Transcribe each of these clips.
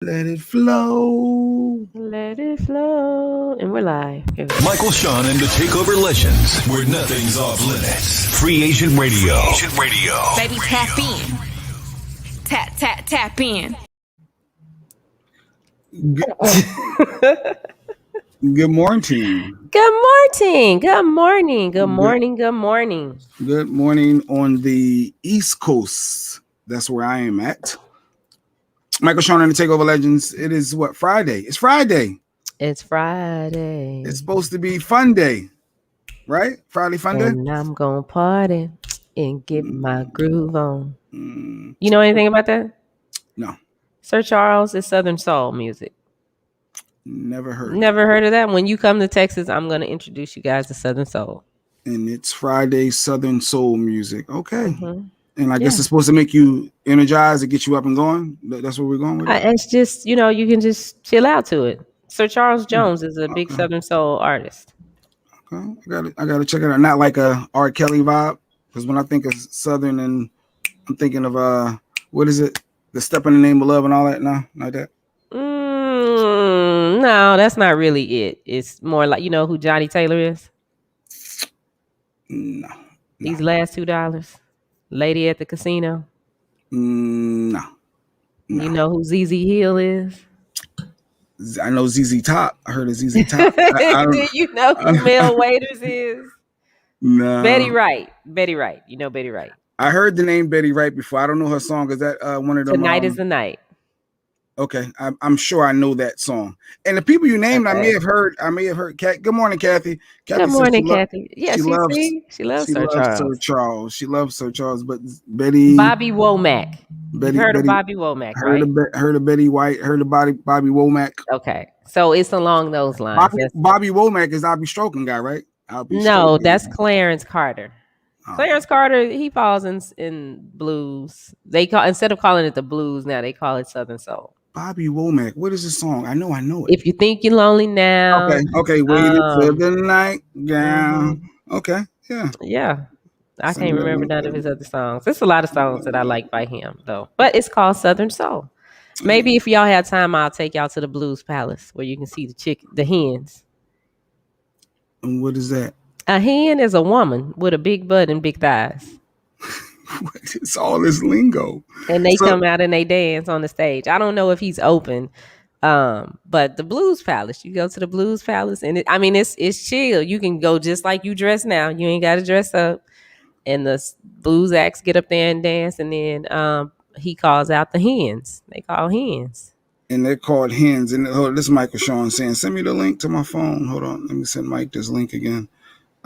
Let it flow. Let it flow. And we're live. Here we go. Michael, Shawn, and the TakeOver Legends, where nothing's off limits. Free Agent Radio. Baby, tap in. Tap in. Good morning. Good morning. Good morning. Good morning. Good morning. Good morning on the East Coast. That's where I am at. Michael, Shawn, and the TakeOver Legends. It is what? Friday. It's Friday. It's Friday. It's supposed to be fun day, right? Friday fun day. And I'm going to party and get my groove on. You know anything about that? No. Sir Charles is Southern Soul music. Never heard. Never heard of that? When you come to Texas, I'm going to introduce you guys to Southern Soul. And it's Friday Southern Soul music. Okay. Mm-hmm. And I guess it's supposed to make you energized and get you up and going. That's what we're going with. It's just, you can just chill out to it. Sir Charles Jones is a big Southern Soul artist. Okay, I gotta check it out. Not like a R. Kelly vibe, because when I think of Southern, and I'm thinking of what is it? The Step in the Name of Love and all that. No, not that. No, that's not really it. It's more like, you know who Johnny Taylor is? No. These last $2. Lady at the Casino. No. You know who ZZ Hill is? I know ZZ Top. I heard of ZZ Top. Do you know who Mel Waiters is? No. Betty Wright. You know Betty Wright. I heard the name Betty Wright before. I don't know her song. Is that one of them? Tonight is the Night. Okay, I'm sure I know that song. And the people you named, okay. I may have heard. Good morning, Kathy. Good morning, Kathy. Yeah, she loves Sir Charles. She loves Sir Charles. But Bobby Womack. Heard of Bobby Womack, right? Heard of Betty White. Heard of Bobby Womack. Okay, so it's along those lines. Bobby Womack is I'll Be Stroking guy, right? That's Clarence Carter. Clarence Carter, he falls in blues. Instead of calling it the blues now, they call it Southern Soul. Bobby Womack. What is the song? I know it. If you think you're lonely now. Okay. Wait until the night down. Okay. Yeah. I can't remember none of his other songs. There's a lot of songs that I like by him, though. But it's called Southern Soul. Maybe if y'all have time, I'll take y'all to the Blues Palace where you can see the hens. And what is that? A hen is a woman with a big butt and big thighs. It's all this lingo. And they come out and they dance on the stage. I don't know if he's open. But the Blues Palace, you go to the Blues Palace and it's chill. You can go just like you dress now. You ain't got to dress up. And the blues acts get up there and dance. And then he calls out the hens. They call hens. And they're called hens. And this is Michael Shawn saying, send me the link to my phone. Hold on. Let me send Mike this link again.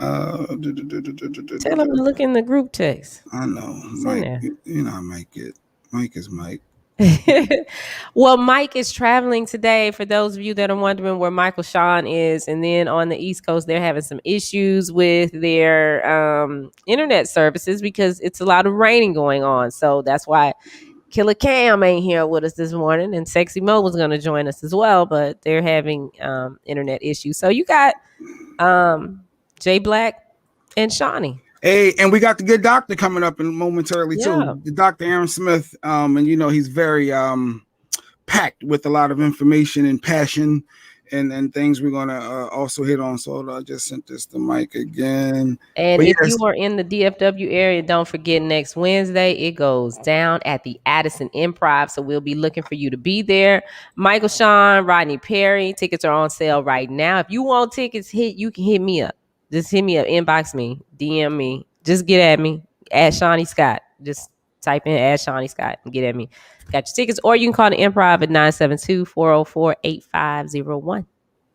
Tell him to look in the group text. I know. Mike, I might get. Mike is Mike. Well, Mike is traveling today. For those of you that are wondering where Michael Shawn is, and then on the East Coast, they're having some issues with their internet services because it's a lot of raining going on. So that's why Killer Cam ain't here with us this morning, and Sexy Mo was going to join us as well, but they're having internet issues. So you got Jay Black and Shawnee. Hey, and we got the good doctor coming up momentarily too. The Dr. Aaron Smith, and he's very packed with a lot of information and passion and things we're gonna also hit on. So I just sent this to Mike again. And if you are in the DFW area, don't forget next Wednesday it goes down at the Addison Improv. So we'll be looking for you to be there. Michael Shawn, Rodney Perry, tickets are on sale right now. If you want tickets, you can hit me up. Just hit me up, inbox me, DM me. Just get at me, at Shawnee Scott. Just type in at Shawnee Scott and get at me. Got your tickets, or you can call the Improv at 972-404-8501.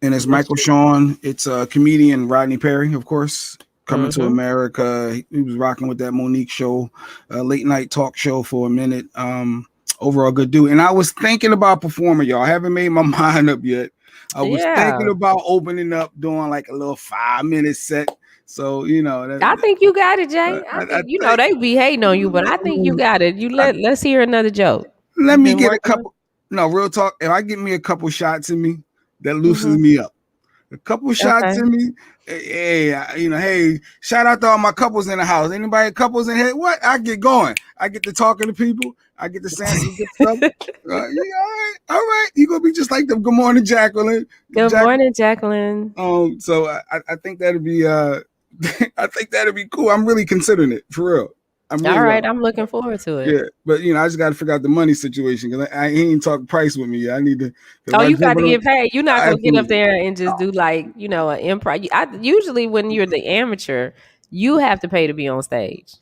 And it's Michael Shawn. It's a comedian, Rodney Perry, of course, coming to America. He was rocking with that Monique show, late night talk show for a minute. Overall good dude. And I was thinking about performing, y'all. I haven't made my mind up yet. I was thinking about opening up, doing like a little 5-minute set. So, I think you got it, Jay. They be hating on you, but I think you got it. Let's hear another joke. Let me get a couple. No, real talk. If I get me a couple shots in me, that loosens me up. A couple shots in me. Hey, hey, shout out to all my couples in the house. Anybody couples in here? What? I get going. I get to talking to people. I get to saying some good stuff. All right. You gonna be just like them. Good morning, Jacqueline. Good morning, Jacqueline. So I think that'd be I think that'd be cool. I'm really considering it for real. I'm looking forward to it. Yeah, but I just got to figure out the money situation because he ain't talk price with me. I need to. You got to get paid. You're not gonna get up there and just do like an improv. Usually when you're the amateur, you have to pay to be on stage.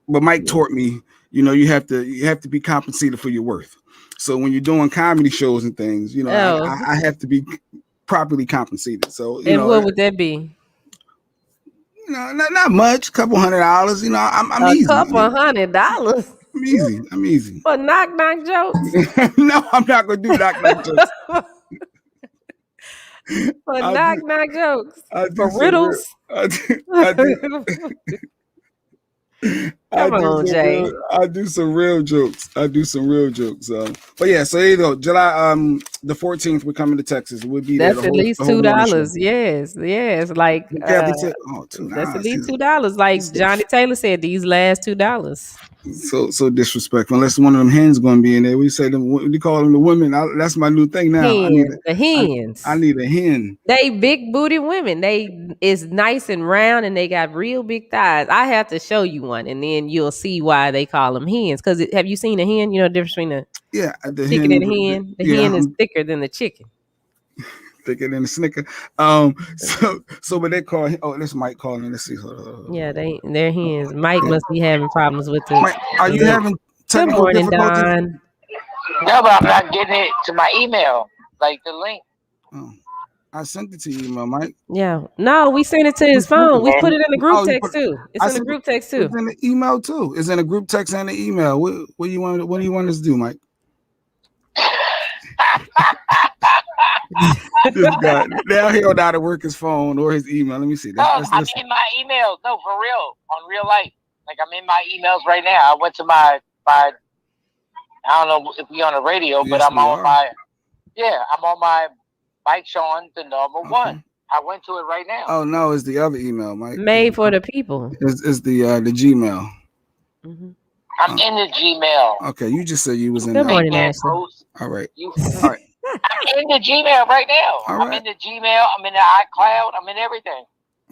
But Mike taught me. You have to be compensated for your worth. So when you're doing comedy shows and things, I have to be properly compensated. So what would that be? Not much. Couple $100. I'm easy. Couple $100. I'm easy. For knock jokes? No, I'm not gonna do knock jokes. For knock jokes. For riddles. Come on, Jay. I do some real jokes. But yeah, so there you go. July the 14th, we're coming to Texas. We'll be there. That's at least $2. Yes. Like that's at least $2. Like Johnny Taylor said, these last $2. So disrespectful. Unless one of them hens going to be in there. We say them. We call them the women. That's my new thing now. The hens. I need a hen. They big booty women. They is nice and round, and they got real big thighs. I have to show you one, and then you'll see why they call them hens. Because have you seen a hen? You know the difference between the chicken and a hen. The hen is thicker than the chicken. Thicker than a Snicker. So but they call. Oh, this Mike calling. Let's see. Yeah, they're hens. Mike must be having problems with this. Mike, are you having technical difficulties? Don. No, but I'm not getting it to my email, like the link. Oh, I sent it to you, email, Mike. Yeah. No, we sent it to his phone. We put it in the group text too. It's in the group text too. It's in the email too. It's in the group text and the email. What do you want us to do, Mike? This guy now he don't know how to work his phone or his email. Let me see. I'm in my email. No, for real, on real life. Like I'm in my emails right now. I went to my. I don't know if we on the radio, but I'm on my. Yeah, I'm on my Mike Shawn, the number one. I went to it right now. Oh no, it's the other email, Mike. Made for the people. It's the Gmail. Mm-hmm. I'm in the Gmail. Okay, you just said you was in. Good morning, Ashley. All right. All right. I'm in the Gmail right now. I'm in the Gmail. I'm in the iCloud. I'm in everything.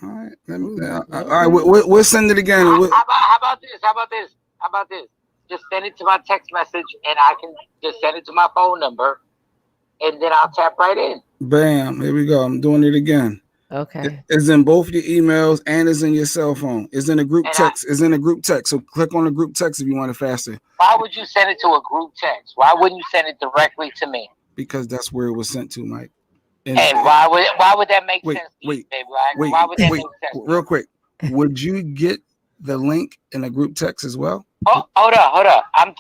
All right. All right. We'll send it again. How about this? Just send it to my text message, and I can just send it to my phone number, and then I'll tap right in. Bam. Here we go. I'm doing it again. Okay. It's in both your emails and it's in your cell phone. It's in a group text. It's in a group text. So click on the group text if you want it faster. Why would you send it to a group text? Why wouldn't you send it directly to me? Because that's where it was sent to, Mike. And why would that make sense? Why would that make sense? Real quick. Would you get the link in a group text as well? Oh, hold up. I'm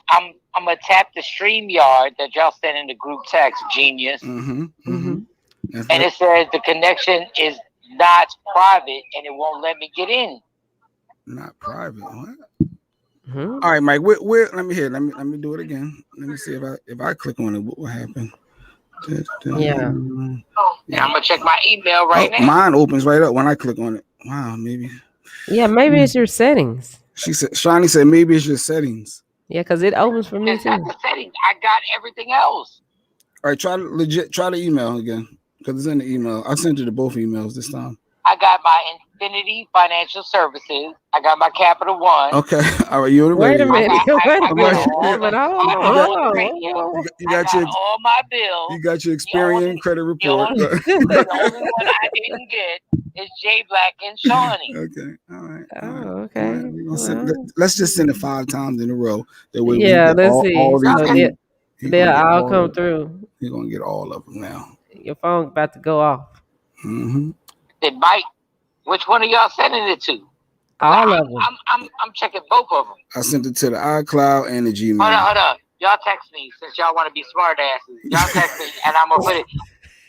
gonna tap the StreamYard that y'all sent in the group text, genius. And it says the connection is not private and it won't let me get in. Not private, what? All right, Mike. Where? Let me do it again. Let me see if I click on it, what will happen? Yeah. I'm gonna check my email right now. Mine opens right up when I click on it. Wow, maybe. Yeah, maybe it's your settings. Shawnee said maybe it's your settings. Yeah, because it opens for me it's too. Not the settings. I got everything else. All right, try the email again because it's in the email. I sent it to both emails this time. I got my Infinity Financial Services. I got my Capital One. Okay. All right. You're Wait a minute. You got all my bills. You got your Experian credit report. The only one I didn't get is J Black and Shawnee. Okay. All right. Oh, okay. Right. Let's just send it 5 times in a row. That way let's see. They'll all come through. You're gonna get all of them now. Your phone about to go off. Mm-hmm. Then Mike, which one are y'all sending it to? All of them. I'm checking both of them. I sent it to the iCloud and the Gmail. Hold on. Y'all text me since y'all want to be smart asses. Y'all text me and I'm gonna put it.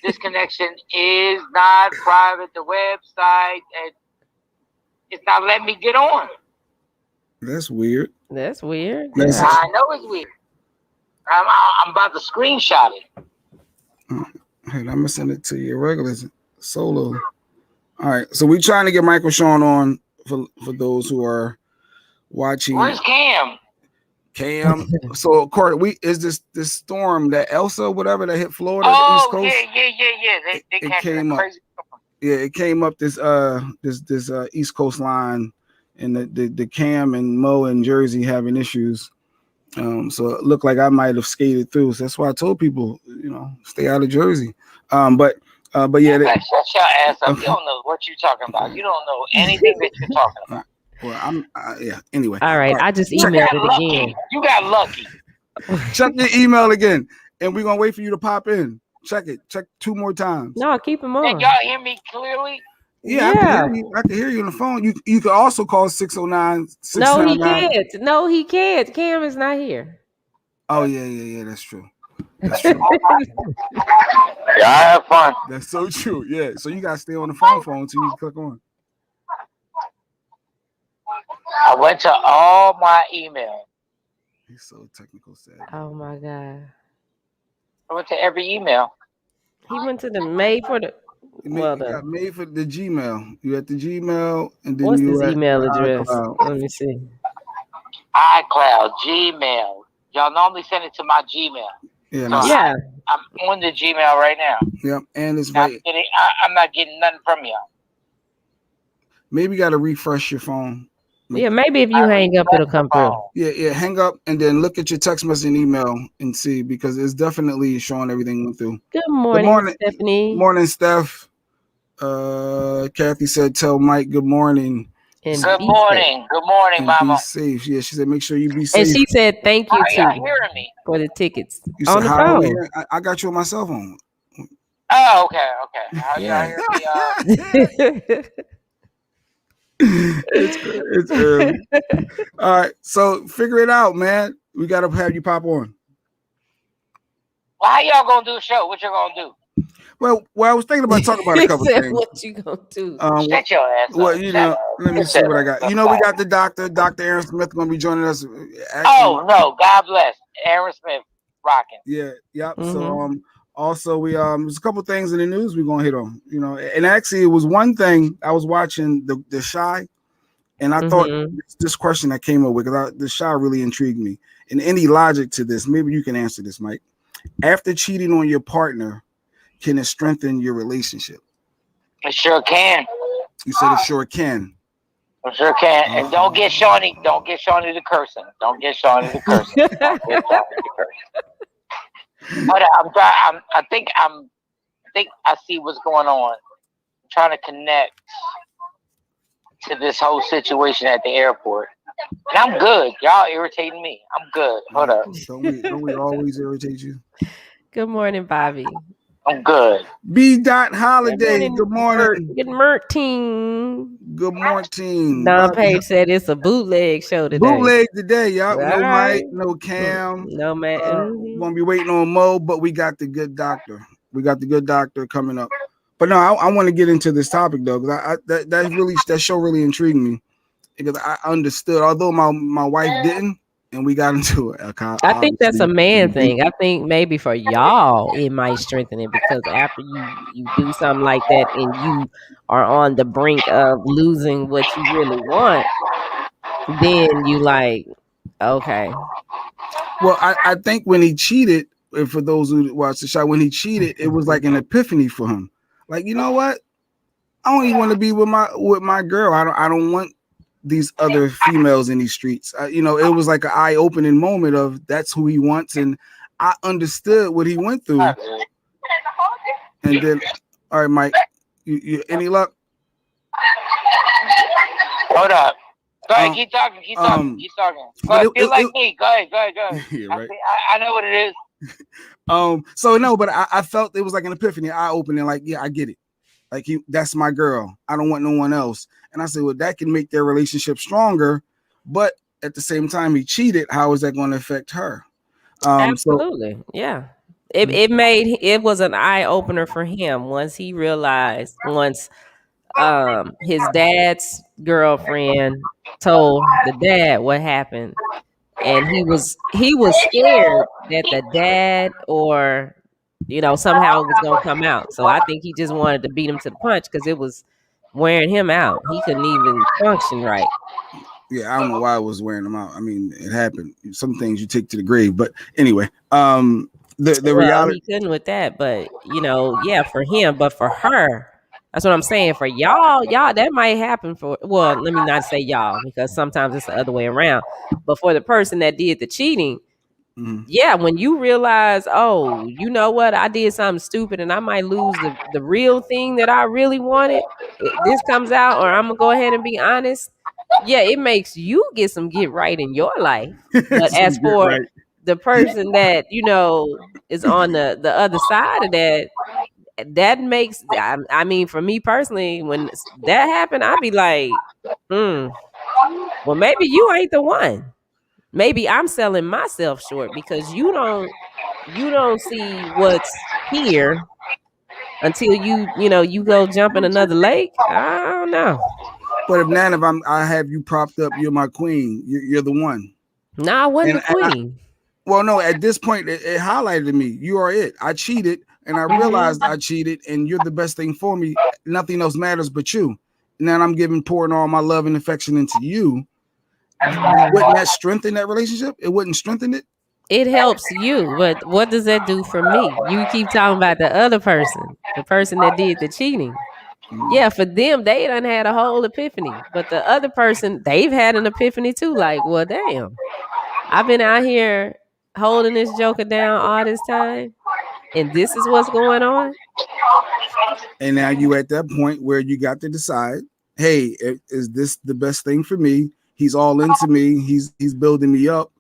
This connection is not private. The website and it's not letting me get on. That's weird. I know it's weird. I'm about to screenshot it. Hey, I'm gonna send it to your regular solo. All right, so we trying to get Michael Shawn on for those who are watching. Where's Cam? So Corey, is this storm that Elsa, whatever that hit Florida, the East Coast? Yeah. It came up. Crazy. Yeah, it came up this East Coast line, and the Cam and Mo and Jersey having issues. So it looked like I might have skated through. So that's why I told people, stay out of Jersey. But yeah, shut your ass up. You don't know what you're talking about. You don't know anything that you're talking about. Well, I'm yeah. Anyway, all right. I just emailed it again. You got lucky. Check your email again, and we're gonna wait for you to pop in. Check it. Check 2 more times. No, keep them on. Can y'all hear me clearly? Yeah, I can hear you on the phone. You can also call 609. No, he can't. No, he can't. Cam is not here. Oh yeah. That's true. That's true. Yeah, I have fun. That's so true. Yeah. So you gotta stay on the phone until you click on. I went to all my emails. He's so technical savvy. Oh my God. I went to every email. He went to the made for the made for the Gmail. You at the Gmail, and then what's you this email address? iCloud. Let me see. iCloud, Gmail. Y'all normally send it to my Gmail. Yeah. So yeah. I'm on the Gmail right now. Yep, and it's right. I'm not getting nothing from y'all. Maybe you got to refresh your phone. Yeah, maybe if you hang up, it'll come through. Yeah, hang up and then look at your text message and email and see, because it's definitely showing everything went through. Good morning, Stephanie. Morning, Steph. Kathy said, "Tell Mike good morning." And good morning, Mama. Be safe. Yeah, she said, "Make sure you be safe." And she said, "Thank you too hearing me for the tickets you on said, the phone." I got you on my cell phone. Oh, okay. How y'all hear me? It's early. All right, so figure it out, man. We gotta have you pop on. Well, how y'all gonna do a show? What you gonna do? Well, I was thinking about talking about a couple things. What you gonna do? Shut your ass up. Well, let me see what I got. We got the doctor, Dr. Aaron Smith, gonna be joining us. Oh no, God bless Aaron Smith, rocking. Yeah, yep. Mm-hmm. So also we there's a couple things in the news we're gonna hit on. And actually it was one thing I was watching the Shy, and I thought this question that came up with, because the Shy really intrigued me. And any logic to this? Maybe you can answer this, Mike. After cheating on your partner, can it strengthen your relationship? It sure can. You said it sure can. It sure can. And don't get Shawnee the cursing. Don't get Shawnee the cursing. But I think I see what's going on. I'm trying to connect to this whole situation at the airport. And I'm good. Y'all irritating me. I'm good. Hold up. Don't we always irritate you? Good morning, Bobby. I'm good. B. Holiday. Good morning. Good morning. Good morning. Don Page said it's a bootleg show today. Bootleg today, y'all. All no right. Mike, no Cam. No man. We're gonna be waiting on Mo, but we got the good doctor. We got the good doctor coming up. But no, I want to get into this topic though, because that show really intrigued me, because I understood, although my wife didn't. And we got into it. I think that's a man thing. I think maybe for y'all it might strengthen it, because after you do something like that and you are on the brink of losing what you really want, then you like, okay. Well, I think when he cheated, and for those who watched the show, when he cheated, it was like an epiphany for him. Like, you know what? I don't even want to be with my girl. I don't want these other females in these streets. It was like an eye-opening moment of that's who he wants, and I understood what he went through. And then, all right, Mike, you any luck? Hold up. Go ahead, keep talking. Keep talking. Go ahead, feel like me. Go ahead. Yeah, right. I know what it is. So no, but I felt it was like an epiphany, eye-opening. Like, yeah, I get it. Like, that's my girl. I don't want no one else. And I said, well, that can make their relationship stronger. But at the same time, he cheated. How is that going to affect her? Absolutely. Yeah. It was an eye opener for him once he realized, his dad's girlfriend told the dad what happened. And he was scared that the dad or somehow it was gonna come out. So I think he just wanted to beat him to the punch because it was wearing him out. He couldn't even function right. Yeah, I don't know why I was wearing them out. I mean, it happened. Some things you take to the grave. But anyway, the reality. He couldn't with that, but yeah, for him, but for her, that's what I'm saying. For y'all, that might happen for. Well, let me not say y'all because sometimes it's the other way around. But for the person that did the cheating, yeah, when you realize, oh, you know what, I did something stupid and I might lose the real thing that I really wanted. This comes out, or I'm gonna go ahead and be honest. Yeah, it makes you get right in your life. But as for the person that is on the other side of that makes. I mean, for me personally, when that happened, I'd be like, well, maybe you ain't the one. Maybe I'm selling myself short because you don't see what's here until you go jump in another lake. I don't know. But if I have you propped up, you're my queen. You're the one. No, I wasn't the queen. Well, no, at this point, it highlighted to me. You are it. I cheated, and I realized I cheated, and you're the best thing for me. Nothing else matters but you. And then I'm pouring all my love and affection into you. Wouldn't that strengthen that relationship? It wouldn't strengthen it. It helps you, but what does that do for me? You keep talking about the other person, the person that did the cheating. Yeah, for them, they done had a whole epiphany. But the other person, they've had an epiphany too. Like, well, damn, I've been out here holding this joker down all this time, and this is what's going on. And now you at that point where you got to decide, hey, is this the best thing for me? He's all into me. He's building me up.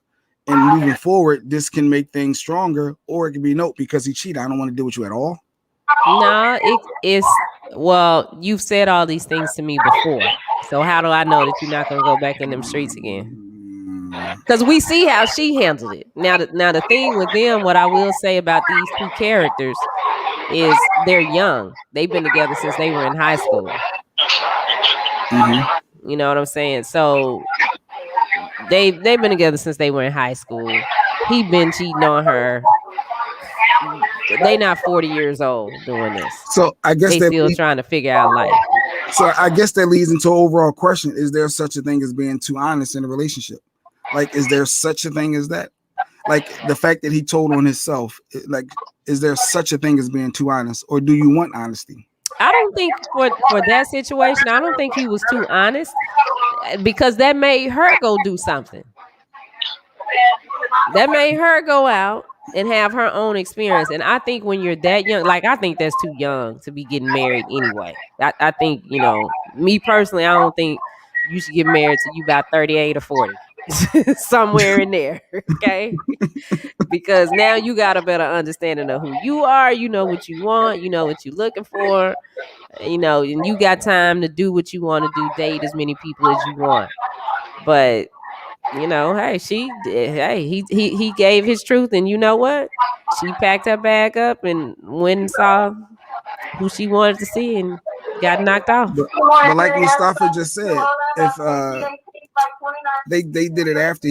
And moving forward, this can make things stronger, or it can be no, because he cheated. I don't want to deal with you at all. No, it's well, you've said all these things to me before. So how do I know that you're not gonna go back in them streets again? Because we see how she handled it. Now the thing with them, what I will say about these two characters is they're young. They've been together since they were in high school. You know what I'm saying? So they've been together since they were in high school. He been cheating on her. They not 40 years old doing this. So I guess they still trying to figure out life. So I guess that leads into an overall question. Is there such a thing as being too honest in a relationship? Like, is there such a thing as that? Like the fact that he told on himself, like, is there such a thing as being too honest, or do you want honesty? I don't think for that situation, I don't think he was too honest because that made her go do something. That made her go out and have her own experience. And I think when you're that young, like, I think that's too young to be getting married anyway. I think, me personally, I don't think you should get married till you about 38 or 40. Somewhere in there. Okay. Because now you got a better understanding of who you are. You know what you want. You know what you're looking for. And you got time to do what you want to do, date as many people as you want. But hey, he gave his truth, and you know what? She packed her bag up and went and saw who she wanted to see and got knocked off. But like Mustafa just said, if they did it after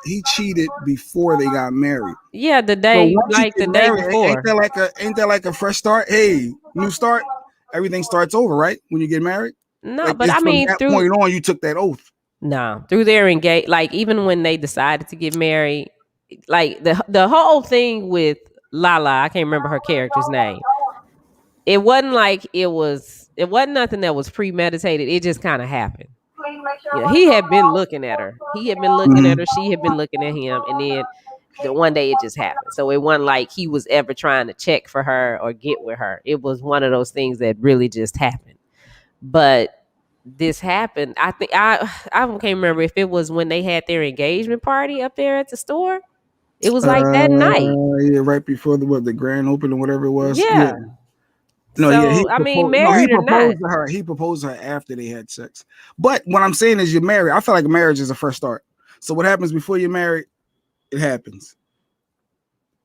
he cheated before they got married. Yeah, the day before. Ain't that like a fresh start? Hey, new start. Everything starts over, right? When you get married. No, but I mean, from that point on, you took that oath. No, through their engage, like even when they decided to get married, like the whole thing with Lala, I can't remember her character's name. It wasn't like it wasn't nothing that was premeditated. It just kind of happened. He had been looking at her. He had been looking at her. She had been looking at him, and then one day it just happened. So it wasn't like he was ever trying to check for her or get with her. It was one of those things that really just happened. But this happened. I think I can't remember if it was when they had their engagement party up there at the store. It was like that night. Yeah, right before the grand opening or whatever it was. Yeah. No, so, he proposed to her. He proposed to her after they had sex. But what I'm saying is, you're married. I feel like a marriage is a fresh start. So what happens before you're married, it happens.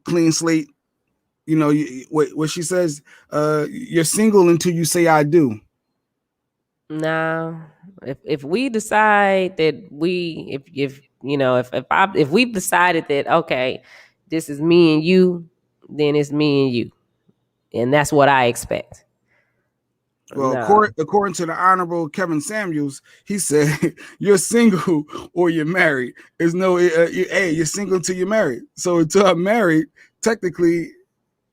Clean slate. What she says, you're single until you say I do. No, if we decide that if we've decided that, okay, this is me and you, then it's me and you. And that's what I expect. Well, according to the Honorable Kevin Samuels, he said, you're single or you're married. There's no, you're single until you're married. So until I'm married, technically,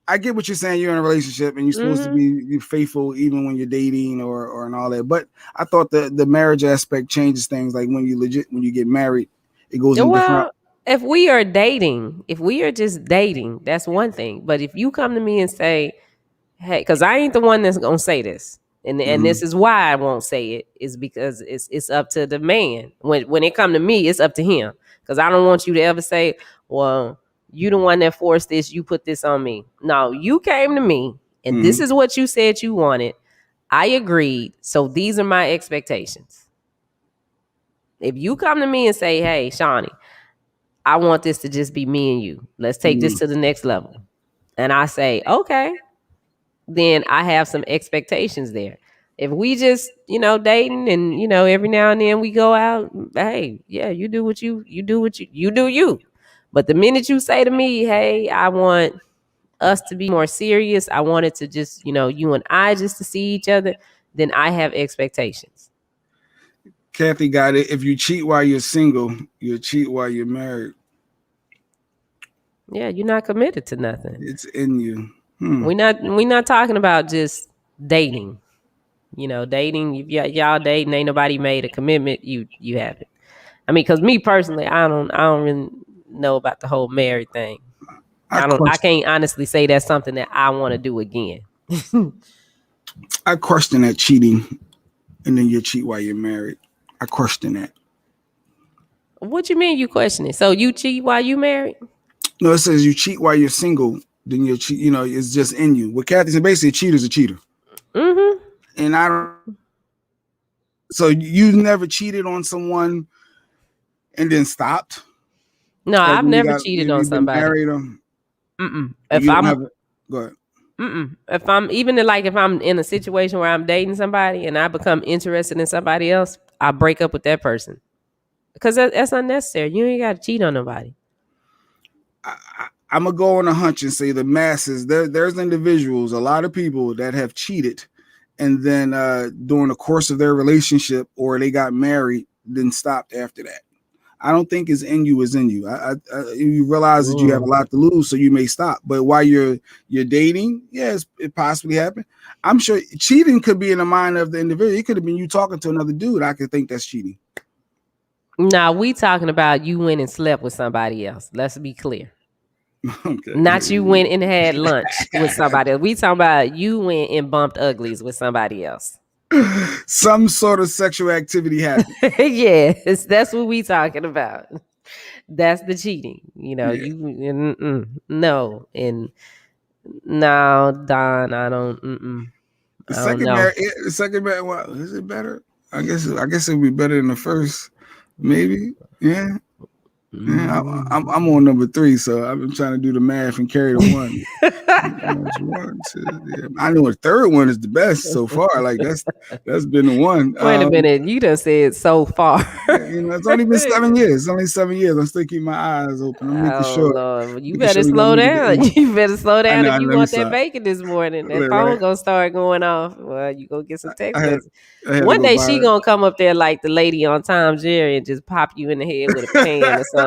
I get what you're saying. You're in a relationship and you're supposed to be faithful even when you're dating or and all that. But I thought the marriage aspect changes things. Like when you get married, it goes in different. If we are dating, if we are just dating, that's one thing. But if you come to me and say, hey, because I ain't the one that's gonna say this. And this is why I won't say it, is because it's up to the man. When it come to me, it's up to him. Because I don't want you to ever say, well, you the one that forced this, you put this on me. No, you came to me and this is what you said you wanted. I agreed. So these are my expectations. If you come to me and say, hey, Shawnee, I want this to just be me and you. Let's take this to the next level. And I say, okay. Then I have some expectations there. If we just, dating and, every now and then we go out, hey, yeah, you do you. But the minute you say to me, hey, I want us to be more serious, I want it to just, you and I just to see each other, then I have expectations. Kathy got it. If you cheat while you're single, you cheat while you're married. Yeah, you're not committed to nothing. It's in you. We're not talking about just dating. Dating. If y'all dating, ain't nobody made a commitment. You have it. I mean, because me personally, I don't really know about the whole married thing. I can't honestly say that's something that I want to do again. I question that cheating, and then you cheat while you're married. I question that. What you mean you question it? So you cheat while you married? No, it says you cheat while you're single. Then you cheat. It's just in you. What Kathy said, basically, a cheater's a cheater. And I don't. So you never cheated on someone and then stopped? No, like I've never cheated on somebody. Married them. If I'm go ahead. If I'm if I'm in a situation where I'm dating somebody and I become interested in somebody else, I break up with that person because that's unnecessary. You ain't got to cheat on nobody. I'm gonna go on a hunch and say the masses. There's individuals, a lot of people that have cheated, and then during the course of their relationship or they got married, then stopped after that. I don't think it's in you is in you. You realize that you have a lot to lose, so you may stop. But while you're dating, yes, it possibly happened. I'm sure cheating could be in the mind of the individual. It could have been you talking to another dude. I could think that's cheating. Now we talking about you went and slept with somebody else. Let's be clear. Okay. Not you went and had lunch with somebody else. We talking about you went and bumped uglies with somebody else. Some sort of sexual activity happened. Yes, that's what we talking about. That's the cheating. You no, and no, Don, I don't. The second marriage. Well, is it better? I guess it would be better than the first. Maybe, yeah. Yeah, I'm on number 3, so I've been trying to do the math and carry the 1. I know the third one is the best so far. Like that's been the one. Wait a minute, you done said so far. It's only been 7 years. It's only 7 years. I'm still keeping my eyes open. I'm making sure. Lord. You better slow down. You better slow down if you want that bacon this morning. That phone gonna start going off. Well, you gonna get some text messages. One day she gonna come up there like the lady on Tom Jerry and just pop you in the head with a pan or something.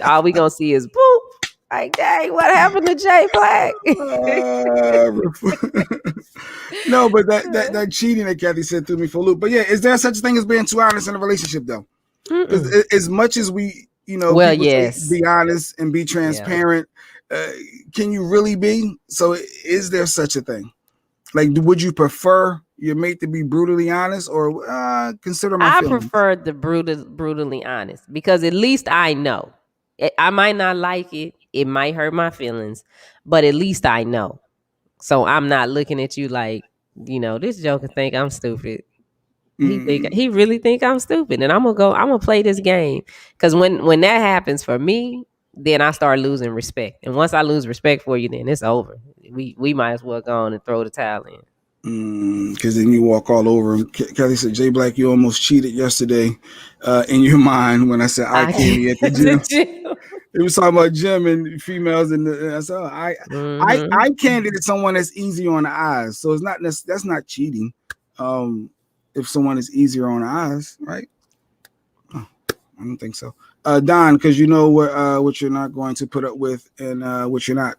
All we gonna see is boop. Like, dang, what happened to Jay Black? No, but that cheating that Kathy said threw me for a loop. But yeah, is there such a thing as being too honest in a relationship though? As much as we, yes, be honest and be transparent, can you really be? So is there such a thing? Like, would you prefer your mate to be brutally honest or consider my feelings? I prefer the brutally honest because at least I know. I might not like it. It might hurt my feelings, but at least I know. So I'm not looking at you like, this joker think I'm stupid. He really think I'm stupid, and I'm gonna play this game. Because when that happens for me, then I start losing respect. And once I lose respect for you, then it's over. We might as well go on and throw the towel in. Because then you walk all over him. Kelly said, Jay Black, you almost cheated yesterday in your mind when I said I can't be at the gym. It was talking about gym and females, and I said, I candidate someone that's easy on the eyes, so it's not that's not cheating. If someone is easier on the eyes, right? Oh, I don't think so. Don, because you know what you're not going to put up with, and what you're not.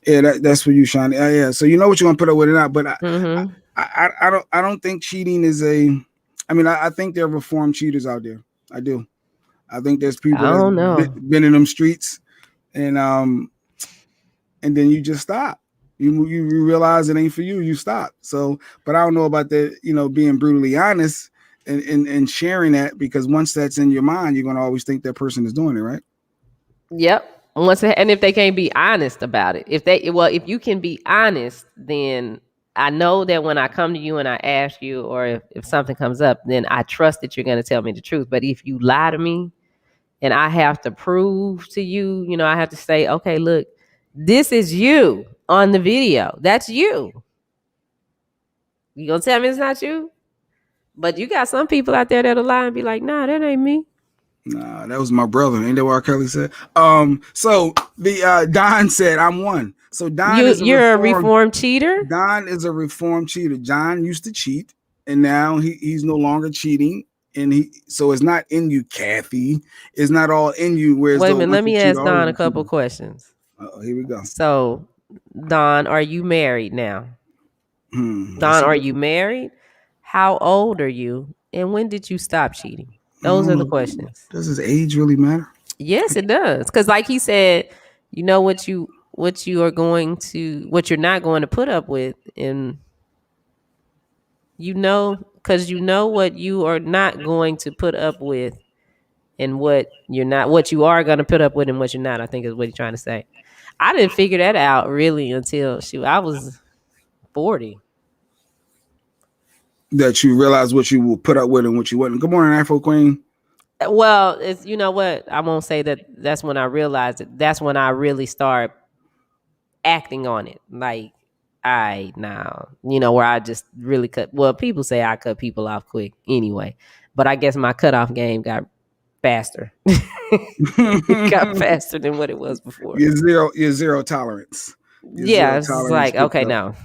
Yeah, that's for you, Shawn. Yeah. So you know what you're going to put up with or not, but I don't think cheating is a. I mean, I think there are reformed cheaters out there. I do. I think there's people that been in them streets, and then you just stop. You realize it ain't for you. You stop. So, but I don't know about that. Being brutally honest and sharing that, because once that's in your mind, you're gonna always think that person is doing it, right? Yep. And if they can't be honest about it, if you can be honest, then I know that when I come to you and I ask you, or if something comes up, then I trust that you're going to tell me the truth. But if you lie to me and I have to prove to you, I have to say, okay, look, this is you on the video. That's you. You going to tell me it's not you? But you got some people out there that'll lie and be like, nah, that ain't me. Nah, that was my brother. Ain't that what R. Kelly said? So the Don said, I'm one. So Don you're a reformed cheater? Don is a reformed cheater. John used to cheat, and now he's no longer cheating. And so it's not in you, Kathy. It's not all in you. Wait a minute, let me ask Don a couple questions. Here we go. So, Don, are you married now? Don, are you married? How old are you? And when did you stop cheating? Those are the questions. Does his age really matter? Yes, it does. Because like he said, you know what you're not going to put up with, and because you know what you are not going to put up with, and what you are going to put up with and what you're not, I think is what he's trying to say. I didn't figure that out really until I was 40. That you realize what you will put up with and what you wouldn't. Good morning, Afro Queen. Well, it's, you know what? I won't say that that's when I realized it. That's when I really start acting on it. Like, where I just really cut. Well, people say I cut people off quick anyway, but I guess my cutoff game got faster. It got faster than what it was before. Your zero tolerance. It's like, okay, no.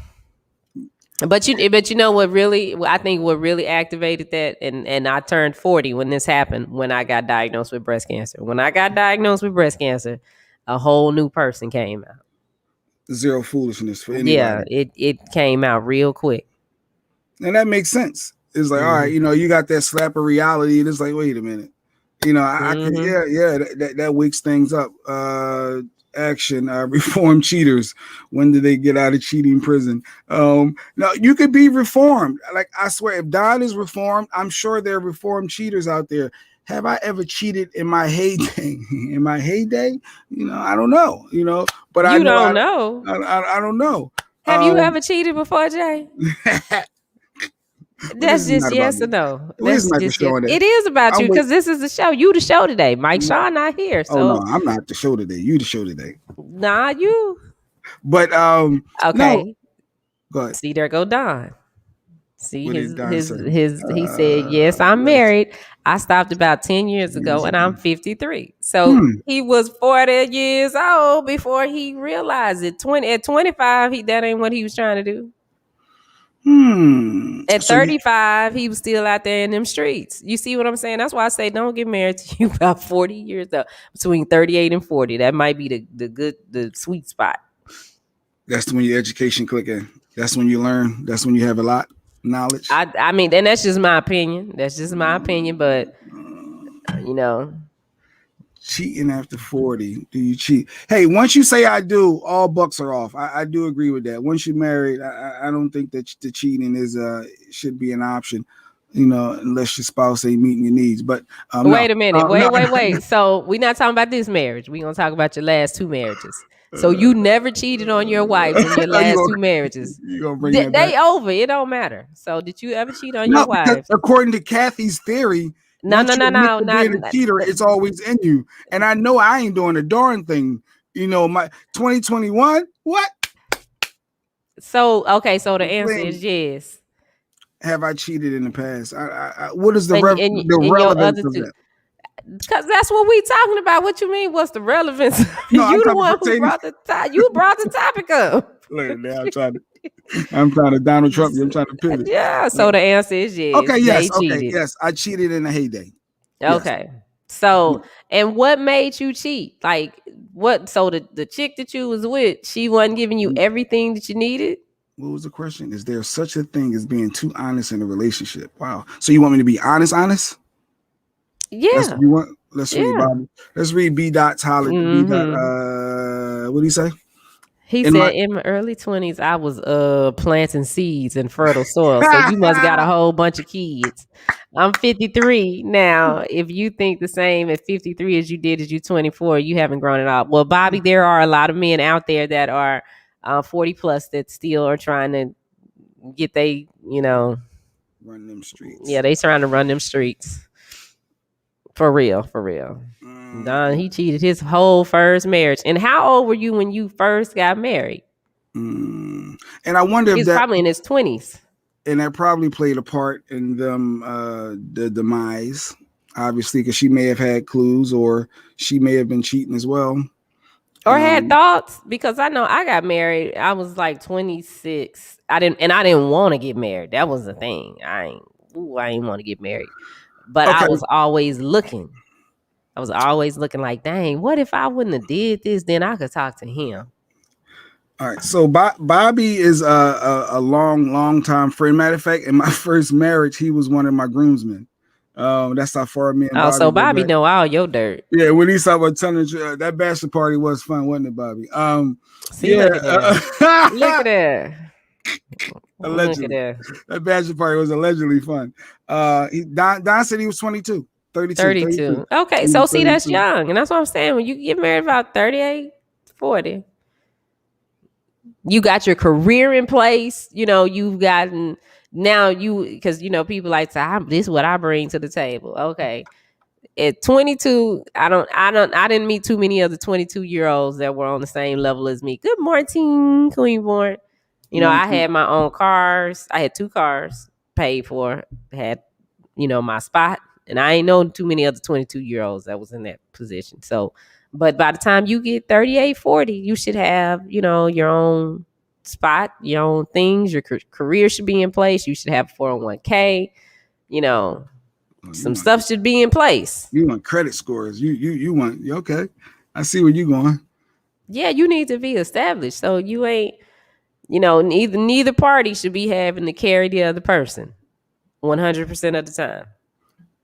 But you know what really, I think what really activated that, and I turned 40 when this happened, when I got diagnosed with breast cancer. When I got diagnosed with breast cancer, a whole new person came out. Zero foolishness for anybody. Yeah, it came out real quick. And that makes sense. It's like, all right, you got that slap of reality, and it's like, wait a minute. I can, that wakes things up. Action, reformed cheaters. When did they get out of cheating prison? No, you could be reformed. Like, I swear, if Don is reformed, I'm sure there are reformed cheaters out there. Have I ever cheated in my heyday? In my heyday? I don't know. But I don't know. I don't know. Have you ever cheated before, Jay? That's just yes or no. That's just it is about you, because this is the show. You the show today. Mike Shawn not here. So no, I'm not the show today. You the show today. Nah, you. But okay. No. Go ahead. See, there go Don. See, he said, yes, I'm married. I stopped about 10 years ago, and I'm 53. So he was 40 years old before he realized it. At 25, that ain't what he was trying to do. At 35, he was still out there in them streets. You see what I'm saying? That's why I say don't get married till you about 40 years old. Between 38 and 40, that might be the sweet spot. That's when your education click in. That's when you learn. That's when you have a lot of knowledge. I mean, and that's just my opinion. But cheating after 40. Do you cheat? Hey, once you say I do, all bucks are off. I do agree with that. Once you're married, I don't think that the cheating should be an option, unless your spouse ain't meeting your needs. But wait a minute. Wait. So we're not talking about this marriage. We're going to talk about your last two marriages. So you never cheated on your wife in your last two marriages. They over. It don't matter. So did you ever cheat on your wife? According to Kathy's theory, No. Being a cheater, it's always in you. And I know I ain't doing a darn thing. My 2021, what? So, okay, so the answer is yes. Have I cheated in the past? What is the relevance of that? Because that's what we talking about. What you mean? What's the relevance? No, You the one who brought the topic up. Look, now I'm trying to Donald Trump you. I'm trying to pivot. Yeah. So the answer is yes. Okay. Yes. They cheated. Yes. I cheated in a heyday. Okay. Yes. So, and what made you cheat? Like, what? So the chick that you was with, she wasn't giving you everything that you needed? What was the question? Is there such a thing as being too honest in a relationship? Wow. So you want me to be honest? Yeah. That's what you want? Let's read, Bobby. Let's read B. Dot's holler. B. Dot, what do you say? He said, in my early 20s, I was planting seeds in fertile soil. So you must got a whole bunch of kids. I'm 53 now. If you think the same at 53 as you did as you 24, you haven't grown it up. Well, Bobby, there are a lot of men out there that are 40 plus that still are trying to get run them streets. Yeah, they trying to run them streets. For real. Don, he cheated his whole first marriage. And how old were you when you first got married? And I wonder if he's probably in his 20s. And that probably played a part in them the demise, obviously, because she may have had clues, or she may have been cheating as well, or had thoughts. Because I know I got married. I was like 26. I didn't want to get married. That was the thing. I ain't want to get married, but okay. I was always looking. Like, dang, what if I wouldn't have did this? Then I could talk to him. All right, so Bobby is a long time friend. Matter of fact, in my first marriage, he was one of my groomsmen. That's how far me and Bobby. So Bobby know all your dirt. Yeah, when he saw about telling that bachelor party was fun, wasn't it, Bobby? See, look at that. Look at that. Allegedly, look at that. That bachelor party was allegedly fun. Don said he was 22. 32. Okay, so see, that's young. And that's what I'm saying. When you get married about 38, 40, you got your career in place. You've gotten now because, people like to, this is what I bring to the table. Okay. At 22, I didn't meet too many other 22-year-olds that were on the same level as me. Good morning, Queen Born. I had my own cars. I had 2 cars paid for, had, my spot. And I ain't known too many other 22-year-olds that was in that position. So, but by the time you get 38, 40, you should have, your own spot, your own things. Your career should be in place. You should have 401k. Some stuff should be in place. You want credit scores. You want, okay. I see where you're going. Yeah, you need to be established. So you ain't, neither party should be having to carry the other person 100% of the time.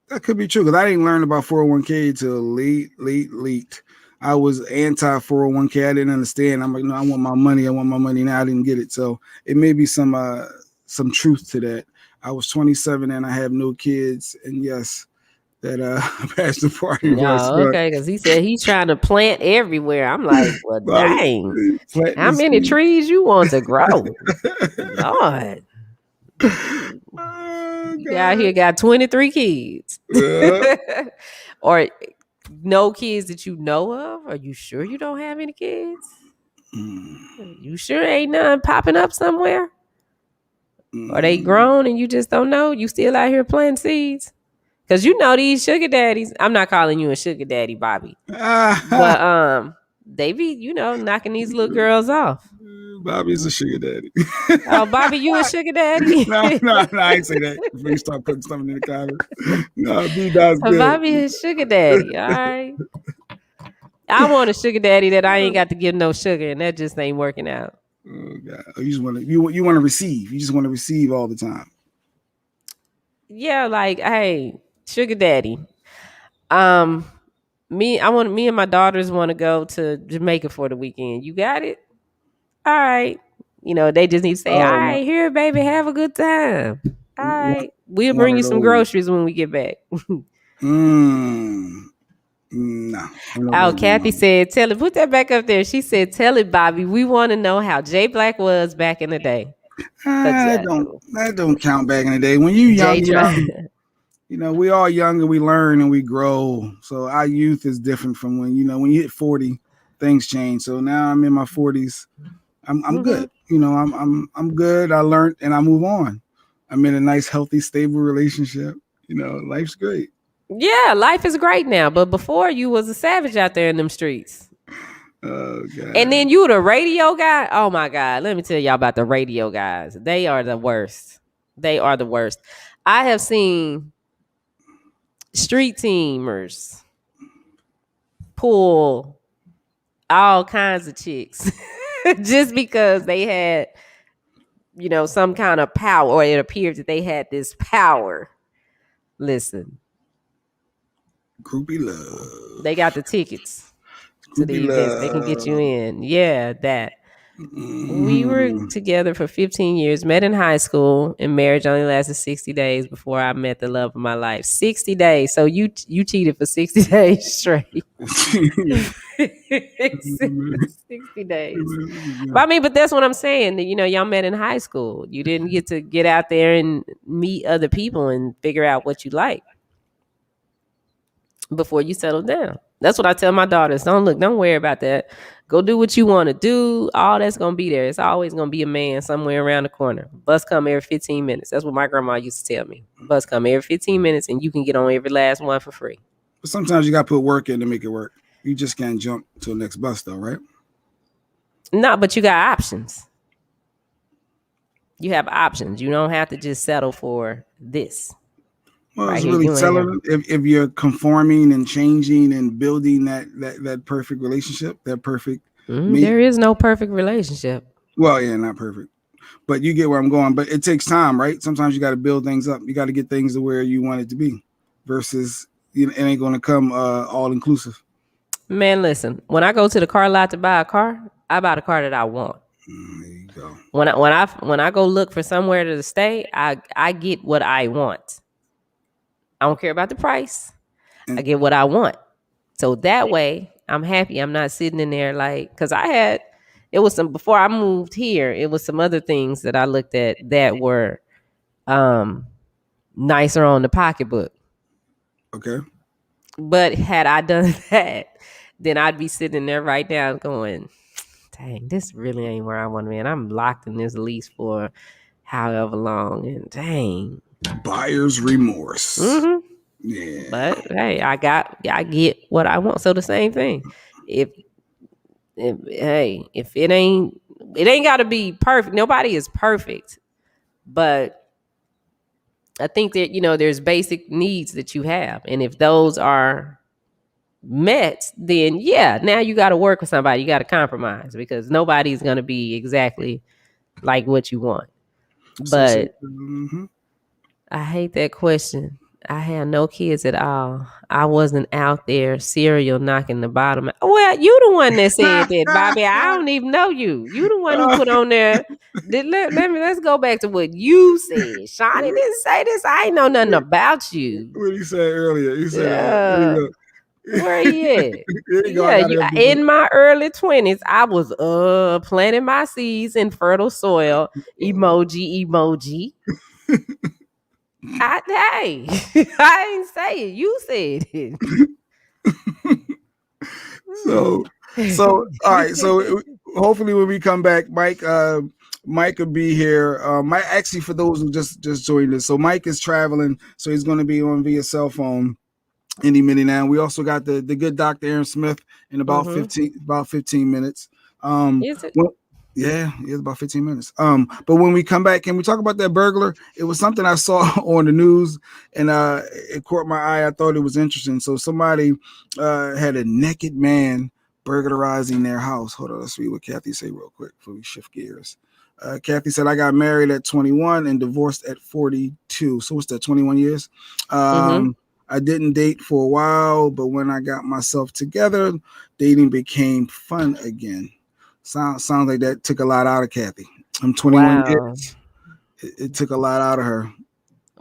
That could be true, because I didn't learn about 401k till late. I was anti 401k. I didn't understand. I'm like, no, I want my money. Now I didn't get it. So it may be some truth to that. I was 27 and I have no kids. And yes, that bachelor party was fun. Okay, because he said he's trying to plant everywhere. I'm like, well, dang. How many trees you want to grow? Lord. You out here got 23 kids. Yeah. Or no kids that you know of? Are you sure you don't have any kids? You sure ain't none popping up somewhere? Are they grown and you just don't know? You still out here planting seeds? Because these sugar daddies, I'm not calling you a sugar daddy, Bobby. But they be, knocking these little girls off. Bobby's a sugar daddy. Oh, Bobby, you a sugar daddy? No, I ain't say that. Before you start putting something in the comments. No, B-Dot's good. Bobby is sugar daddy, all right? I want a sugar daddy that I ain't got to give no sugar, and that just ain't working out. Oh, God. You just want to receive. You just want to receive all the time. Yeah, like, hey, sugar daddy. Me and my daughters want to go to Jamaica for the weekend. You got it? All right. They just need to say, all right, here, baby, have a good time. All right. We'll bring you some groceries when we get back. No. Kathy said, tell it, put that back up there. She said, tell it, Bobby. We want to know how Jay Black was back in the day. That don't count back in the day. When you young, we all young and we learn and we grow. So our youth is different from when you hit 40, things change. So now I'm in my 40s. I'm good. I'm good. I learned and I move on. I'm in a nice, healthy, stable relationship. Life's great. Yeah, life is great now, but before you was a savage out there in them streets. Oh God. And then you the radio guy. Oh my God, let me tell y'all about the radio guys. They are the worst. They are the worst. I have seen street teamers pull all kinds of chicks just because they had, some kind of power, or it appeared that they had this power. Listen, Groupie love. they got the tickets to the Groupie events. They can get you in. Yeah, that. We were together for 15 years, met in high school, and marriage only lasted 60 days before I met the love of my life. 60 days. So you cheated for 60 days straight. 60 days. But that's what I'm saying. Y'all met in high school. You didn't get to get out there and meet other people and figure out what you like before you settle down. That's what I tell my daughters. Don't worry about that. Go do what you want to do. All that's going to be there. It's always going to be a man somewhere around the corner. Bus come every 15 minutes. That's what my grandma used to tell me. Bus come every 15 minutes and you can get on every last one for free. But sometimes you got to put work in to make it work. You just can't jump to the next bus though, right? No, but you got options. You have options. You don't have to just settle for this. Well, it's really telling if you're conforming and changing and building that perfect relationship, that perfect. There is no perfect relationship. Well, yeah, not perfect, but you get where I'm going. But it takes time, right? Sometimes you got to build things up. You got to get things to where you want it to be, versus it ain't going to come all inclusive. Man, listen. When I go to the car lot to buy a car, I buy the car that I want. There you go. When I go look for somewhere to stay, I get what I want. I don't care about the price. I get what I want. So that way, I'm happy. I'm not sitting in there because it was before I moved here, it was some other things that I looked at that were nicer on the pocketbook. Okay. But had I done that, then I'd be sitting there right now going, dang, this really ain't where I want to be. And I'm locked in this lease for however long. And dang. Buyer's remorse. Mm-hmm. Yeah. But hey, I get what I want. So the same thing. If it ain't got to be perfect. Nobody is perfect. But I think that there's basic needs that you have, and if those are met, then now you got to work with somebody. You got to compromise because nobody's going to be exactly like what you want. But I hate that question. I had no kids at all. I wasn't out there cereal knocking the bottom. Well, you the one that said that, Bobby. I don't even know you. You the one who put on there. Let's go back to what you said. Shawnee didn't say this. I ain't know nothing about you. What you said earlier? You said, where you at? In my early 20s, I was planting my seeds in fertile soil. Emoji. I ain't say it. You said it. So all right. So hopefully when we come back, Mike will be here. Mike, actually, for those who just joined us, so Mike is traveling, so he's going to be on via cell phone any minute now. We also got the good Dr. Aaron Smith in about 15 minutes. Is it? Yeah, it's about 15 minutes. But when we come back, can we talk about that burglar? It was something I saw on the news, and it caught my eye. I thought it was interesting. So somebody had a naked man burglarizing their house. Hold on, let's read what Kathy said real quick before we shift gears. Kathy said, I got married at 21 and divorced at 42. So what's that, 21 years? I didn't date for a while, but when I got myself together, dating became fun again. Sounds like that took a lot out of Kathy. I'm 21 years. It took a lot out of her.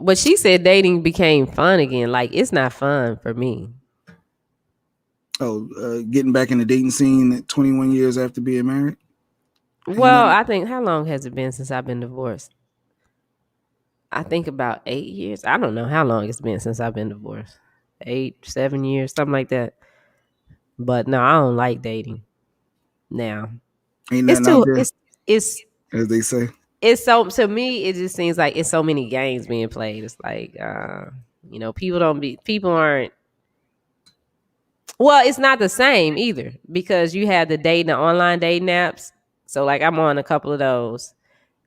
But she said dating became fun again. Like, it's not fun for me. Oh, getting back in the dating scene at 21 years after being married? Well, I think, how long has it been since I've been divorced? I think about 8 years. I don't know how long it's been since I've been divorced. 8, 7 years, something like that. But no, I don't like dating now. Ain't nothing out there, it's as they say. It's so, to me, it just seems like it's so many games being played. It's like, You know, people aren't. Well, it's not the same either because you have the online dating apps. So like I'm on a couple of those.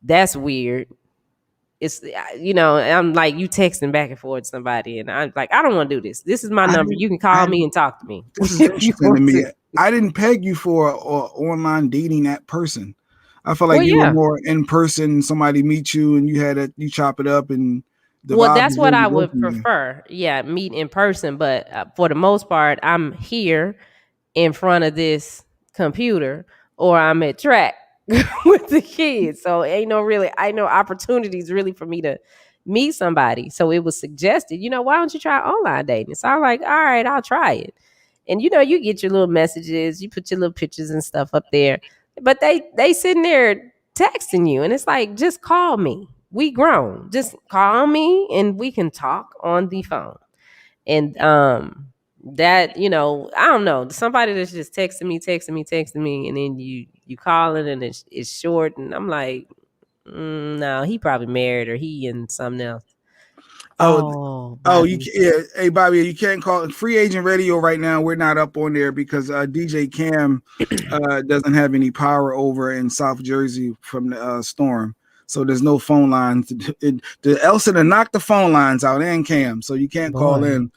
That's weird. It's I'm like you texting back and forth to somebody, and I'm like, I don't want to do this. This is my number. You can call me and talk to me. This is interesting to me. I didn't peg you for an online dating app person. I felt like you were more in person. Somebody meet you and you chop it up and. Well, that's what I would prefer. Yeah, meet in person. But for the most part, I'm here in front of this computer or I'm at track with the kids. So ain't no opportunities really for me to meet somebody. So it was suggested, why don't you try online dating? So I'm like, all right, I'll try it. And you get your little messages, you put your little pictures and stuff up there. But they sitting there texting you and it's like, just call me. We grown. Just call me and we can talk on the phone. And that, I don't know, somebody that's just texting me, and then you calling and it's short, and I'm like, no, he probably married or he and something else. Hey Bobby, you can't call it Free Agent Radio right now. We're not up on there because DJ Cam doesn't have any power over in South Jersey from the storm. So there's no phone lines. The Elsa to knock the phone lines out and Cam, so you can't call in.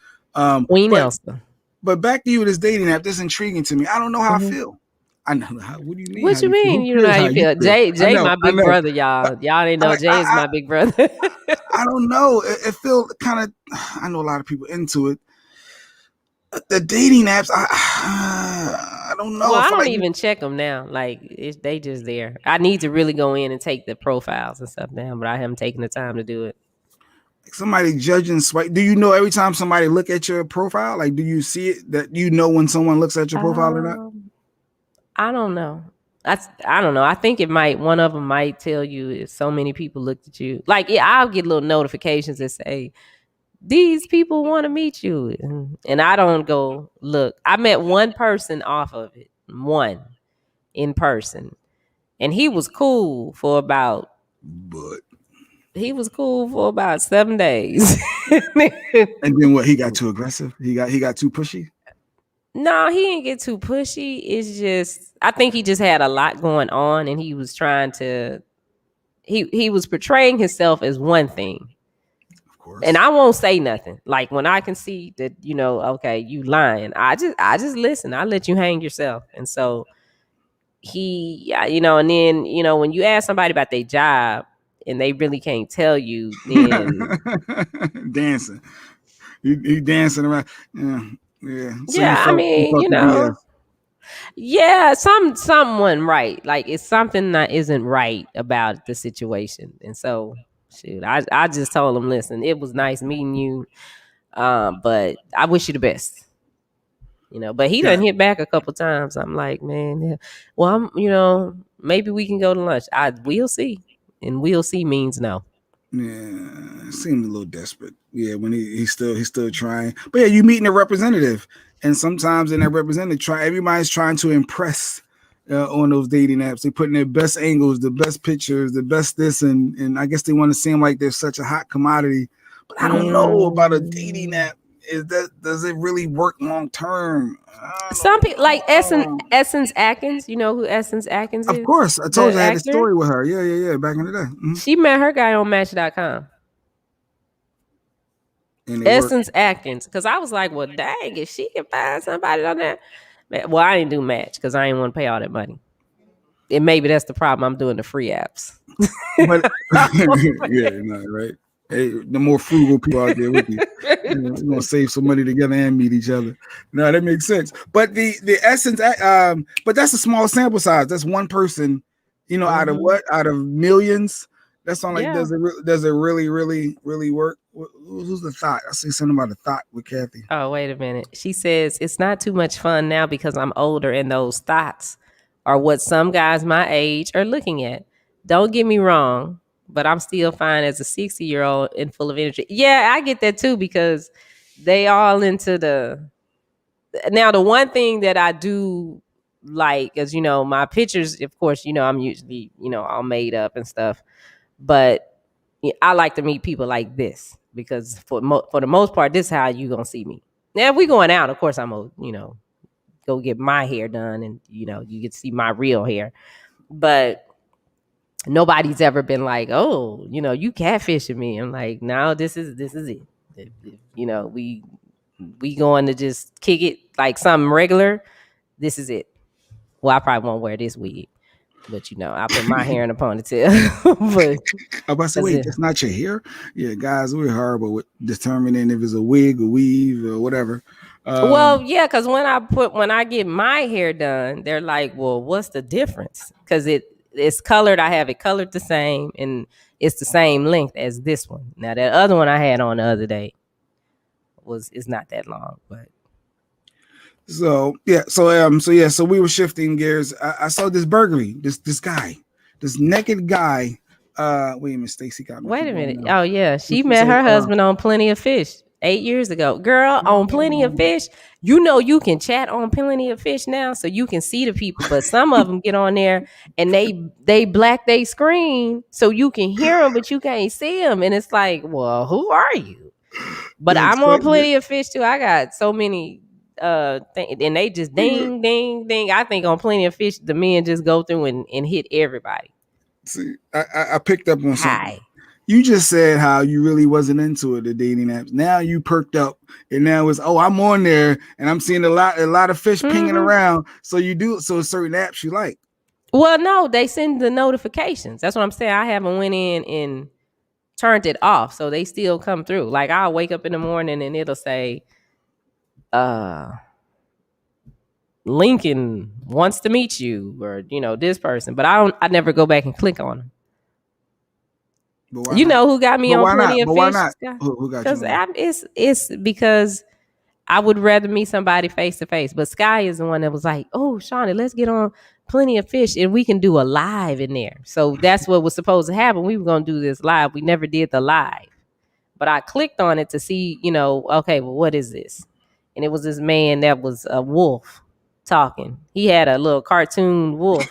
Queen Elsa. But back to you, this dating app. This is intriguing to me. I don't know how I feel. I know how. What do you mean? What you mean? You know how you feel? Jay, my big brother, y'all. Y'all didn't know Jay is my big brother. I don't know. It feels kind of. I know a lot of people into it. The dating apps, I don't know. Well, I don't even check them now. Like they just there. I need to really go in and take the profiles and stuff down, but I haven't taken the time to do it. Somebody judging swipe. Do you know every time somebody look at your profile? Like, do you see it that when someone looks at your profile or not? I don't know. I don't know. I think one of them might tell you if so many people looked at you. Like, I'll get little notifications that say, these people want to meet you. And I don't go look. I met one person off of it. One in person. And he was cool for about 7 days. And then what? He got too aggressive? He got too pushy? No, he didn't get too pushy. It's just, I think he just had a lot going on and he was trying to, he was portraying himself as one thing. Of course. And I won't say nothing. Like when I can see that, okay, you lying. I just listen. I let you hang yourself. And so and then, when you ask somebody about their job and they really can't tell you, then dancing. He dancing around. Yeah. So yeah, I mean, yeah, someone right. Like it's something that isn't right about the situation. And so shoot, I just told him, listen, it was nice meeting you. But I wish you the best. But he done hit back a couple times. I'm like, man, yeah. Well, maybe we can go to lunch. We'll see. And we'll see means no. Yeah, seemed a little desperate. Yeah, when he's still trying. But yeah, you meeting a representative, and sometimes in that representative, everybody's trying to impress on those dating apps. They putting their best angles, the best pictures, the best this, and I guess they want to seem like they're such a hot commodity. But I don't know about a dating app. Does it really work long term? Some people like Essence Atkins. You know who Essence Atkins is? Of course. I told you I had a story with her. Yeah. Back in the day. Mm-hmm. She met her guy on Match.com. Essence Atkins. Because I was like, well, dang, if she can find somebody on there. Well, I didn't do Match because I didn't want to pay all that money. And maybe that's the problem. I'm doing the free apps. Right. Hey, the more frugal people out there with you, we're gonna save some money together and meet each other. No, that makes sense. But the Essence, but that's a small sample size. That's one person, out of millions. That's on like, yeah. Does it really work? Who's the thought? I see something about the thought with Kathy. Oh, wait a minute. She says it's not too much fun now because I'm older and those thoughts are what some guys my age are looking at. Don't get me wrong. But I'm still fine as a 60-year-old and full of energy. Yeah, I get that too because they all into now the one thing that I do like is, my pictures, of course, I'm usually, all made up and stuff. But I like to meet people like this because for the most part, this is how you gonna see me. Now, if we going out, of course, I'm gonna go get my hair done, and you get to see my real hair. But nobody's ever been like, oh, you catfishing me. I'm like, no, this is it. We going to just kick it like something regular. This is it. Well, I probably won't wear this wig, but I put my hair in a ponytail. But I'm about to say, wait, that's not your hair? Yeah, guys, we're horrible with determining if it's a wig or weave or whatever. Well, yeah, because when I get my hair done, they're like, well, what's the difference? Because it's colored. I have it colored the same, and it's the same length as this one. Now, that other one I had on the other day is not that long, but. So we were shifting gears. I saw this burglary. This guy, this naked guy. Wait a minute, Stacy got me. Wait a minute. Oh yeah, she met her husband on Plenty of Fish 8 years ago. Girl, on Plenty of Fish, you can chat on Plenty of Fish now, so you can see the people. But some of them get on there and they black they screen, so you can hear them, but you can't see them, and it's like, well, who are you? But I'm on Plenty of Fish too. I got so many. And they just ding, ding, ding. I think on Plenty of Fish, the men just go through and hit everybody. See, I picked up on something. You just said how you really wasn't into it, the dating apps. Now you perked up, and now it's I'm on there, and I'm seeing a lot of fish pinging around. So certain apps you like. Well, no, they send the notifications. That's what I'm saying. I haven't went in and turned it off, so they still come through. Like I'll wake up in the morning and it'll say, Lincoln wants to meet you, or this person, but I never go back and click on them. Who got me on Plenty of Fish? Why not? Who got you? It's because I would rather meet somebody face to face. But Sky is the one that was like, "Oh, Shawnee, let's get on Plenty of Fish and we can do a live in there." So that's what was supposed to happen. We were gonna do this live. We never did the live, but I clicked on it to see, okay, well, what is this? And it was this man that was a wolf talking. He had a little cartoon wolf,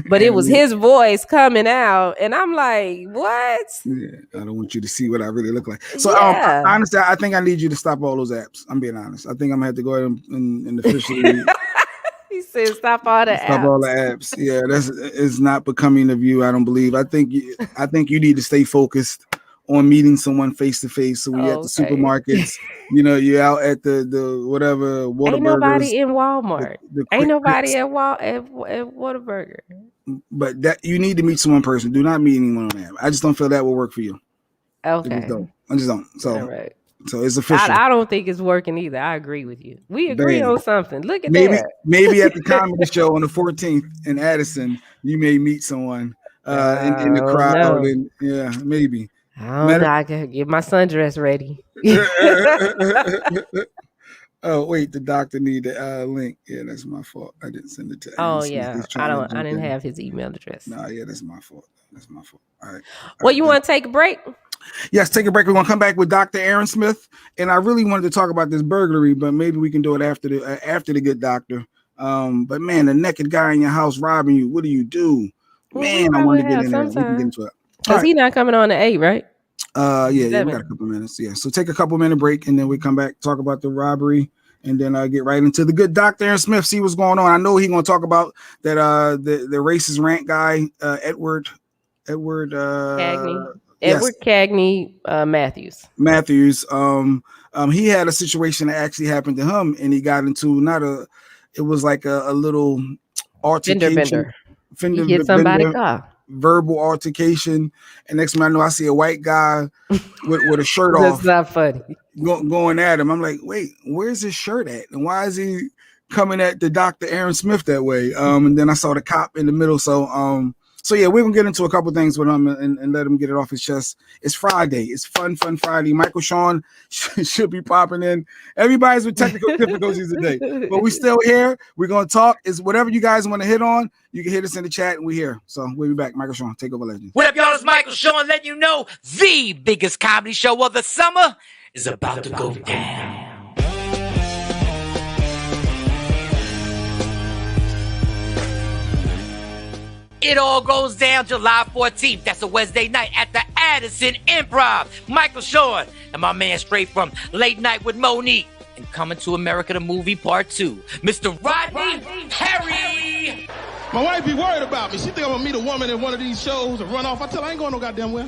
but it was his voice coming out, and I'm like, what? Yeah, I don't want you to see what I really look like. So honestly, I think I need you to stop all those apps. I'm being honest. I think I'm gonna have to go ahead and officially. He said, "Stop all the apps." Stop all the apps. Yeah, it's not becoming of you. I don't believe. I think you need to stay focused on meeting someone face to face. So we at the supermarkets, you're out at the whatever Whataburgers. Ain't nobody in Walmart. Ain't nobody at Whataburger. But that you need to meet someone in person. Do not meet anyone on that. I just don't feel that will work for you. Okay. I just don't. So all right. So it's official. I don't think it's working either. I agree with you. We agree on something. Look at that. Maybe at the comedy show on the 14th in Addison, you may meet someone in the crowd. And, yeah, maybe. I don't know. I can get my sundress ready. Oh wait, the doctor need the link. Yeah, that's my fault. I didn't send it to. I didn't have his email address. No, yeah, that's my fault. All right. Well, you want to take a break? Yes, take a break. We're gonna come back with Dr. Aaron Smith, and I really wanted to talk about this burglary, but maybe we can do it after the good doctor. But man, the naked guy in your house robbing you. What do you do? Man, I want to get in there. We can get into it. Because he's not coming on at 8, right? Yeah, we got a couple minutes. Yeah, so take a couple minute break, and then we come back, talk about the robbery, and then get right into the good Dr. Aaron Smith. See what's going on. I know he's gonna talk about that. The racist rant guy, Edward Cagney. Edward Cagney Matthews. He had a situation that actually happened to him, and he got into it was like a little altercation. He hit somebody's car. Verbal altercation, and next thing I know, I see a white guy with a shirt off. That's not funny. Going at him. I'm like, wait, where's his shirt at? And why is he coming at the Dr. Aaron Smith that way? And then I saw the cop in the middle. So yeah, we're gonna get into a couple things with him and let him get it off his chest. It's Friday. It's fun Friday. Michael Shawn should be popping in. Everybody's with technical difficulties today, but we still here. We're gonna talk. Is whatever you guys want to hit on, you can hit us in the chat, and we're here. So we'll be back. Michael Shawn, TakeOver Legends. What up, y'all? It's Michael Shawn letting you know the biggest comedy show of the summer is about to go down. It all goes down July 14th. That's a Wednesday night at the Addison Improv. Michael Shawn and my man straight from Late Night with Monique. And Coming to America, the movie part 2, Mr. Rodney Perry. My wife be worried about me. She think I'm gonna meet a woman at one of these shows and run off. I tell her I ain't going no goddamn where.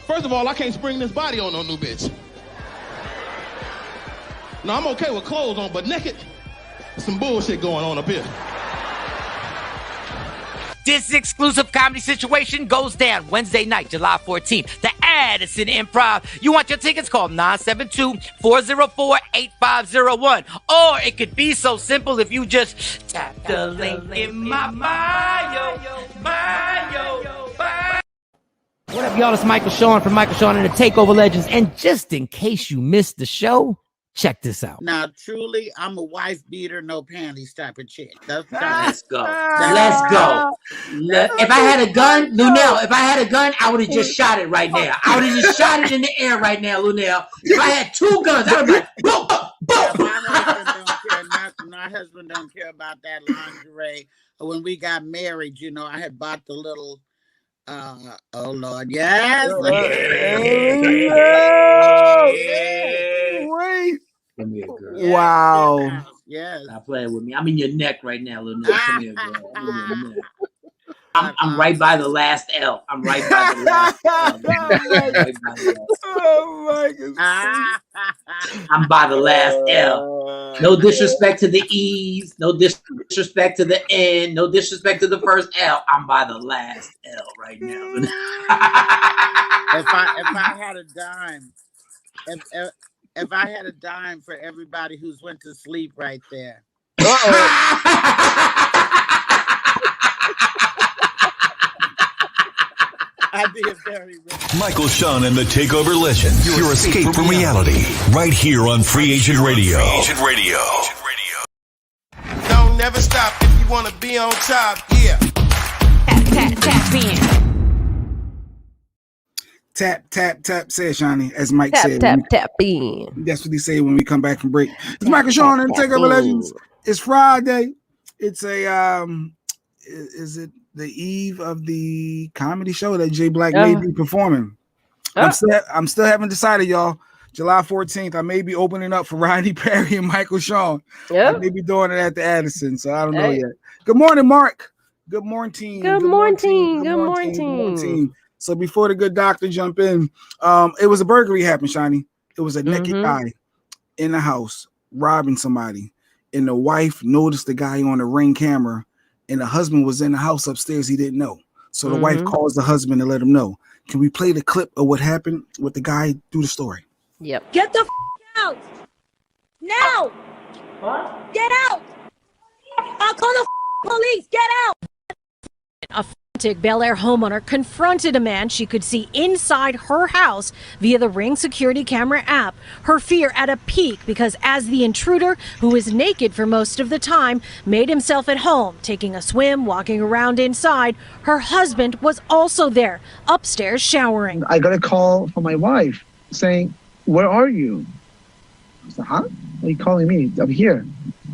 First of all, I can't spring this body on no new bitch. No, I'm okay with clothes on, but naked, some bullshit going on up here. This exclusive comedy situation goes down Wednesday night, July 14th. The Addison Improv. You want your tickets? Call 972-404-8501. Or it could be so simple if you just tap the link in my bio. What up, y'all? It's Michael Shawn from Michael Shawn and the TakeOver Legends. And just in case you missed the show, check this out. Now, truly, I'm a wife beater, no panties type of chick. Let's go. Let's go. If I had a gun, Lunel, if I had a gun, I would have just shot it right now. I would have just shot it in the air right now, Lunel. If I had 2 guns, I would be like, boom, boom. My husband don't care about that lingerie. When we got married, you know, I had bought the little, oh Lord, yes. Wait. Come here, girl. Wow. Yes. Stop playing with me. I'm in your neck right now, little nigga. Come here, girl. I'm in your neck. I'm right by the last L. I'm right by the last L. Oh my God. I'm by the last L. No disrespect to the E's. No disrespect to the N. No disrespect to the first L. I'm by the last L right now. If I had a dime, if I had a dime for everybody who's went to sleep right there. I'd be a very rich. Michael Shawn and the TakeOver Legends. Your escape from reality. Right here on Free Agent Radio. Don't never stop if you want to be on top. Yeah. Tap in. Tap, said Shawnee, as Mike Tap, said. tap in. That's what he say when we come back from break. It's Michael Shawn and TakeOver Legends. It's Friday. It's a is it the eve of the comedy show that Jay Black may be performing? I'm still haven't decided, y'all. July 14th, I may be opening up for Rodney Perry and Michael Shawn. I may be doing it at the Addison, so I don't know yet. Good morning, Mark. Good morning. Good morning. So before the good doctor jump in, it was a burglary happened, Shiny. It was a naked guy in the house robbing somebody, and the wife noticed the guy on the Ring camera, and the husband was in the house upstairs. He didn't know, so the wife calls the husband to let him know. Can we play the clip of what happened with the guy? Do the story. Yep. Get the out now! What? Get out! I'll call the police. Get out! A frantic Bel Air homeowner confronted a man she could see inside her house via the Ring security camera app. Her fear at a peak because as the intruder, who was naked for most of the time, made himself at home, taking a swim, walking around inside, her husband was also there, upstairs showering. I got a call from my wife saying, "Where are you?" I said, "Huh? Why are you calling me? I'm here."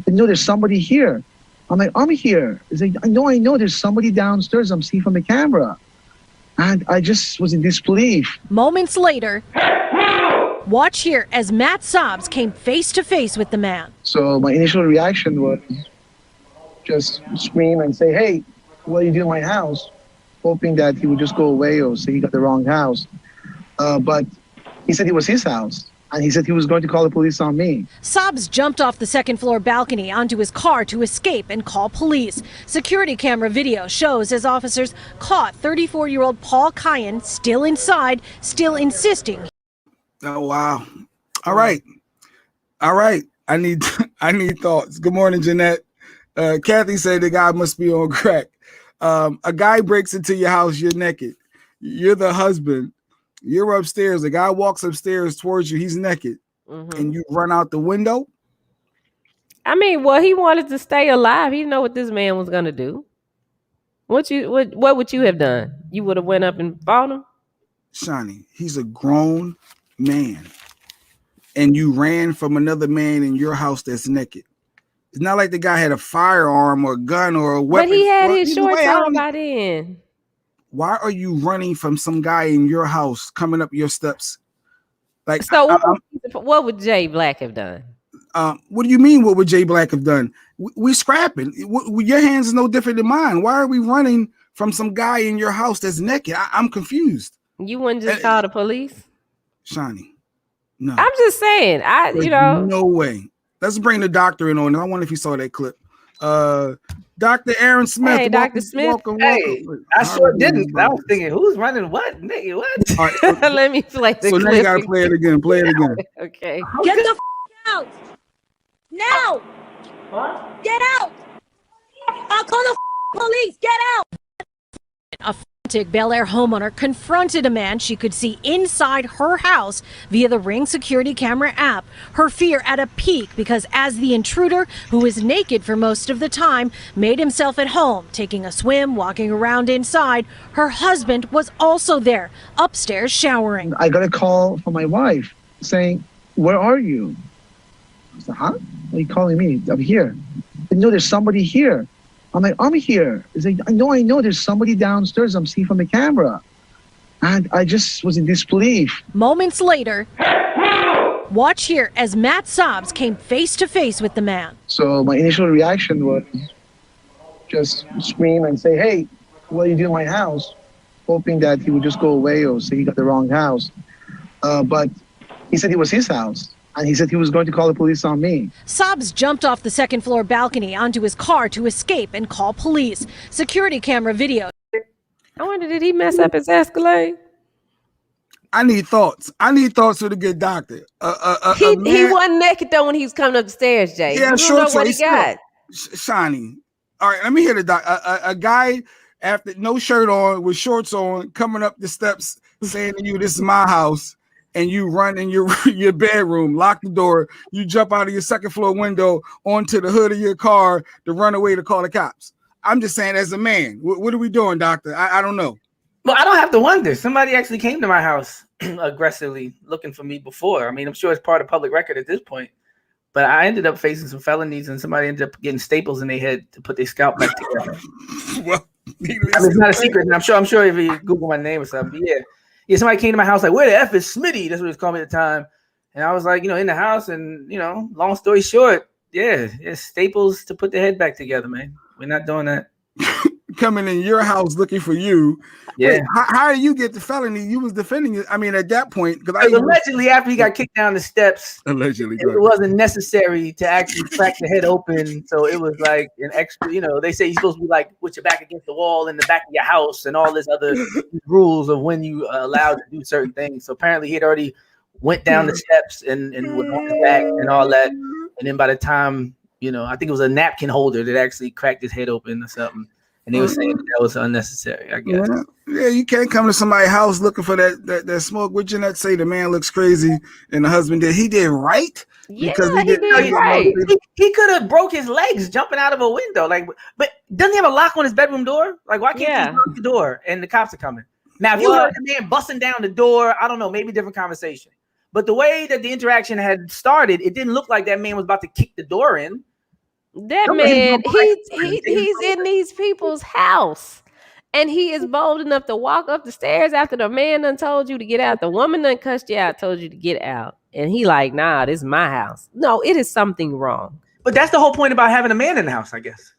No, there's somebody here. I'm like, "I'm here." He's like, I know. There's somebody downstairs. I'm seeing from the camera. And I just was in disbelief. Moments later, watch here as Matt Sobbs came face to face with the man. So my initial reaction was just scream and say, "Hey, what are you doing in my house?" Hoping that he would just go away or say he got the wrong house. But he said it was his house. And he said he was going to call the police on me. Sobbs jumped off the second floor balcony onto his car to escape and call police. Security camera video shows as officers caught 34-year-old Paul Kyan still inside, still insisting. Oh, wow. All right. I need thoughts. Good morning, Jeanette. Kathy said the guy must be on crack. A guy breaks into your house. You're naked. You're the husband. You're upstairs. The guy walks upstairs towards you. He's naked, and you run out the window. I mean, well, he wanted to stay alive. He didn't know what this man was gonna do. What would you have done? You would have went up and fought him? Shawnee, he's a grown man, and you ran from another man in your house that's naked. It's not like the guy had a firearm or a gun or a weapon. But he had his shorts on by then. Why are you running from some guy in your house coming up your steps? Like, so what would Jay Black have done? What do you mean? What would Jay Black have done? We scrapping. Your hands is no different than mine. Why are we running from some guy in your house that's naked? I'm confused. You wouldn't just call the police, Shawnee? No, I'm just saying. No way. Let's bring the doctor in on it. I wonder if he saw that clip. Dr. Aaron Smith. Hey, Dr. Smith. Welcome. I sure didn't. I was thinking, who's running what? Nigga, what? All right, so, let me play the clip. So now you gotta play it again. Play it again. Okay. Get the out. Now. What? Get out. I'll call the police. Get out. A frantic Bel Air homeowner confronted a man she could see inside her house via the Ring security camera app. Her fear at a peak because as the intruder, who was naked for most of the time, made himself at home, taking a swim, walking around inside, her husband was also there, upstairs showering. I got a call from my wife saying, "Where are you?" I said, "Huh? Why are you calling me? I'm here." No, there's somebody here. I'm like, "I'm here." He's like, I know. There's somebody downstairs. I'm seeing from the camera. And I just was in disbelief. Moments later, watch here as Matt Sobbs came face to face with the man. So my initial reaction was just scream and say, "Hey, what are you doing in my house?" Hoping that he would just go away or say he got the wrong house. But he said it was his house. And he said he was going to call the police on me. Sobbs jumped off the second floor balcony onto his car to escape and call police. Security camera video. I wonder, did he mess up his Escalade? I need thoughts with a good doctor. He wasn't naked though when he was coming up the stairs, Jay. Yeah, you sure. don't know what he got. Shawnee. All right, let me hear the doc. A guy after no shirt on with shorts on coming up the steps saying to you, "This is my house." And you run in your bedroom, lock the door, you jump out of your second floor window onto the hood of your car to run away to call the cops. I'm just saying, as a man, what are we doing, doctor? I don't know. Well, I don't have to wonder. Somebody actually came to my house aggressively looking for me before. I mean, I'm sure it's part of public record at this point. But I ended up facing some felonies, and somebody ended up getting staples in their head to put their scalp back together. Well, it's not a secret. And I'm sure if you Google my name or something, but yeah, somebody came to my house like, "Where the F is Smitty?" That's what he was calling me at the time. And I was like, in the house. And, long story short, staples to put the head back together, man. We're not doing that. Coming in your house looking for you. Yeah. Wait, how did you get the felony? You was defending it. I mean, at that point, because allegedly after he got kicked down the steps, allegedly it wasn't necessary to actually crack the head open. So it was like an extra, they say you're supposed to be like with your back against the wall in the back of your house and all this other rules of when you are allowed to do certain things. So apparently he had already went down the steps and was on his back and all that. And then by the time, I think it was a napkin holder that actually cracked his head open or something. And they were saying that was unnecessary, I guess. Yeah, you can't come to somebody's house looking for that smoke. Would you not say the man looks crazy and the husband did right? Because he did right. He could have broke his legs jumping out of a window. But doesn't he have a lock on his bedroom door? Like, why can't you just lock the door and the cops are coming? Now, if you heard the man busting down the door, I don't know, maybe different conversation. But the way that the interaction had started, it didn't look like that man was about to kick the door in. That man, he's in these people's house, and he is bold enough to walk up the stairs after the man done told you to get out. The woman done cussed you out, told you to get out, and he like, "Nah, this is my house." No, it is something wrong. But that's the whole point about having a man in the house, I guess.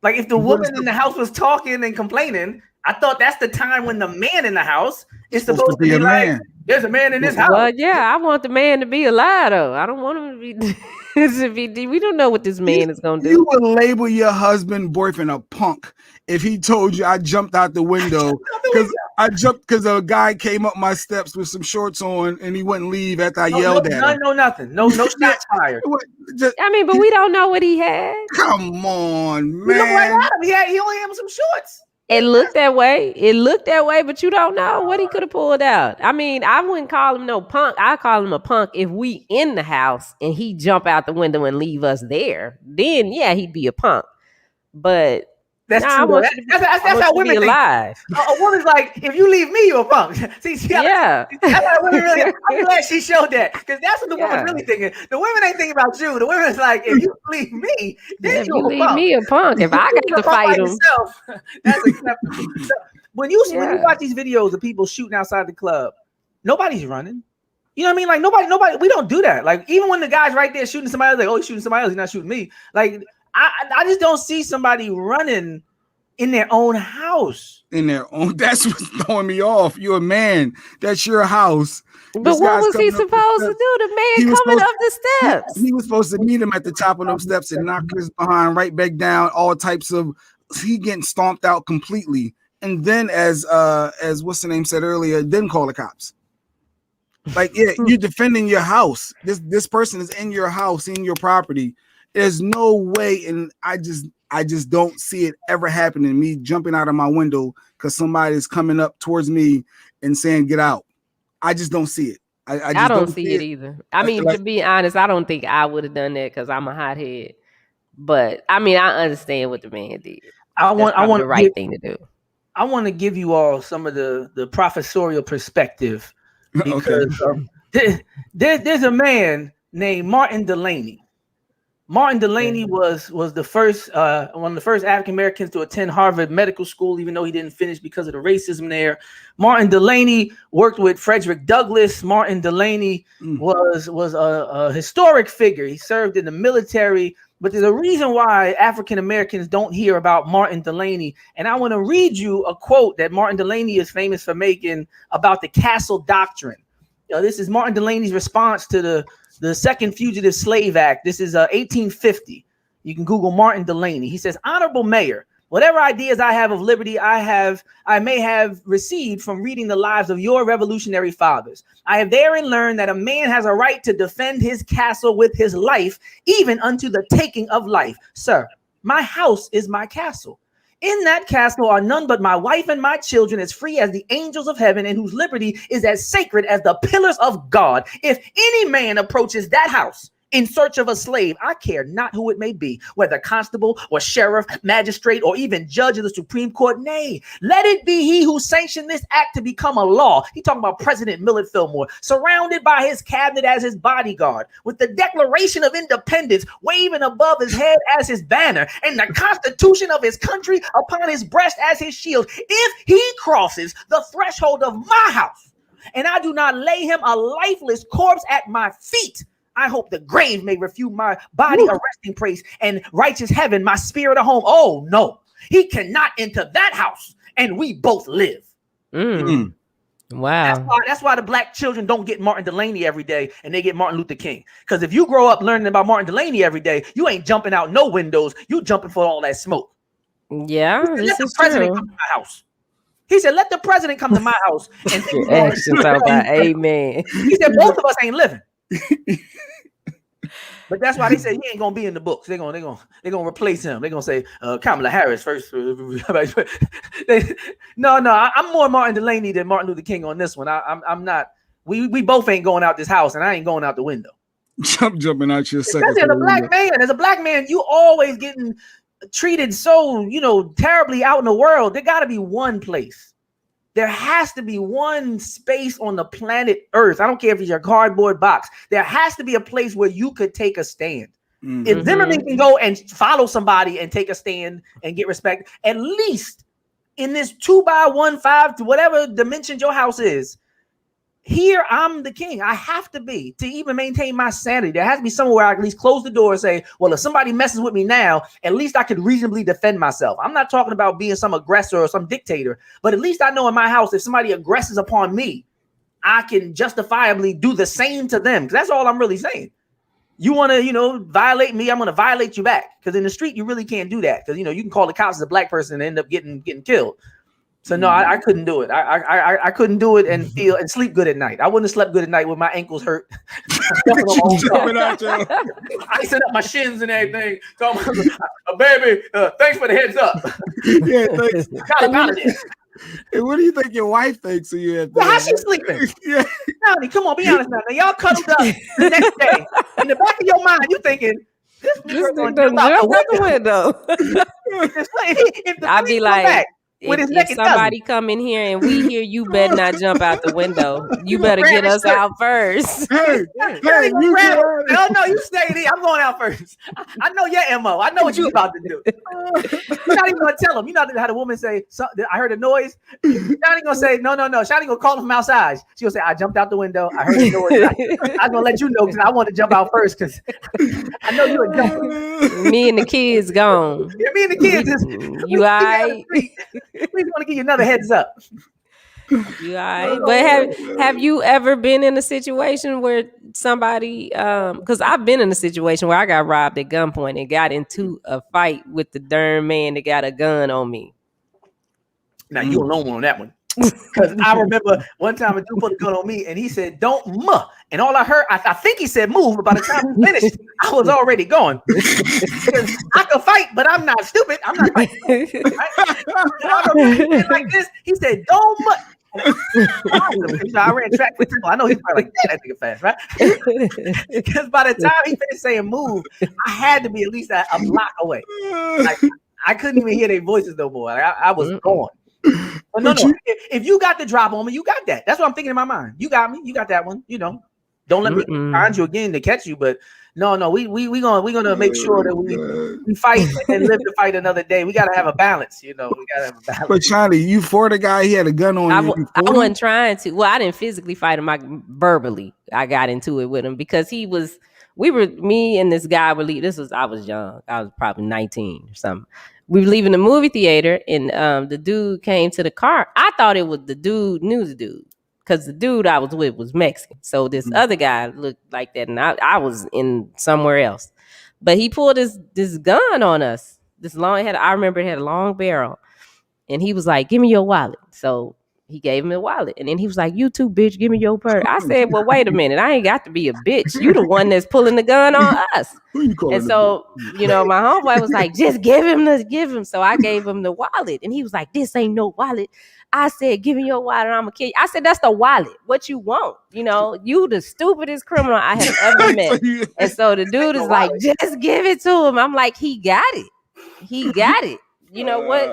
Like if the woman in the house was talking and complaining, I thought that's the time when the man in the house is supposed to be a like, man. There's a man in this house. Well, yeah, I want the man to be alive though. I don't want him to be. We don't know what this man is gonna do. You would label your husband, boyfriend, a punk if he told you I jumped out the window because a guy came up my steps with some shorts on and he wouldn't leave after I yelled at him. Nothing. No shots fired. I mean, but we don't know what he had. Come on, man. We look right at him. He only had some shorts. It looked that way. But you don't know what he could have pulled out. I mean, I wouldn't call him no punk. I call him a punk if we in the house and he jump out the window and leave us there. Then, yeah, he'd be a punk. But That's nah, true. I want you to be, That's I want how you to be women think. alive. A woman's like, if you leave me, you're a punk. See, Yeah. that's how women really. I'm glad she showed that because that's what the woman's Yeah. really thinking. The women ain't thinking about you. The women's like, if you leave me, then Yeah, if you you're a leave punk. me a punk, if I got to fight him, yourself, that's acceptable. So when you watch these videos of people shooting outside the club, nobody's running. You know what I mean? Like nobody. We don't do that. Like even when the guy's right there shooting somebody else, like, oh, he's shooting somebody else, he's not shooting me. Like I just don't see somebody running in their own house. In their own, that's what's throwing me off. You're a man. That's your house. But what was he supposed to do? The man coming up the steps. He was supposed to meet him at the top of them steps and knock his behind right back down. All types of he getting stomped out completely. And then as what's the name said earlier, then call the cops. Like, yeah, you're defending your house. This person is in your house, in your property. There's no way, and I just don't see it ever happening. Me jumping out of my window because somebody is coming up towards me and saying, "Get out." I just don't see it. I just don't see it either. I mean, to be honest, I don't think I would have done that because I'm a hothead. But I mean, I understand what the man did. I want the right thing to do. I want to give you all some of the professorial perspective because there's a man named Martin Delaney. Martin Delaney was the first one of the first African Americans to attend Harvard Medical School, even though he didn't finish because of the racism there. Martin Delaney worked with Frederick Douglass. Martin Delaney was a historic figure. He served in the military, but there's a reason why African Americans don't hear about Martin Delaney. And I want to read you a quote that Martin Delaney is famous for making about the Castle Doctrine. This is Martin Delaney's response to the Second Fugitive Slave Act. This is 1850. You can Google Martin Delaney. He says, "Honorable Mayor, whatever ideas I have of liberty, I may have received from reading the lives of your revolutionary fathers. I have therein learned that a man has a right to defend his castle with his life, even unto the taking of life. Sir, my house is my castle. In that castle are none but my wife and my children, as free as the angels of heaven, and whose liberty is as sacred as the pillars of God. If any man approaches that house in search of a slave, I care not who it may be, whether constable or sheriff, magistrate, or even judge of the Supreme Court. Nay, let it be he who sanctioned this act to become a law." He talking about President Millard Fillmore, "surrounded by his cabinet as his bodyguard, with the Declaration of Independence waving above his head as his banner, and the Constitution of his country upon his breast as his shield. If he crosses the threshold of my house, and I do not lay him a lifeless corpse at my feet, I hope the grave may refute my body a resting place, and righteous heaven my spirit a home. Oh no, he cannot enter that house, and we both live." Wow. That's why the black children don't get Martin Delaney every day, and they get Martin Luther King. Because if you grow up learning about Martin Delaney every day, you ain't jumping out no windows. You jumping for all that smoke. Yeah, this is true. true. He said, "Let the president come to my house." And your actions are about amen. He said, "Both of us ain't living." But that's why they say he ain't gonna be in the books. They're gonna replace him. They're gonna say Kamala Harris first. No, I'm more Martin Delaney than Martin Luther King on this one. I'm not. We both ain't going out this house, and I ain't going out the window. Jumping out your second. As a black man, you always getting treated so terribly out in the world. There got to be one place. There has to be one space on the planet Earth. I don't care if it's your cardboard box. There has to be a place where you could take a stand. If Zimmerman can go and follow somebody and take a stand and get respect, at least in this 2x1, 5 to whatever dimension your house is, here I'm the king. I have to be to even maintain my sanity. There has to be somewhere where I at least close the door and say, well, if somebody messes with me now, at least I could reasonably defend myself. I'm not talking about being some aggressor or some dictator, but at least I know in my house, if somebody aggresses upon me, I can justifiably do the same to them. Because that's all I'm really saying. You want to, violate me, I'm going to violate you back. Because in the street, you really can't do that. Because, you can call the cops as a black person and end up getting killed. So no, I couldn't do it. I couldn't do it and feel and sleep good at night. I wouldn't have slept good at night with my ankles hurt. Icing up my shins and everything. So baby, thanks for the heads up. Yeah, thanks. Hey, what do you think your wife thinks of you? How's she sleeping? Yeah. Come on, be honest now. Y'all cuddled up the next day. In the back of your mind, you thinking, This This nigga nigga gonna done jump out jumped the out window. the window. If the I'd police be come like, back with his if naked cousin, somebody come in here and we hear you better not jump out the window. You gonna better grab get his us shirt. out first. Hey, Shawty hey, gonna you grab him. get Oh no, you stay there. I'm going out first. I know your MO. I know what you about to do. You're not even gonna tell him. You know how the woman say, I heard a noise. Shawty gonna say, no. Shawty gonna call him from outside. She gonna say, I jumped out the window. I heard a noise. I'm gonna let you know because I want to jump out first because I know you a jumper. Me and the kids gone. Yeah, me and the kids You all right? we just want to give you another heads up. You all right? But have you ever been in a situation where somebody because I've been in a situation where I got robbed at gunpoint and got into a fight with the darn man that got a gun on me. Now you alone on that one. Because I remember one time a dude put a gun on me and he said, don't muh. And all I heard, I think he said move, but by the time he finished, I was already gone. I could fight, but I'm not stupid. I'm not fighting. Right? Like this, he said, don't muh. I ran track with him. I know he's probably like, that nigga fast, right? Because by the time he finished saying move, I had to be at least a block away. Like I couldn't even hear their voices no more. I was gone. But no. If you got the drop on me, you got that. That's what I'm thinking in my mind. You got me. You got that one. You know, don't let me find you again to catch you. But no, we gonna make sure that we fight and live to fight another day. We gotta have a balance. You know, we gotta have a balance. But Shawty, you fought a guy. He had a gun on you. I wasn't trying to. Well, I didn't physically fight him. Verbally, I got into it with him because me and this guy were leaving. I was young. I was probably 19 or something. We were leaving the movie theater and the dude came to the car. I thought it was the dude, knew the dude, because the dude I was with was Mexican. So this other guy looked like that, and I was in somewhere else. But he pulled this gun on us. I remember it had a long barrel. And he was like, give me your wallet. So he gave him a wallet. And then he was like, you too, bitch, give me your purse. I said, well, wait a minute. I ain't got to be a bitch. You the one that's pulling the gun on us. And so, my homeboy was like, just give him. So I gave him the wallet. And he was like, this ain't no wallet. I said, give me your wallet. I'm going to kill you. I said, that's the wallet. What you want? You the stupidest criminal I have ever met. And so the dude is like, just give it to him. I'm like, he got it. He got it. You know what?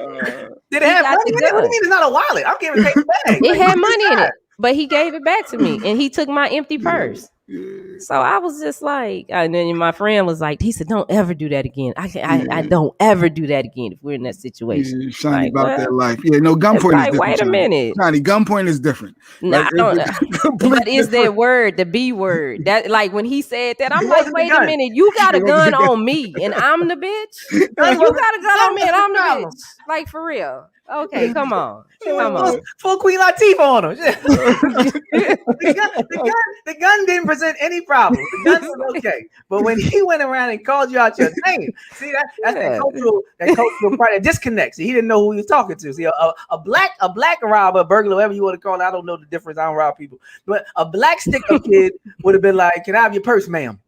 Did it have money in it? What do you mean it's not a wallet? I'm giving it back. It had money in it, but he gave it back to me, and he took my empty purse. So I was just like, and then my friend was like, he said, "Don't ever do that again. I don't ever do that again if we're in that situation." Yeah, Shiny about that life. Yeah, no, gunpoint is different. Wait a minute, Shiny, gunpoint is different. No, I don't. But is that word the B word? That like when he said that, I'm like, wait a minute, you got a gun on me, and I'm the bitch. You got a gun on me, and I'm the bitch. Like for real. Okay, come on. Full Queen Latifah on him. the gun didn't present any problem. The gun was okay. But when he went around and called you out your name, see that's that cultural part that disconnects. He didn't know who he was talking to. See, a black robber, burglar, whatever you want to call it. I don't know the difference. I don't rob people. But a black stick-up kid would have been like, "Can I have your purse, ma'am?"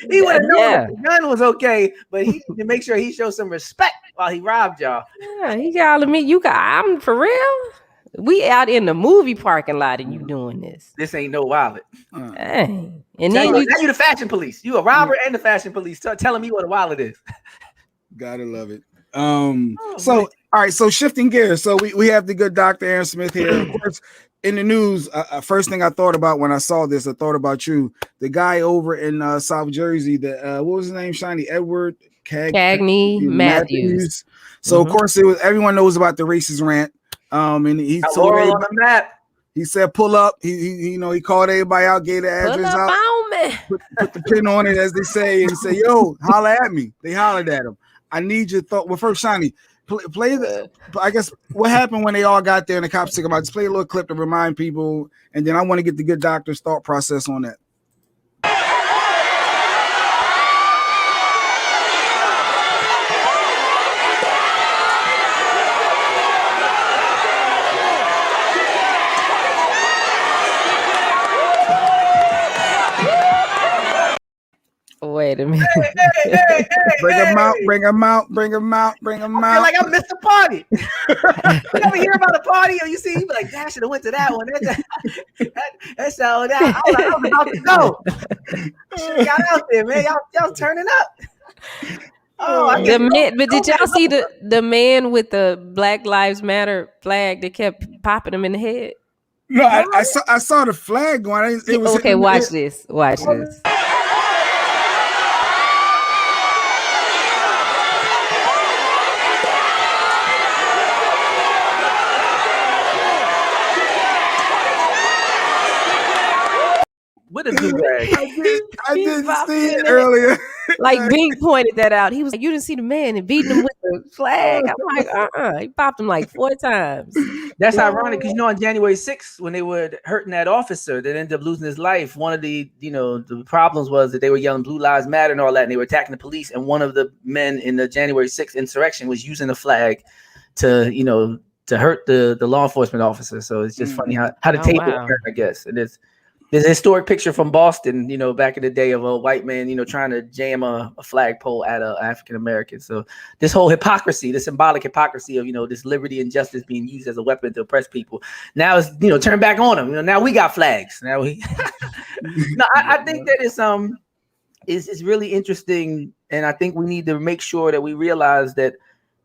He would have known the gun was okay, but he need to make sure he shows some respect while he robbed y'all. Yeah, he calling me. I'm for real. We out in the movie parking lot and you doing this. This ain't no wallet. Dang. And now then you the fashion police. You a robber and the fashion police telling me what a wallet is. Gotta love it. So all right, so shifting gears. So we have the good Dr. Aaron Smith here. Of course, in the news, first thing I thought about when I saw this, I thought about you. The guy over in South Jersey, what was his name? Shiny Edward Cagney Matthews. So of course everyone knows about the racist rant. And he told on the map. He said, "Pull up." He called everybody out, gave the address out, put the pin on it, as they say, and say, "Yo, holla at me." They hollered at him. I need your thought. Well, first, Shiny, play the. I guess what happened when they all got there and the cops took them out. Just play a little clip to remind people, and then I want to get the good doctor's thought process on that. Wait a minute. Bring them out, bring them out, bring them out, bring them I out. feel like I missed a party. You ever hear about a party or you see, you be like, "Damn, I should have went to that one." That's how that. I was about to go. Shit got out there, man. Y'all turning up. Oh, I guess but did y'all see the man with the Black Lives Matter flag that kept popping him in the head? No, I saw the flag going. It was okay. Watch this. Watch this. With a do-rag. I didn't see it earlier. Like Big pointed that out. He was like, "You didn't see the man and beating him with the flag." I'm like, He popped him like 4 times. That's ironic because on January 6th, when they were hurting that officer that ended up losing his life, one of the the problems was that they were yelling "Blue Lives Matter" and all that, and they were attacking the police. And one of the men in the January 6th insurrection was using the flag to hurt the law enforcement officer. So it's just funny how the table turned, I guess. And there's a historic picture from Boston, back in the day of a white man, trying to jam a flagpole at an African American. So this whole hypocrisy, the symbolic hypocrisy of, this liberty and justice being used as a weapon to oppress people. Now it's, turned back on them. Now we got flags. Now we, no, I think that it's really interesting. And I think we need to make sure that we realize that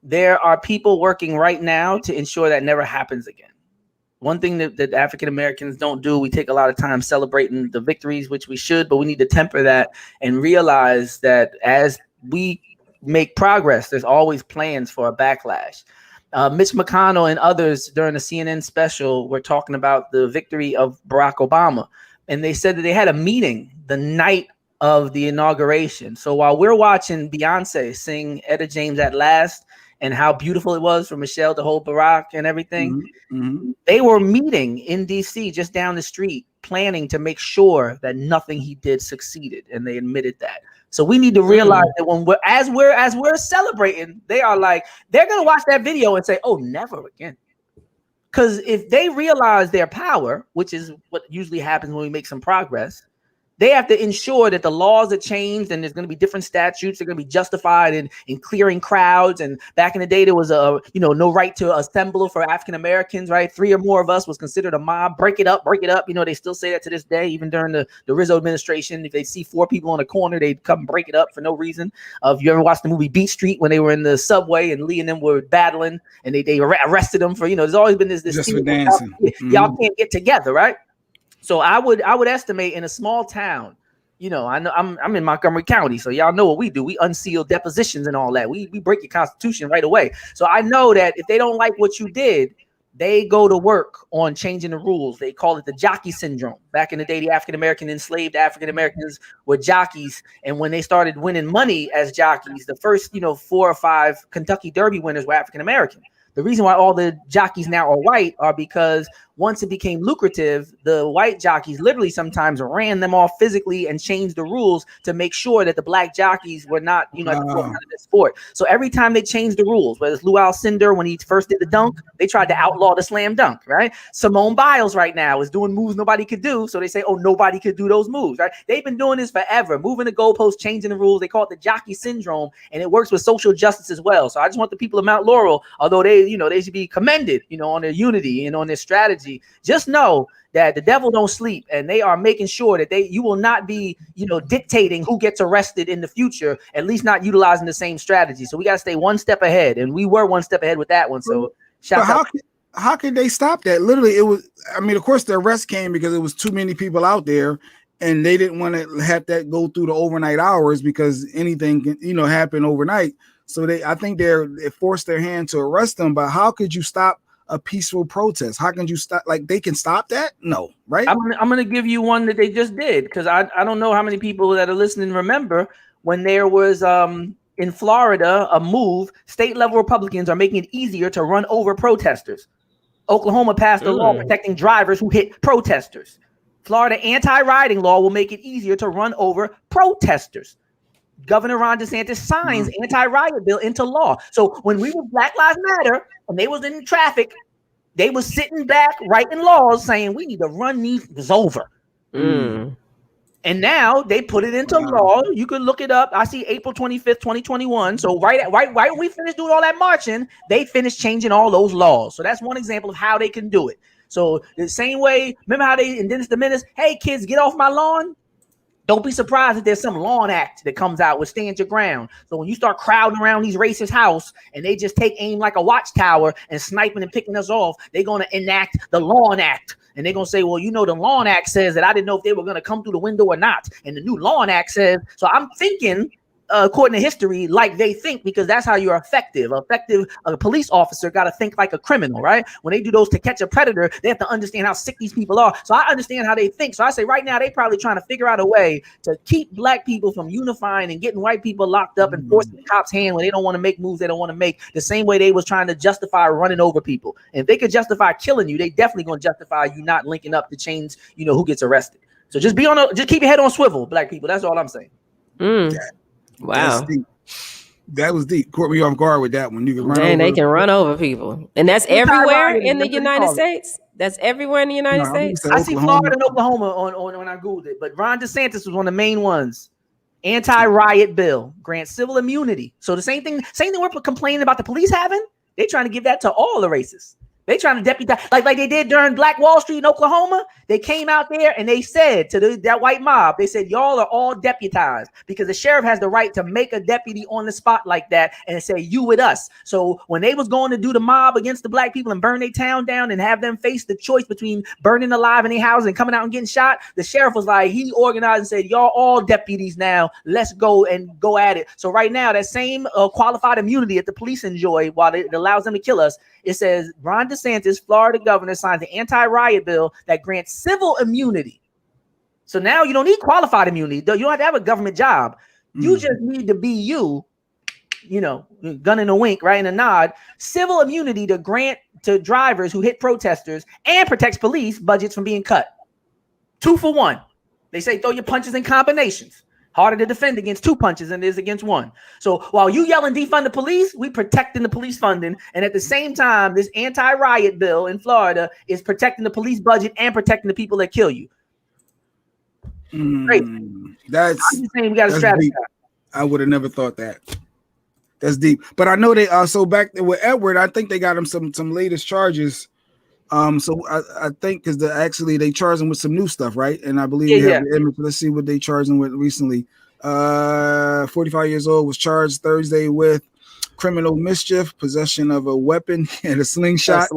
there are people working right now to ensure that never happens again. One thing that African Americans don't do, we take a lot of time celebrating the victories, which we should, but we need to temper that and realize that as we make progress, there's always plans for a backlash. Mitch McConnell and others during the CNN special were talking about the victory of Barack Obama, and they said that they had a meeting the night of the inauguration. So while we're watching Beyonce sing Etta James at Last, and how beautiful it was for Michelle to hold Barack and everything. Mm-hmm. They were meeting in DC just down the street, planning to make sure that nothing he did succeeded. And they admitted that. So we need to realize that when we're celebrating, they're going to watch that video and say, "Oh, never again." Because if they realize their power, which is what usually happens when we make some progress, they have to ensure that the laws are changed and there's going to be different statutes. They're going to be justified in clearing crowds. And back in the day, there was no right to assemble for African Americans, right? 3 or more of us was considered a mob. Break it up. They still say that to this day, even during the Rizzo administration. If they see 4 people on a corner, they'd come break it up for no reason. If you ever watched the movie Beat Street, when they were in the subway and Lee and them were battling and they arrested them for, there's always been this just for dancing. Y'all can't get together, right? So I would estimate in a small town, I know I'm in Montgomery County, so y'all know what we do. We unseal depositions and all that. We break your constitution right away. So I know that if they don't like what you did, they go to work on changing the rules. They call it the jockey syndrome. Back in the day, the African-American enslaved African-Americans were jockeys. And when they started winning money as jockeys, the first, 4 or 5 Kentucky Derby winners were African-American. The reason why all the jockeys now are white are because once it became lucrative, the white jockeys literally sometimes ran them off physically and changed the rules to make sure that the black jockeys were not, at the forefront of the sport. So every time they changed the rules, whether it's Lou Alcindor when he first did the dunk, they tried to outlaw the slam dunk, right? Simone Biles right now is doing moves nobody could do. So they say, oh, nobody could do those moves, right? They've been doing this forever, moving the goalposts, changing the rules. They call it the jockey syndrome, and it works with social justice as well. So I just want the people of Mount Laurel, although they should be commended, on their unity and on their strategy. Just know that the devil don't sleep, and they are making sure that you will not be, dictating who gets arrested in the future, at least not utilizing the same strategy. So we got to stay one step ahead, and we were one step ahead with that one. So how can they stop that? Literally, it was, of course the arrest came because it was too many people out there, and they didn't want to have that go through the overnight hours because anything can, happen overnight. So I think they forced their hand to arrest them. But how could you stop a peaceful protest? How can you stop? They can stop that? No, right? I'm going to give you one that they just did, because I don't know how many people that are listening remember when there was in Florida a move. State level Republicans are making it easier to run over protesters. Oklahoma passed a law protecting drivers who hit protesters. Florida anti-rioting law will make it easier to run over protesters. Governor Ron DeSantis signs anti-riot bill into law. So when we were Black Lives Matter and they was in traffic, they was sitting back writing laws saying we need to run these over. And now they put it into law. You can look it up. I see April 25th, 2021. So right when we finished doing all that marching, they finished changing all those laws. So that's one example of how they can do it. So the same way, remember how they in Dennis the Menace, hey kids, get off my lawn? Don't be surprised if there's some lawn act that comes out with stand your ground. So when you start crowding around these racist house and they just take aim like a watchtower and sniping and picking us off, they're going to enact the Lawn Act. And they're going to say, well, you know, the Lawn Act says that I didn't know if they were going to come through the window or not. And the new Lawn Act says, so I'm thinking, according to history, like they think, because that's how you're effective. A police officer got to think like a criminal, right? When they do those to catch a predator, they have to understand how sick these people are. So I understand how they think. So I say right now, they probably trying to figure out a way to keep black people from unifying and getting white people locked up and forcing the cops' hand when they don't want to make moves they don't want to make, the same way they was trying to justify running over people. And if they could justify killing you, they definitely going to justify you not linking up to change, you know, who gets arrested. So just just keep your head on swivel, black people. That's all I'm saying. Wow. That was deep. Caught me off guard with that one. You can run Dang, over. they can run over people. And that's everywhere in the United States? That's everywhere in the United States? I see Florida and Oklahoma on when I Googled it. But Ron DeSantis was one of the main ones. Anti-riot bill. Grant civil immunity. So the same thing we're complaining about the police having, they're trying to give that to all the races. They trying to deputize, like they did during Black Wall Street in Oklahoma. They came out there and they said to that white mob, they said, y'all are all deputized because the sheriff has the right to make a deputy on the spot like that and say, you with us. So when they was going to do the mob against the black people and burn their town down and have them face the choice between burning alive in their house and coming out and getting shot, the sheriff was like, he organized and said, y'all all deputies now, let's go and go at it. So right now, that same qualified immunity that the police enjoy while it allows them to kill us, it says Ron DeSantis, Florida governor, signs the anti-riot bill that grants civil immunity. So now you don't need qualified immunity. You don't have to have a government job. You just need to be you know, gun and a wink, right? And a nod. Civil immunity to grant to drivers who hit protesters and protects police budgets from being cut. 2 for 1. They say throw your punches in combinations. Harder to defend against 2 punches than it is against 1. So while you yelling defund the police, we protecting the police funding. And at the same time, this anti-riot bill in Florida is protecting the police budget and protecting the people that kill you. Great. That's I'm just saying we got to strategize. I would have never thought that. That's deep. But I know they so back with Edward, I think they got him some latest charges. So I think because they charged him with some new stuff, right? And I believe we have the image. Let's see what they charged him with recently. 45 years old, was charged Thursday with criminal mischief, possession of a weapon and a slingshot.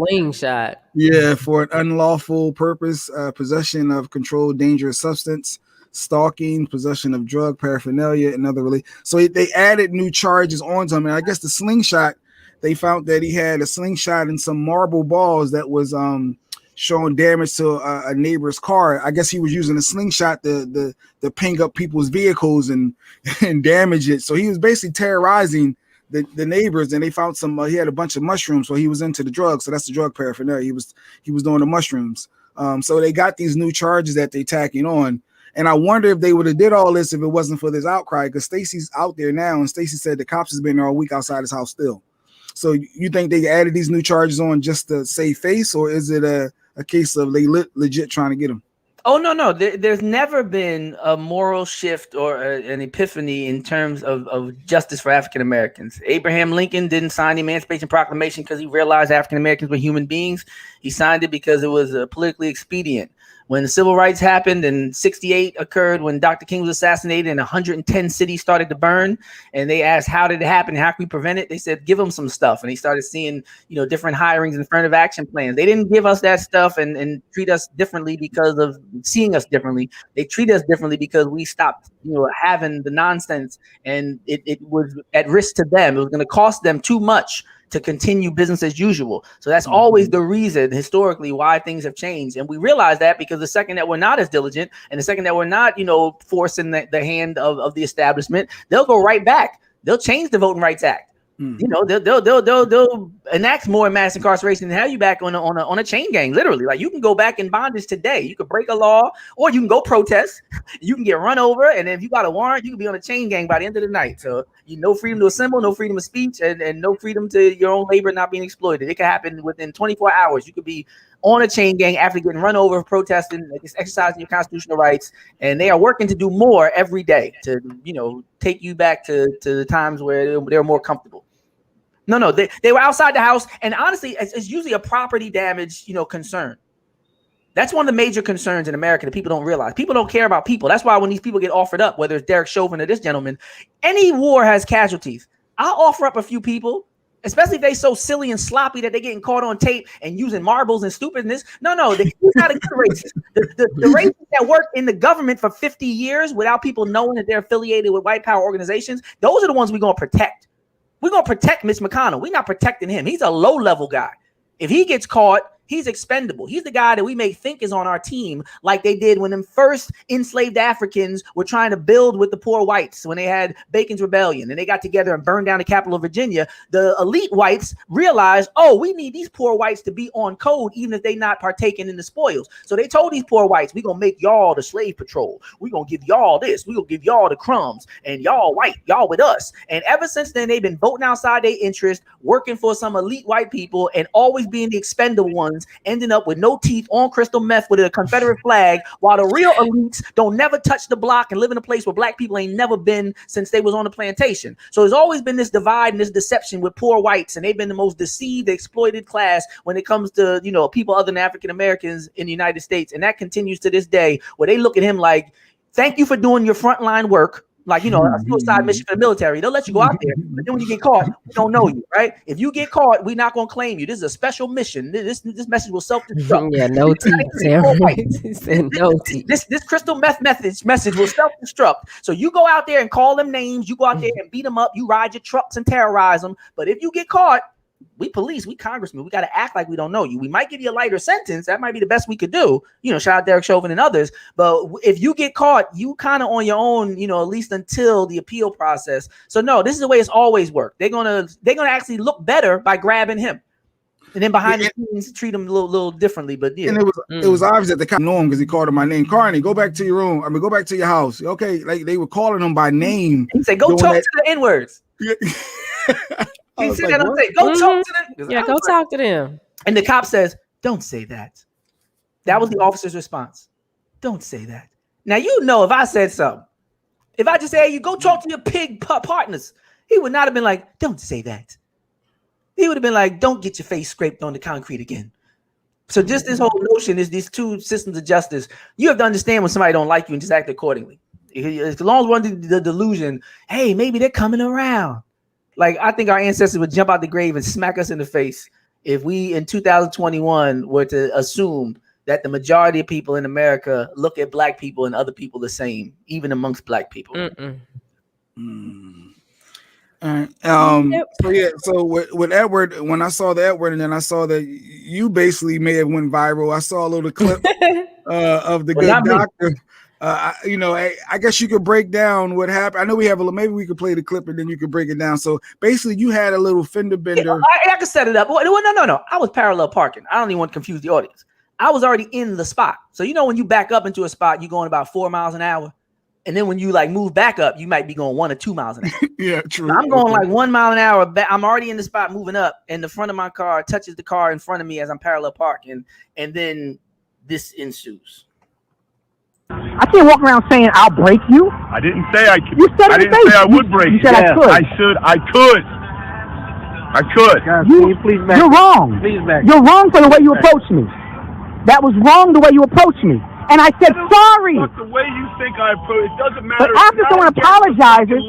Yeah, for an unlawful purpose, possession of controlled dangerous substance, stalking, possession of drug paraphernalia, and other So they added new charges onto him. And I guess the slingshot, they found that he had a slingshot and some marble balls that was showing damage to a neighbor's car. I guess he was using a slingshot to ping up people's vehicles and damage it. So he was basically terrorizing the neighbors. And they found he had a bunch of mushrooms, so he was into the drugs. So that's the drug paraphernalia. He was doing the mushrooms. So they got these new charges that they tacking on. And I wonder if they would have did all this if it wasn't for this outcry, because Stacey's out there now, and Stacey said the cops has been there all week outside his house still. So you think they added these new charges on just to save face, or is it a case of they legit trying to get him? Oh, no. There's never been a moral shift or an epiphany in terms of justice for African Americans. Abraham Lincoln didn't sign the Emancipation Proclamation because he realized African Americans were human beings. He signed it because it was politically expedient. When the civil rights happened and 68 occurred, when Dr. King was assassinated and 110 cities started to burn, and they asked, how did it happen? How can we prevent it? They said, give them some stuff. And they started seeing, different hirings and affirmative action plans. They didn't give us that stuff and treat us differently because of seeing us differently. They treat us differently because we stopped, having the nonsense, and it was at risk to them. It was going to cost them too much to continue business as usual. So that's always the reason historically why things have changed. And we realize that because the second that we're not as diligent and the second that we're not, forcing the hand of the establishment, they'll go right back. They'll change the Voting Rights Act. They'll enact more mass incarceration and have you back on a chain gang. Literally, like you can go back in bondage today. You could break a law, or you can go protest. You can get run over, and if you got a warrant, you can be on a chain gang by the end of the night. So no freedom to assemble, no freedom of speech, and no freedom to your own labor not being exploited. It can happen within 24 hours. You could be on a chain gang after getting run over, protesting, exercising your constitutional rights, and they are working to do more every day to, take you back to the times where they're more comfortable. No, they were outside the house, and honestly, it's usually a property damage, concern. That's one of the major concerns in America that people don't realize. People don't care about people. That's why when these people get offered up, whether it's Derek Chauvin or this gentleman, any war has casualties. I'll offer up a few people, especially if they so silly and sloppy that they're getting caught on tape and using marbles and stupidness. No, he's not a good racist. The racists that work in the government for 50 years without people knowing that they're affiliated with white power organizations, those are the ones we're going to protect. We're going to protect Mitch McConnell. We're not protecting him. He's a low-level guy. If he gets caught, he's expendable. He's the guy that we may think is on our team, like they did when them first enslaved Africans were trying to build with the poor whites when they had Bacon's Rebellion and they got together and burned down the capital of Virginia. The elite whites realized, we need these poor whites to be on code, even if they not partaking in the spoils. So they told these poor whites, we're going to make y'all the slave patrol. We're going to give y'all this. We're going to give y'all the crumbs. And y'all white, y'all with us. And ever since then, they've been voting outside their interest, working for some elite white people, and always being the expendable ones, ending up with no teeth on crystal meth with a Confederate flag, while the real elites don't never touch the block and live in a place where black people ain't never been since they was on the plantation. So there's always been this divide and this deception with poor whites, and they've been the most deceived, exploited class when it comes to, people other than African Americans in the United States. And that continues to this day, where they look at him like, thank you for doing your frontline work. Like, a suicide mission for the military. They'll let you go out there. But then when you get caught, we don't know you, right? If you get caught, we're not going to claim you. This is a special mission. This message will self-destruct. Yeah, no teeth. This crystal meth message will self-destruct. So you go out there and call them names. You go out there and beat them up. You ride your trucks and terrorize them. But if you get caught, we police, we congressmen, we got to act like we don't know you. We might give you a lighter sentence. That might be the best we could do. Shout out Derek Chauvin and others. But if you get caught, you kind of on your own, at least until the appeal process. So no, this is the way it's always worked. They're gonna actually look better by grabbing him, and then behind the scenes treat him a little differently. But yeah, and it was obvious that the cop knew him because he called him by name. Carney, go back to your room. Go back to your house. Okay, like they were calling him by name. He said, "Go talk to the N-words." He said that on tape. Go talk to them. Yeah, go talk to them. And the cop says, "Don't say that." That was the officer's response. Don't say that. Now, if I said something, if I just say, "Hey, you go talk to your pig partners," he would not have been like, "Don't say that." He would have been like, "Don't get your face scraped on the concrete again." So just this whole notion is these two systems of justice. You have to understand when somebody don't like you and just act accordingly. As long as we're under the delusion, hey, maybe they're coming around. Like, I think our ancestors would jump out the grave and smack us in the face if we in 2021 were to assume that the majority of people in America look at black people and other people the same, even amongst black people. So with Edward, when I saw the Edward, and then I saw that you basically may have went viral. I saw a little clip of the good doctor. I guess you could break down what happened. I know we have maybe we could play the clip and then you could break it down. So basically, you had a little fender bender. I could set it up. No. I was parallel parking. I don't even want to confuse the audience. I was already in the spot. So when you back up into a spot, you're going about 4 miles an hour, and then when you move back up, you might be going 1 or 2 miles an hour. Yeah, true. So I'm going 1 mile an hour. I'm already in the spot, moving up, and the front of my car touches the car in front of me as I'm parallel parking, and then this ensues. I can't walk around saying I'll break you. I didn't say I could. You said I didn't say I would break you. You said I could. I could. You're wrong. You're wrong for the way you approached me. That was wrong the way you approached me. And I said sorry. The way you think I approach, it doesn't matter. But after someone apologizes,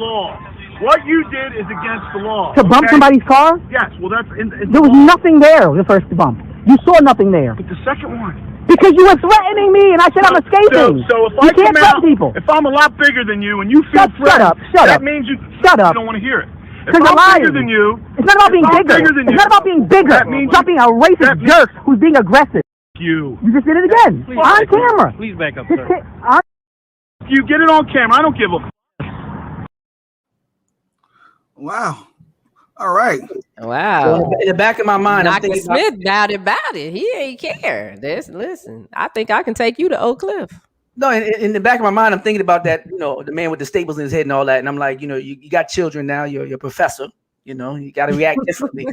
what you did is against the law. To bump somebody's car? Yes. Well, that's there was nothing there the first bump. You saw nothing there. But the second one. Because you were threatening me, and I said I'm escaping. So if you I can't come out, people. if I'm a lot bigger than you and you feel threatened, that means you don't want to hear it. If I'm bigger than you, it's not about being bigger. It's not about being bigger. It's about being a racist jerk who's being aggressive. You just did it again on camera. Please back up, sir. You get it on camera. I don't give a. Wow. All right. Wow. So in the back of my mind, I'm thinking Smith doubted about it. He ain't care. Listen, I think I can take you to Oak Cliff. No, in the back of my mind, I'm thinking about that, the man with the staples in his head and all that. And I'm like, you got children now. You're a professor. You know, you got to react differently.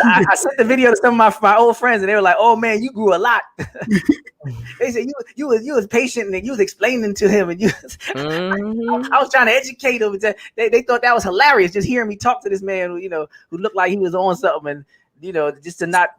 I sent the video to some of my old friends, and they were like, "Oh man, you grew a lot." They said you was patient and you was explaining to him, and I was trying to educate him. They thought that was hilarious, just hearing me talk to this man who looked like he was on something, and just to not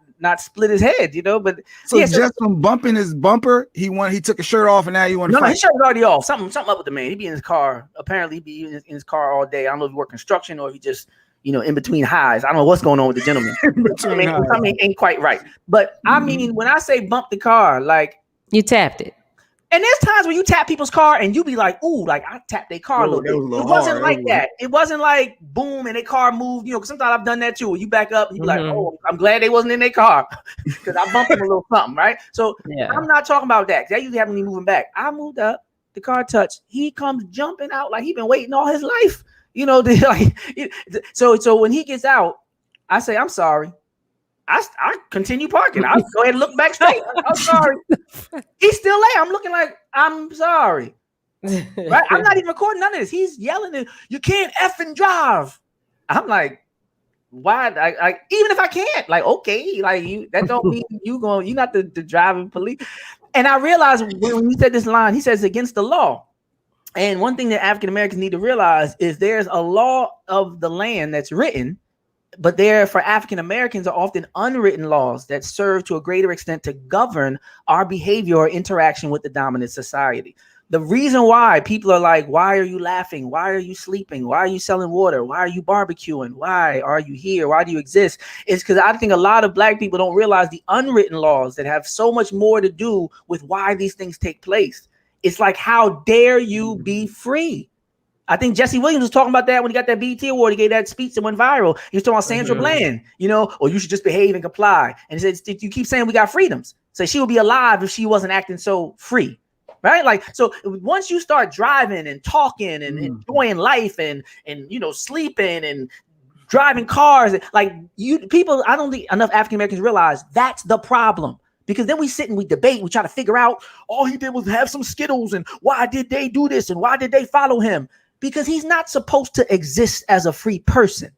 split his head, But so just from bumping his bumper, he took his shirt off, and now you want to fight. No, his shirt was already off. Something up with the man. He'd be in his car. Apparently, he'd be in his car all day. I don't know if he worked construction or if he just in between highs. I don't know what's going on with the gentleman. Something ain't quite right. But I mean, when I say bump the car, like you tapped it. And there's times when you tap people's car and you be like, ooh, like I tapped their car a little bit. It wasn't like that. It wasn't like boom and their car moved, because sometimes I've done that too. Where you back up and you be like, oh, I'm glad they wasn't in their car because I bumped them a little something, right? So I'm not talking about that. That usually happens when moving back. I moved up, the car touched. He comes jumping out like he been waiting all his life. So when he gets out, I say, I'm sorry. I continue parking. I'll go ahead and look back straight. I'm sorry. He's still there. I'm looking like, I'm sorry. Right? I'm not even recording none of this. He's yelling, you can't effing drive. I'm like, why? Even if I can't, like, okay, like that don't mean you're not the driving police. And I realized when he said this line, he says against the law. And one thing that African Americans need to realize is there's a law of the land that's written, but there for African Americans are often unwritten laws that serve to a greater extent to govern our behavior or interaction with the dominant society. The reason why people are like, why are you laughing? Why are you sleeping? Why are you selling water? Why are you barbecuing? Why are you here? Why do you exist? Is because I think a lot of Black people don't realize the unwritten laws that have so much more to do with why these things take place. It's like, how dare you be free? I think Jesse Williams was talking about that when he got that BET award. He gave that speech that went viral. He was talking about Sandra Bland, or you should just behave and comply. And he said, you keep saying we got freedoms. So she would be alive if she wasn't acting so free. Right? Like, so once you start driving and talking and enjoying life and sleeping and driving cars, like people, I don't think enough African Americans realize that's the problem. Because then we sit and we debate, we try to figure out, all he did was have some Skittles and why did they do this and why did they follow him? Because he's not supposed to exist as a free person.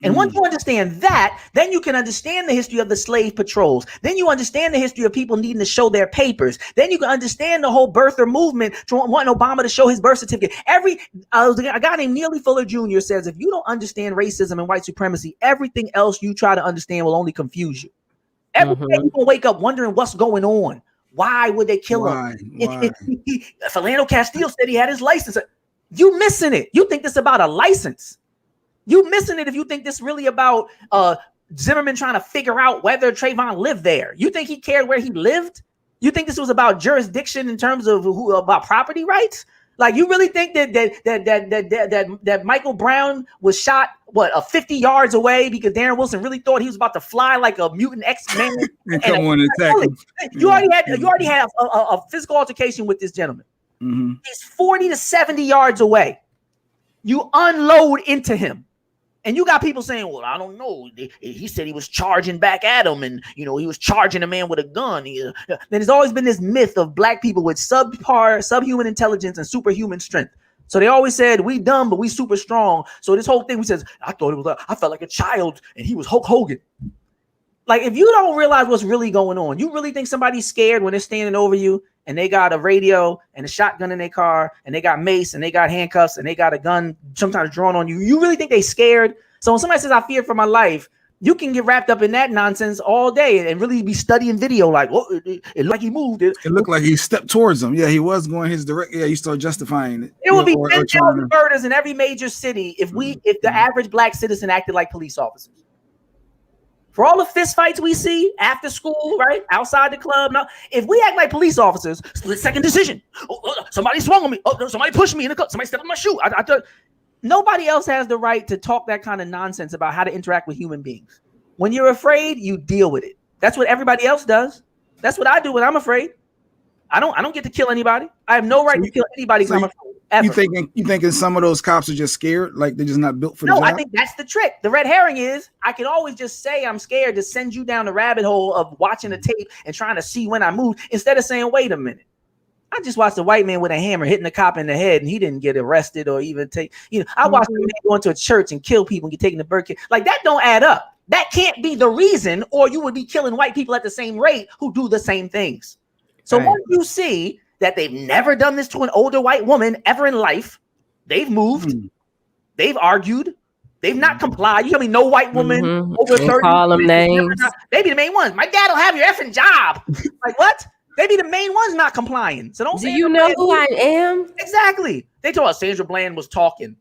And once you understand that, then you can understand the history of the slave patrols. Then you understand the history of people needing to show their papers. Then you can understand the whole birther movement, wanting Obama to show his birth certificate. A guy named Neely Fuller Jr. says, if you don't understand racism and white supremacy, everything else you try to understand will only confuse you. Every day you're going to wake up wondering what's going on. Why would they kill him? Philando Castile said he had his license. You missing it. You think this about a license. You missing it if you think this really about Zimmerman trying to figure out whether Trayvon lived there. You think he cared where he lived? You think this was about jurisdiction in terms of about property rights? Like, you really think that Michael Brown was shot 50 yards away because Darren Wilson really thought he was about to fly like a mutant X-Man and come on and attack him? You already have a physical altercation with this gentleman. Mm-hmm. He's 40 to 70 yards away. You unload into him. And you got people saying, well, I don't know. He said he was charging back at him and, he was charging a man with a gun. There's always been this myth of Black people with subhuman intelligence and superhuman strength. So they always said, we dumb, but we super strong. So this whole thing, we says, I felt like a child and he was Hulk Hogan. Like, if you don't realize what's really going on, you really think somebody's scared when they're standing over you and they got a radio and a shotgun in their car and they got mace and they got handcuffs and they got a gun sometimes drawn on you. You really think they scared? So when somebody says, I fear for my life, you can get wrapped up in that nonsense all day and really be studying video like, oh, it looked like he moved. It looked like he stepped towards him. Yeah, he was going his direct. Yeah, you start justifying it. It would be 10,000 murders in every major city if the average Black citizen acted like police officers. For all the fist fights we see after school, right, outside the club, now, if we act like police officers, split second decision. Somebody swung on me. Somebody pushed me in the club. Somebody stepped on my shoe. Nobody else has the right to talk that kind of nonsense about how to interact with human beings. When you're afraid, you deal with it. That's what everybody else does. That's what I do when I'm afraid. I don't get to kill anybody. I have no right to kill anybody because I'm afraid. Ever. You thinking some of those cops are just scared, like they're just not built for the job? No, I think that's the trick. The red herring is I can always just say I'm scared to send you down the rabbit hole of watching the tape and trying to see when I move instead of saying, wait a minute. I just watched a white man with a hammer hitting a cop in the head, and he didn't get arrested or even take. I watched a man go into a church and kill people and get taken to birth. Like that don't add up. That can't be the reason, or you would be killing white people at the same rate who do the same things. So once you see that they've never done this to an older white woman ever in life, they've moved, they've argued, they've not complied. You tell me no white woman over 30 call them names. They be the main ones. My dad will have your effing job. Like what? They be the main ones not complying. So don't say you know who I am? Exactly. They told us Sandra Bland was talking.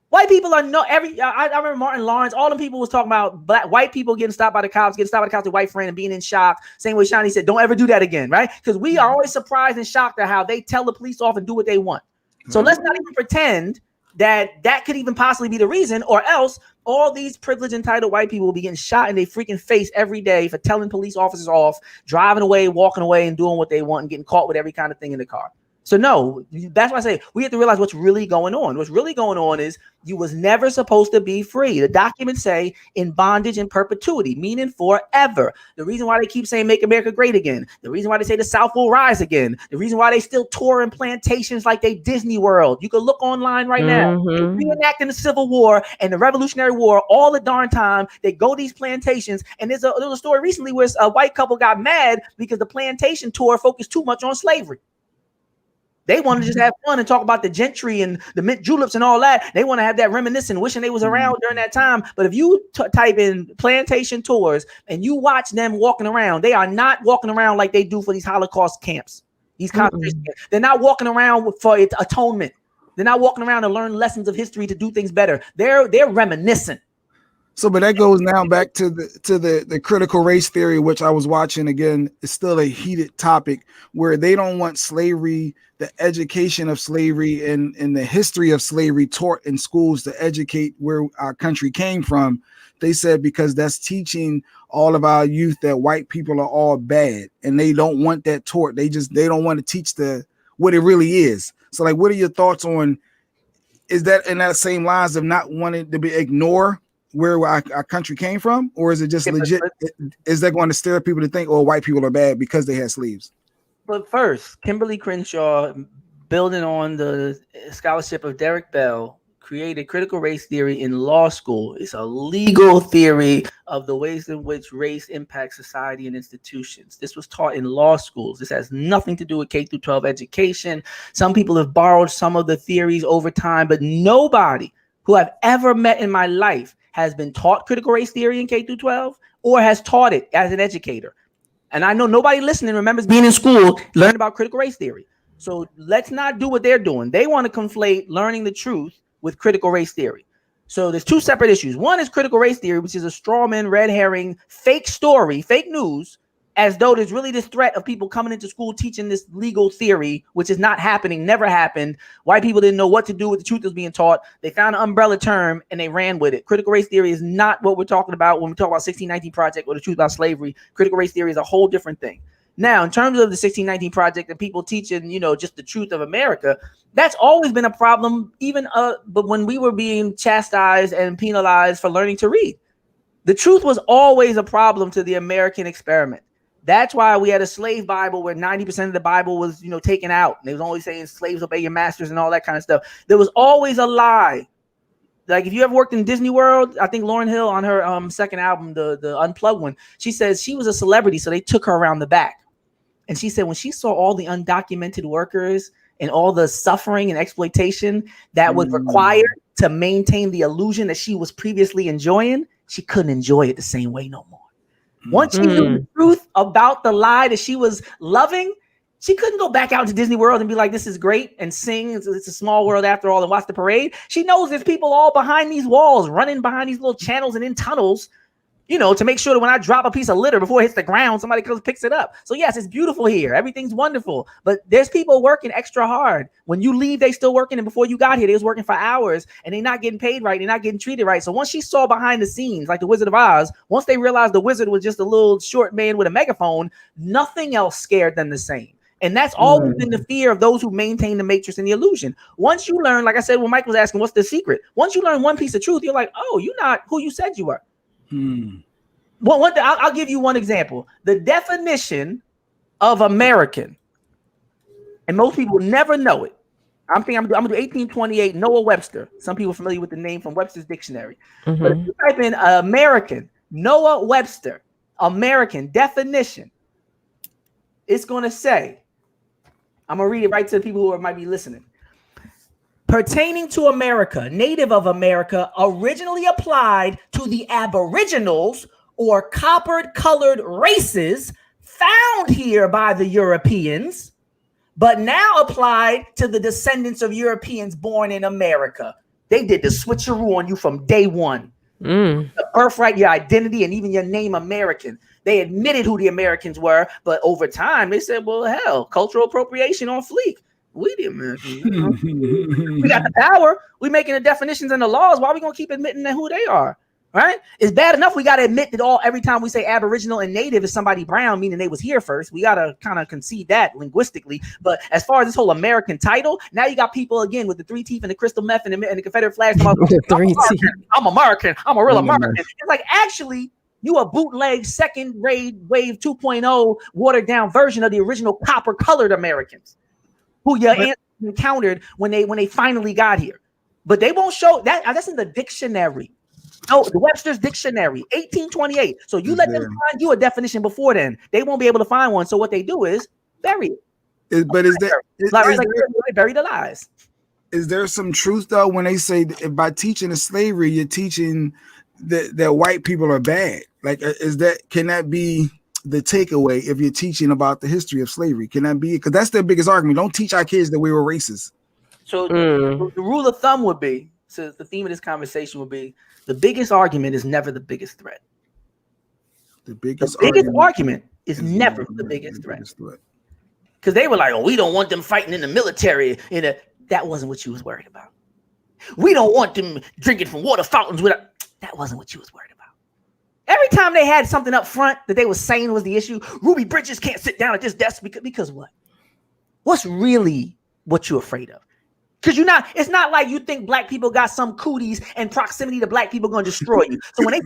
White people are I remember Martin Lawrence, all them people was talking about white people getting stopped by the cops, their white friend and being in shock. Same way Shawn said, don't ever do that again, right? Because we are always surprised and shocked at how they tell the police off and do what they want. So let's not even pretend that could even possibly be the reason, or else all these privileged entitled white people will be getting shot in their freaking face every day for telling police officers off, driving away, walking away, and doing what they want and getting caught with every kind of thing in the car. So no, that's why I say we have to realize what's really going on. What's really going on is you was never supposed to be free. The documents say in bondage in perpetuity, meaning forever. The reason why they keep saying make America great again, the reason why they say the South will rise again, the reason why they still tour in plantations like they Disney World. You can look online right now. They're reenacting the Civil War and the Revolutionary War all the darn time. They go to these plantations, and there's a story recently where a white couple got mad because the plantation tour focused too much on slavery. They want to just have fun and talk about the gentry and the mint juleps and all that. They want to have that reminiscing, wishing they was around during that time. But if you type in plantation tours and you watch them walking around, they are not walking around like they do for these Holocaust camps, these concentration camps. They're not walking around for atonement. They're not walking around to learn lessons of history to do things better. They're reminiscent. So, but that goes now back to the critical race theory, which I was watching again. It's still a heated topic where they don't want slavery, the education of slavery and the history of slavery taught in schools to educate where our country came from. They said because that's teaching all of our youth that white people are all bad, and they don't want that taught. They don't want to teach what it really is. So, like, what are your thoughts on? Is that in that same lines of not wanting to ignore where our country came from, or is it just legit? Is that going to stir people to think, oh, white people are bad because they had slaves? But first, Kimberly Crenshaw, building on the scholarship of Derek Bell, created critical race theory in law school. It's a legal theory of the ways in which race impacts society and institutions. This was taught in law schools. This has nothing to do with K through 12 education. Some people have borrowed some of the theories over time, but nobody who I've ever met in my life has been taught critical race theory in K through 12 or has taught it as an educator. And I know nobody listening remembers being in school, learning about critical race theory. So let's not do what they're doing. They want to conflate learning the truth with critical race theory. So there's two separate issues. One is critical race theory, which is a straw man, red herring, fake story, fake news, as though there's really this threat of people coming into school teaching this legal theory, which is not happening, never happened. White people didn't know what to do with the truth that was being taught. They found an umbrella term and they ran with it. Critical race theory is not what we're talking about when we talk about 1619 Project or the truth about slavery. Critical race theory is a whole different thing. Now, in terms of the 1619 Project and people teaching, just the truth of America, that's always been a problem, even but when we were being chastised and penalized for learning to read. The truth was always a problem to the American experiment. That's why we had a slave Bible where 90% of the Bible was, taken out. And they was only saying slaves obey your masters and all that kind of stuff. There was always a lie. Like if you ever worked in Disney World, I think Lauryn Hill on her second album, the Unplugged one, she says she was a celebrity, so they took her around the back. And she said when she saw all the undocumented workers and all the suffering and exploitation that was required to maintain the illusion that she was previously enjoying, she couldn't enjoy it the same way no more. Once she knew the truth about the lie that she was loving, she couldn't go back out to Disney World and be like, this is great, and sing. It's a small world after all, and watch the parade. She knows there's people all behind these walls, running behind these little channels and in tunnels, to make sure that when I drop a piece of litter before it hits the ground, somebody comes picks it up. So yes, it's beautiful here. Everything's wonderful. But there's people working extra hard. When you leave, they still working. And before you got here, they was working for hours and they're not getting paid right. They're not getting treated right. So once she saw behind the scenes, like the Wizard of Oz, once they realized the wizard was just a little short man with a megaphone, nothing else scared them the same. And that's always been the fear of ththose who maintain the matrix and the illusion. Once you learn, like I said, when Mike was asking, what's the secret? Once you learn one piece of truth, you're like, oh, you're not who you said you were. Well, I'll give you one example. The definition of American and most people never know it. I'm gonna do 1828 Noah Webster. Some people are familiar with the name from Webster's dictionary. Mm-hmm. But if you type in American, Noah Webster, American definition, it's gonna say, I'm gonna read it right to the people who might be listening. Pertaining to America, native of America, originally applied to the aboriginals or copper-colored races found here by the Europeans, but now applied to the descendants of Europeans born in America. They did the switcheroo on you from day one. The birthright, your identity, and even your name, American. They admitted who the Americans were, but over time, they said, well, hell, cultural appropriation on fleek. We the Americans. We got the power. We making the definitions and the laws. Why are we going to keep admitting that who they are? Right? It's bad enough we got to admit that every time we say Aboriginal and Native is somebody brown, meaning they was here first. We got to kind of concede that linguistically. But as far as this whole American title, now you got people again with the 3 teeth and the crystal meth and the Confederate flags. I'm American. I'm a real American. It's like, actually, you a bootleg second grade wave 2.0 watered down version of the original copper colored Americans who your ancestors encountered when they finally got here. But they won't show that. That's in the dictionary. No, the Webster's Dictionary, 1828. So you let them find you a definition before then. They won't be able to find one. So what they do is bury it. Bury the lies. Is there some truth though when they say that by teaching the slavery, you're teaching that white people are bad? Like, can that be the takeaway if you're teaching about the history of slavery? Can that be? Because that's their biggest argument. Don't teach our kids that we were racist. So the rule of thumb would be, so the theme of this conversation would be, the biggest argument is never the biggest threat. The biggest argument is never the biggest threat. Because they were like, oh, we don't want them fighting in the military. That wasn't what you was worried about. We don't want them drinking from water fountains. That wasn't what you was worried about. Every time they had something up front that they were saying was the issue, Ruby Bridges can't sit down at this desk because what? What's really what you're afraid of? Because it's not like you think black people got some cooties and proximity to black people going to destroy you. So when they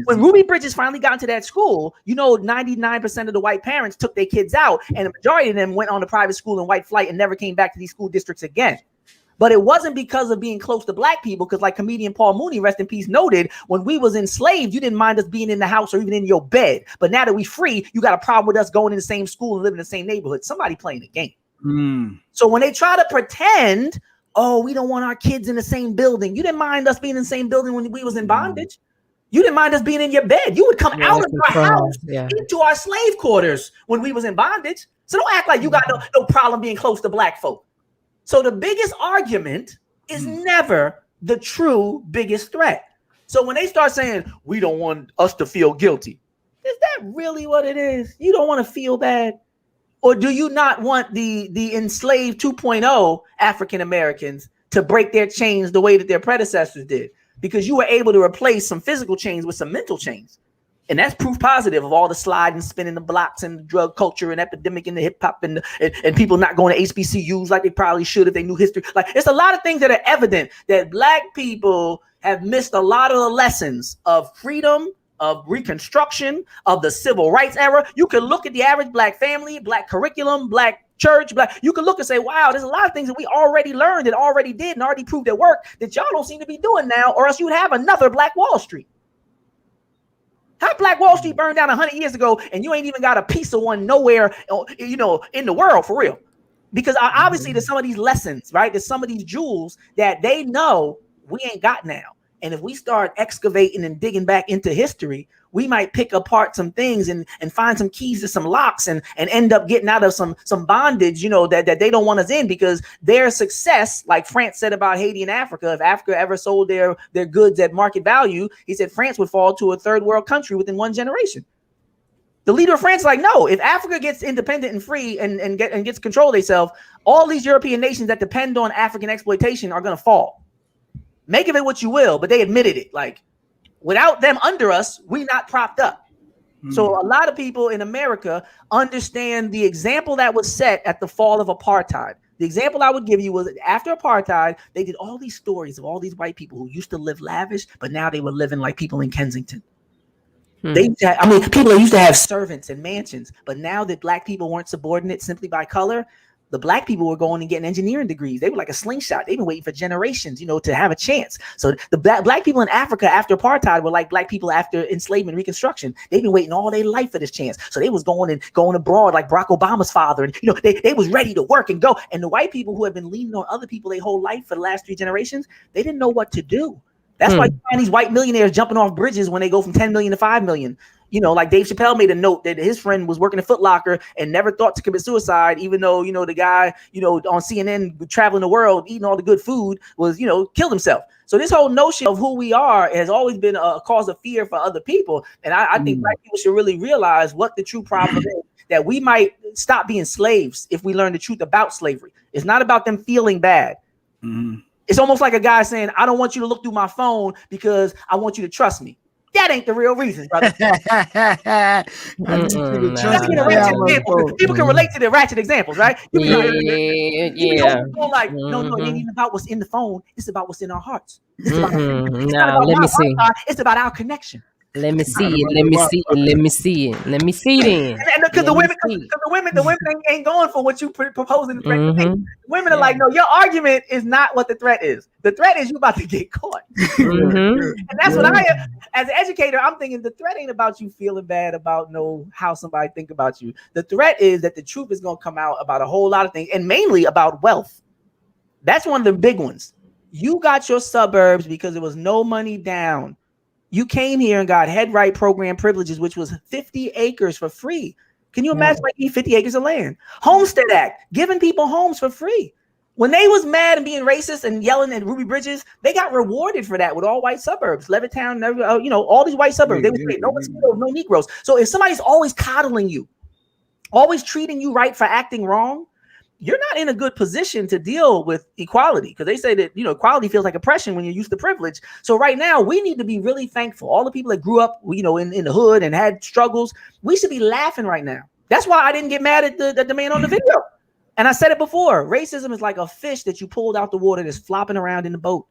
when Ruby Bridges finally got into that school, 99% of the white parents took their kids out, and the majority of them went on to private school in white flight and never came back to these school districts again. But it wasn't because of being close to black people, because like comedian Paul Mooney, rest in peace, noted, when we was enslaved, you didn't mind us being in the house or even in your bed. But now that we free, you got a problem with us going in the same school and living in the same neighborhood. Somebody playing the game. So when they try to pretend, oh, we don't want our kids in the same building. You didn't mind us being in the same building when we was in bondage. You didn't mind us being in your bed. You would come out of our house into our slave quarters when we was in bondage. So don't act like you got no problem being close to black folk. So the biggest argument is never the true biggest threat. So when they start saying, we don't want us to feel guilty, is that really what it is? You don't want to feel bad? Or do you not want the enslaved 2.0 African Americans to break their chains the way that their predecessors did? Because you were able to replace some physical chains with some mental chains. And that's proof positive of all the sliding, spinning the blocks and the drug culture and epidemic in the hip hop and people not going to HBCUs like they probably should if they knew history. Like, it's a lot of things that are evident that black people have missed a lot of the lessons of freedom, of Reconstruction, of the civil rights era. You can look at the average black family, black curriculum, black church, you can look and say, wow, there's a lot of things that we already learned and already did and already proved their work that y'all don't seem to be doing now, or else you would have another Black Wall Street. How Black Wall Street burned down 100 years ago and you ain't even got a piece of one nowhere, in the world for real. Because obviously there's some of these lessons, right? There's some of these jewels that they know we ain't got now. And if we start excavating and digging back into history, we might pick apart some things and find some keys to some locks and end up getting out of some bondage, that they don't want us in, because their success, like France said about Haiti and Africa, if Africa ever sold their goods at market value, he said France would fall to a third world country within one generation. The leader of France is like, no, if Africa gets independent and free and gets control of themselves, all these European nations that depend on African exploitation are going to fall. Make of it what you will, but they admitted it. Like, without them under us, we not propped up. So a lot of people in America understand the example that was set at the fall of apartheid. The example I would give you was after apartheid, they did all these stories of all these white people who used to live lavish, but now they were living like people in Kensington. People used to have servants and mansions, but now that black people weren't subordinate simply by color, The black people were going and getting engineering degrees. They were like a slingshot. They've been waiting for generations, to have a chance. So the black people in Africa after apartheid were like black people after enslavement, Reconstruction. They've been waiting all their life for this chance. So they was going abroad like Barack Obama's father. And, they was ready to work and go. And the white people who have been leaning on other people their whole life for the last 3 generations, they didn't know what to do. That's why you find these white millionaires jumping off bridges when they go from 10 million to 5 million. Like Dave Chappelle made a note that his friend was working at Foot Locker and never thought to commit suicide, even though, the guy, on CNN traveling the world, eating all the good food was, killed himself. So this whole notion of who we are has always been a cause of fear for other people. And I think black people should really realize what the true problem is, that we might stop being slaves if we learn the truth about slavery. It's not about them feeling bad. It's almost like a guy saying, I don't want you to look through my phone because I want you to trust me. That ain't the real reason, brother. People can relate to the ratchet examples, right? No, it ain't even about what's in the phone. It's about what's in our hearts. It's about our connection. Let me see it. And because the women ain't going for what you proposing. The women are like, no, your argument is not what the threat is. The threat is you about to get caught. And that's what I am. As an educator, I'm thinking the threat ain't about you feeling bad about how somebody think about you. The threat is that the truth is going to come out about a whole lot of things, and mainly about wealth. That's one of the big ones. You got your suburbs because there was no money down. You came here and got head right program privileges, which was 50 acres for free. Can you imagine like 50 acres of land? Homestead Act, giving people homes for free. When they was mad and being racist and yelling at Ruby Bridges, they got rewarded for that with all white suburbs, Levittown, all these white suburbs. They would say no mosquitoes, no Negroes. So if somebody's always coddling you, always treating you right for acting wrong, you're not in a good position to deal with equality, because they say that, equality feels like oppression when you're used to privilege. So right now we need to be really thankful. All the people that grew up, in the hood and had struggles, we should be laughing right now. That's why I didn't get mad at the man on the video. And I said it before, racism is like a fish that you pulled out the water that's flopping around in the boat.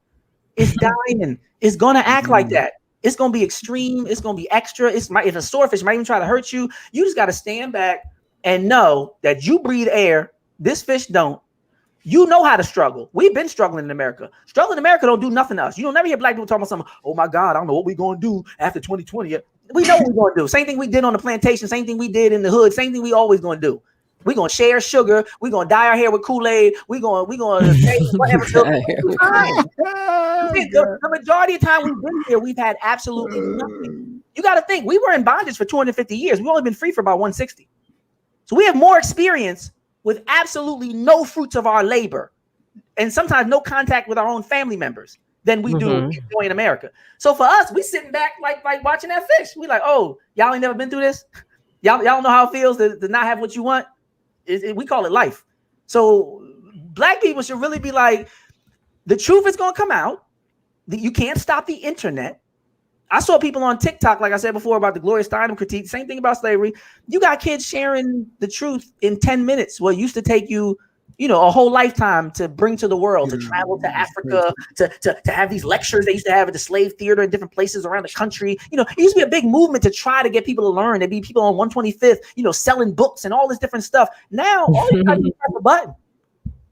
It's dying. It's going to act like that. It's going to be extreme. It's going to be extra. If a swordfish might even try to hurt you, you just got to stand back and know that you breathe air. This fish don't. You know how to struggle. We've been struggling in America. Struggling in America don't do nothing to us. You don't never hear black people talking about something. Oh my God, I don't know what we're going to do after 2020. We know what we're going to do. Same thing we did on the plantation. Same thing we did in the hood. Same thing we always going to do. We're going to share sugar. We're going to dye our hair with Kool-Aid. We're going to say whatever. The majority of time we've been here, we've had absolutely nothing. You got to think, we were in bondage for 250 years. We've only been free for about 160. So we have more experience with absolutely no fruits of our labor and sometimes no contact with our own family members than we do in America. So for us, we sitting back like watching that fish. We like, oh, y'all ain't never been through this? Y'all know how it feels to not have what you want? We call it life. So black people should really be like, the truth is going to come out. You can't stop the internet. I saw people on TikTok, like I said before, about the Gloria Steinem critique. Same thing about slavery. You got kids sharing the truth in 10 minutes. What used to take you, a whole lifetime to bring to the world, to travel to Africa, to have these lectures they used to have at the slave theater in different places around the country. It used to be a big movement to try to get people to learn. There'd be people on 125th, selling books and all this different stuff. Now, all you got to do is press a button.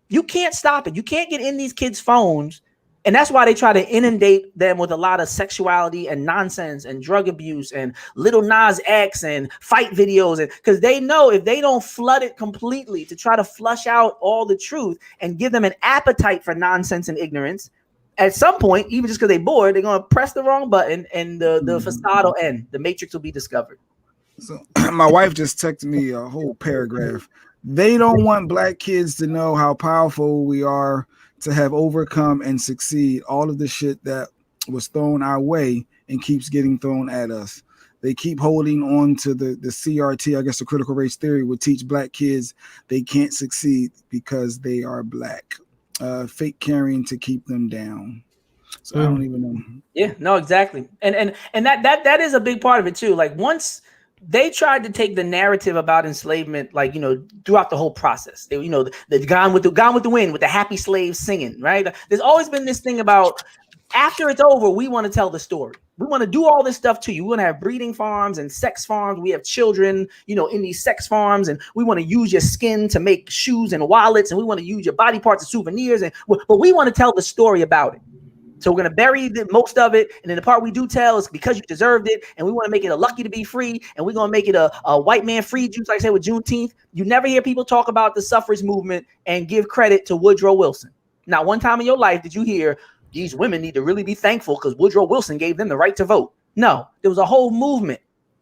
You can't stop it. You can't get in these kids' phones. And that's why they try to inundate them with a lot of sexuality and nonsense and drug abuse and Little Nas X and fight videos. And because they know if they don't flood it completely to try to flush out all the truth and give them an appetite for nonsense and ignorance, at some point, even just because they're bored, they're going to press the wrong button and the facade will end. The matrix will be discovered. So my wife just texted me a whole paragraph. They don't want black kids to know how powerful we are, to have overcome and succeed all of the shit that was thrown our way and keeps getting thrown at us. They keep holding on to the CRT, I guess the critical race theory would teach black kids they can't succeed because they are black. Fake caring to keep them down. So I don't even know. Yeah, no, exactly. And that is a big part of it too. Like once they tried to take the narrative about enslavement, like, throughout the whole process. They, the Gone with the Wind with the happy slaves singing, right? There's always been this thing about after it's over, we want to tell the story. We want to do all this stuff to you. We want to have breeding farms and sex farms. We have children, in these sex farms, and we want to use your skin to make shoes and wallets, and we want to use your body parts as souvenirs. But we want to tell the story about it. So we're going to bury most of it. And then the part we do tell is because you deserved it. And we want to make it a lucky to be free. And we're going to make it a white man free juice, like I said, with Juneteenth. You never hear people talk about the suffrage movement and give credit to Woodrow Wilson. Not one time in your life did you hear these women need to really be thankful because Woodrow Wilson gave them the right to vote. No, there was a whole movement.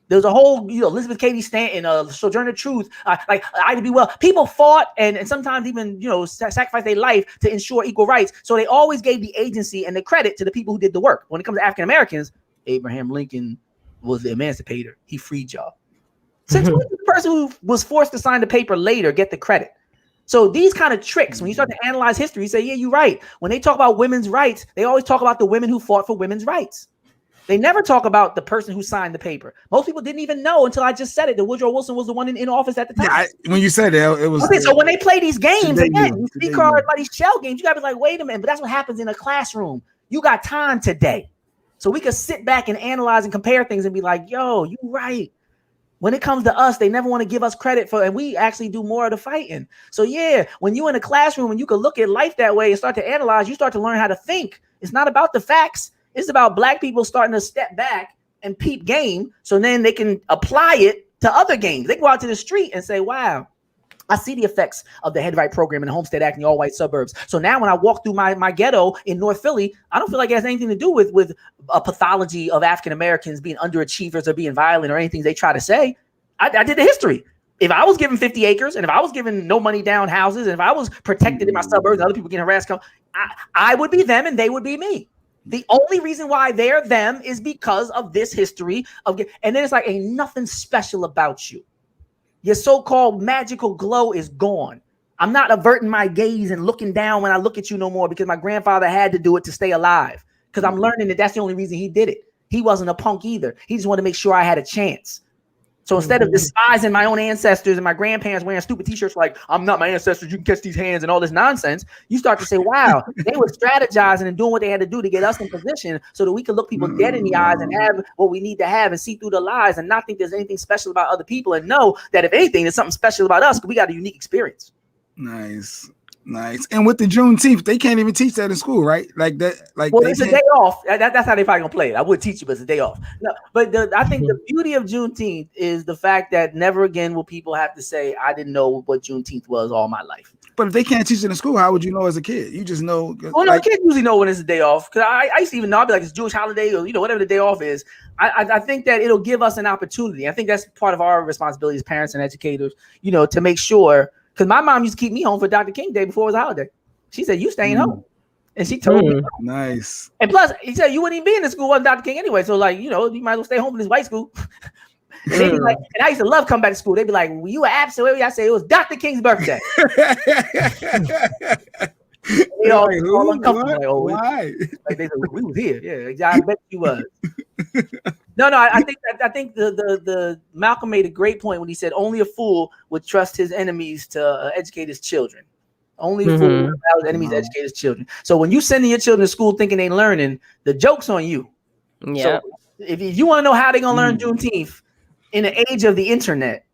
There was a whole, Elizabeth Cady Stanton, Sojourner Truth, like Ida B. Wells. People fought and sometimes even, sacrificed their life to ensure equal rights. So they always gave the agency and the credit to the people who did the work. When it comes to African Americans, Abraham Lincoln was the emancipator. He freed y'all. Since when did the person who was forced to sign the paper later get the credit? So these kind of tricks, when you start to analyze history, you say, yeah, you're right. When they talk about women's rights, they always talk about the women who fought for women's rights. They never talk about the person who signed the paper. Most people didn't even know until I just said it, that Woodrow Wilson was the one in office at the time. Yeah, when you said that, it was. Okay, so when they play these games, again, these speed cards, like these shell games, you got to be like, wait a minute, but that's what happens in a classroom. You got time today. So we could sit back and analyze and compare things and be like, yo, you're right. When it comes to us, they never want to give us credit for, and we actually do more of the fighting. So yeah, when you're in a classroom and you can look at life that way and start to analyze, you start to learn how to think. It's not about the facts. It's about Black people starting to step back and peep game. So then they can apply it to other games. They go out to the street and say, wow, I see the effects of the Head Right program and the Homestead Act in the all-white suburbs. So now when I walk through my ghetto in North Philly, I don't feel like it has anything to do with a pathology of African Americans being underachievers or being violent or anything they try to say. I did the history. If I was given 50 acres and if I was given no money down houses and if I was protected in my suburbs and other people getting harassed, I would be them and they would be me. The only reason why they're them is because of this history and then it's like ain't nothing special about you. Your so-called magical glow is gone. I'm not averting my gaze and looking down when I look at you no more because my grandfather had to do it to stay alive. Because I'm learning that that's the only reason he did it. He wasn't a punk either. He just wanted to make sure I had a chance. So instead of despising my own ancestors and my grandparents wearing stupid t-shirts like, I'm not my ancestors, you can catch these hands and all this nonsense, you start to say, wow, they were strategizing and doing what they had to do to get us in position so that we could look people dead in the eyes and have what we need to have and see through the lies and not think there's anything special about other people and know that if anything, there's something special about us because we got a unique experience. Nice. And with the Juneteenth, they can't even teach that in school, right? Like that. Like, well, it's a day off. That's how they probably gonna play it. I would teach you, but it's a day off. No, but I think the beauty of Juneteenth is the fact that never again will people have to say, "I didn't know what Juneteenth was all my life." But if they can't teach it in school, how would you know as a kid? You just know. Well, no, kids usually know when it's a day off. Because I used to even know, I'd be like, it's a Jewish holiday or whatever the day off is. I think that it'll give us an opportunity. I think that's part of our responsibility as parents and educators, to make sure. Because my mom used to keep me home for Dr. King Day before it was a holiday. She said, you staying home. And she told me. Nice. And plus, he said, you wouldn't even be in the school with Dr. King anyway. So, you might as well stay home in this white school. And they'd be like, and I used to love coming back to school. They'd be like, well, you were absent. I say, it was Dr. King's birthday. They all uncomfortable. Like, oh, why? Like they said, we was here. Yeah, I bet you was. No, I think the Malcolm made a great point when he said only a fool would trust his enemies to educate his children. Only a fool would allow his enemies to educate his children. So when you sending your children to school thinking they learning, the joke's on you. Yeah. So if you want to know how they're gonna learn Juneteenth in the age of the internet,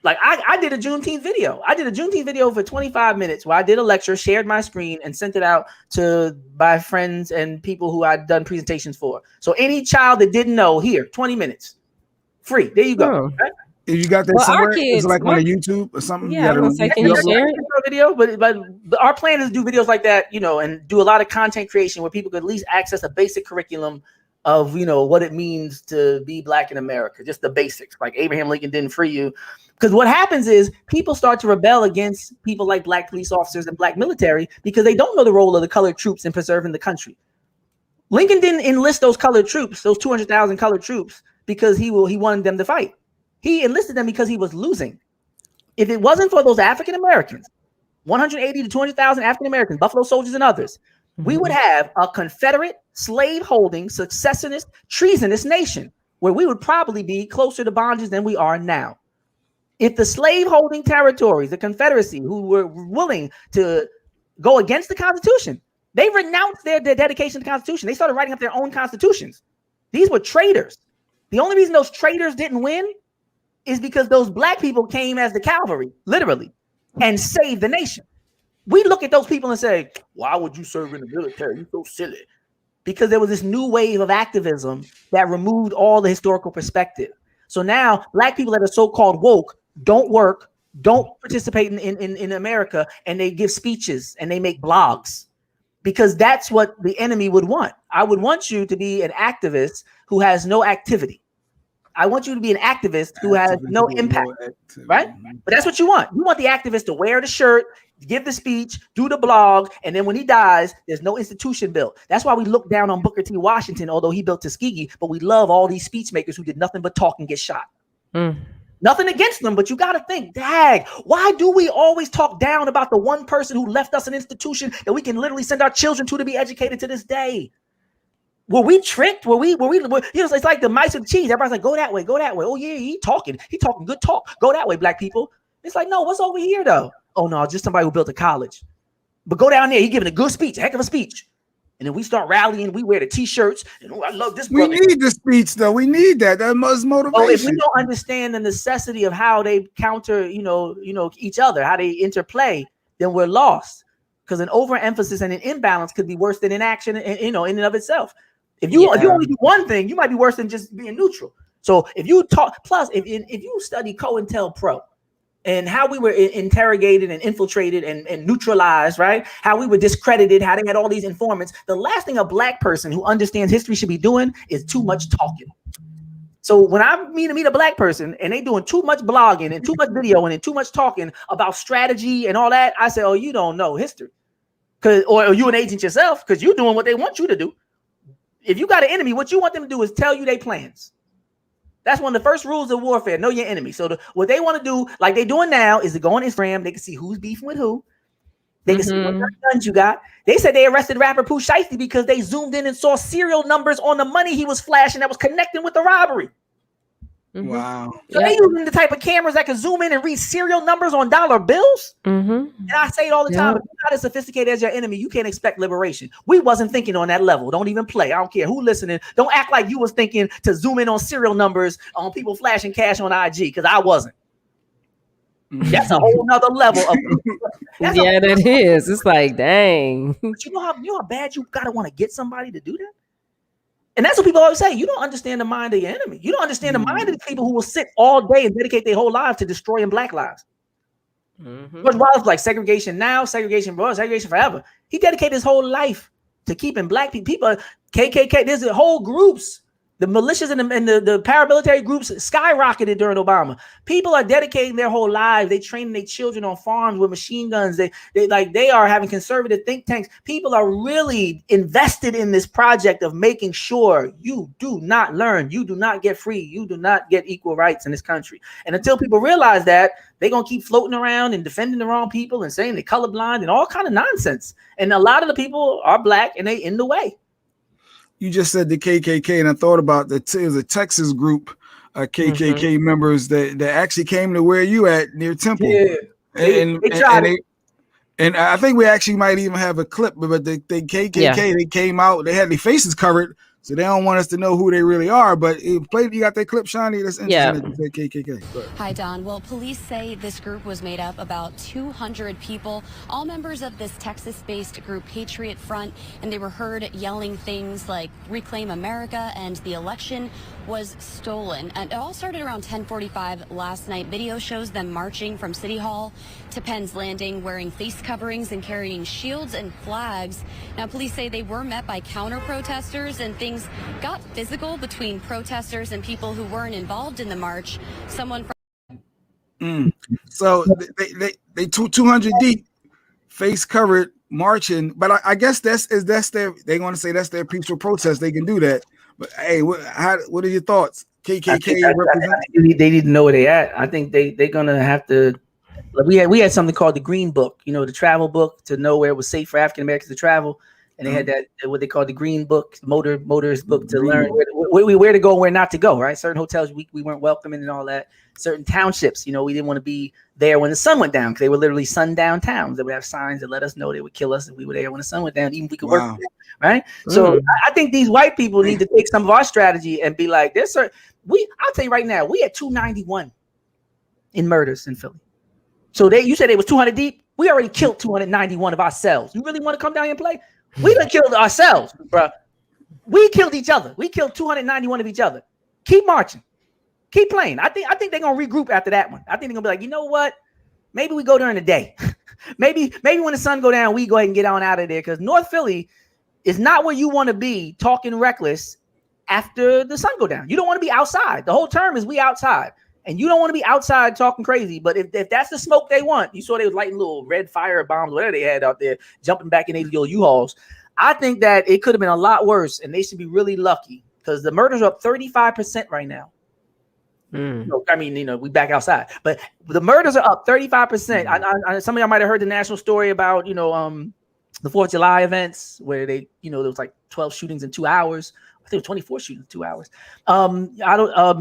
like I did a Juneteenth video. I did a Juneteenth video for 25 minutes where I did a lecture, shared my screen, and sent it out to my friends and people who I'd done presentations for. So any child that didn't know, here, 20 minutes, free. There you go. Right? If you got that somewhere, it's like on a YouTube or something. Yeah, can you share it? Video, but our plan is to do videos like that, and do a lot of content creation where people could at least access a basic curriculum of what it means to be Black in America, just the basics. Like Abraham Lincoln didn't free you. Because what happens is people start to rebel against people like Black police officers and Black military because they don't know the role of the colored troops in preserving the country. Lincoln didn't enlist those colored troops, those 200,000 colored troops, because he wanted them to fight. He enlisted them because he was losing. If it wasn't for those African Americans, 180 to 200,000 African Americans, Buffalo Soldiers and others, we would have a Confederate, slave-holding, secessionist, treasonous nation where we would probably be closer to bondage than we are now. If the slave-holding territories, the Confederacy, who were willing to go against the Constitution, they renounced their dedication to the Constitution. They started writing up their own constitutions. These were traitors. The only reason those traitors didn't win is because those black people came as the cavalry, literally, and saved the nation. We look at those people and say, why would you serve in the military? You're so silly. Because there was this new wave of activism that removed all the historical perspective. So now black people that are so-called woke don't work, don't participate in America, and they give speeches and they make blogs because that's what the enemy would want. I would want you to be an activist who has no activity. I want you to be an activist who has no impact, right? But that's what you want. You want the activist to wear the shirt, give the speech, do the blog, and then when he dies, there's no institution built. That's why we look down on Booker T. Washington, although he built Tuskegee, but we love all these speech makers who did nothing but talk and get shot. Nothing against them, but you got to think, dag, why do we always talk down about the one person who left us an institution that we can literally send our children to be educated to this day? Were we tricked? Were we, you know, it's like the mice and cheese. Everybody's like, go that way, go that way. Oh yeah, he talking good talk. Go that way, black people. It's like, no, what's over here though? Oh no, just somebody who built a college. But go down there, he giving a good speech, a heck of a speech. And then we start rallying, we wear the t-shirts, and I love this brother. We need the speech though. We need that. That must motivation. Oh, if we don't understand the necessity of how they counter, you know, each other, how they interplay, then we're lost. Because an overemphasis and an imbalance could be worse than inaction, in and of itself. If you only do one thing, you might be worse than just being neutral. So if you talk, plus if you study COINTELPRO and how we were interrogated and infiltrated and neutralized, right? How we were discredited, how they had all these informants. The last thing a black person who understands history should be doing is too much talking. So when I meet a black person and they doing too much blogging and too much videoing and too much talking about strategy and all that, I say, oh, you don't know history. Or you an agent yourself because you're doing what they want you to do. If you got an enemy, what you want them to do is tell you their plans. That's one of the first rules of warfare. Know your enemy. So what they want to do, like they're doing now, is to go on Instagram. They can see who's beefing with who. They can see what guns you got. They said they arrested rapper Pooh Shiesty because they zoomed in and saw serial numbers on the money he was flashing that was connecting with the robbery. Wow. So they using the type of cameras that can zoom in and read serial numbers on dollar bills. And I say it all the time. If you're not as sophisticated as your enemy, you can't expect liberation. We wasn't thinking on that level. Don't even play. I don't care who listening. Don't act like you was thinking to zoom in on serial numbers on people flashing cash on IG, because I wasn't. That's a whole nother level of that is. It's like, dang. But you know how bad you gotta want to get somebody to do that? And that's what people always say. You don't understand the mind of your enemy. You don't understand the mind of the people who will sit all day and dedicate their whole lives to destroying black lives. George Wallace, like segregation now, segregation before, segregation forever. He dedicated his whole life to keeping black people, KKK. There's whole groups. The militias and the paramilitary groups skyrocketed during Obama. People are dedicating their whole lives. They training their children on farms with machine guns. They are having conservative think tanks. People are really invested in this project of making sure you do not learn, you do not get free, you do not get equal rights in this country. And until people realize that, they're gonna keep floating around and defending the wrong people and saying they're colorblind and all kind of nonsense. And a lot of the people are black and they in the way. You just said the KKK, and I thought about it was a Texas group, KKK members that actually came to where you at near Temple. Yeah. And I think we actually might even have a clip, but the KKK, they came out, they had their faces covered, so they don't want us to know who they really are. But you got that clip, Shawnee? That's interesting. KKK. Hi, Don. Well, police say this group was made up about 200 people, all members of this Texas-based group, Patriot Front, and they were heard yelling things like "Reclaim America" and "The election was stolen." And it all started around 10:45 last night. Video shows them marching from City Hall to Penn's Landing, wearing face coverings and carrying shields and flags. Now, police say they were met by counter-protesters and things got physical between protesters and people who weren't involved in the march. Someone from So they 200 deep, face covered, marching. But I guess that's their. They want to say that's their peaceful protest. They can do that. But hey, what are your thoughts? KKK represent. They need to know where they at. I think they're gonna have to. We had something called the Green Book. You know, the travel book to know where it was safe for African Americans to travel. And they had that what they call the green book, motorist book to learn where to go and where not to go. Right, certain hotels we weren't welcoming and all that. Certain townships, we didn't want to be there when the sun went down because they were literally sundown towns. They would have signs that let us know they would kill us if we were there when the sun went down, even if we could work. Right. So I think these white people need to take some of our strategy and be like, I'll tell you right now, we had 291 in murders in Philly. So you said they was 200 deep. We already killed 291 of ourselves. You really want to come down here and play? We done killed ourselves, bro. We killed each other. We killed 291 of each other. Keep marching. Keep playing. I think they're gonna regroup after that one. I think they're gonna be like, you know what? Maybe we go during the day. maybe when the sun go down, we go ahead and get on out of there because North Philly is not where you want to be talking reckless after the sun go down. You don't want to be outside. The whole term is we outside. And you don't want to be outside talking crazy. But if that's the smoke they want, you saw they was lighting little red fire bombs, whatever they had out there, jumping back in these little U-Hauls. I think that it could have been a lot worse, and they should be really lucky because the murders are up 35% right now. I mean, we back outside, but the murders are up 35%. Some of y'all might have heard the national story about, the 4th of July events where they, there was like 12 shootings in 2 hours. I think it was 24 shootings in 2 hours.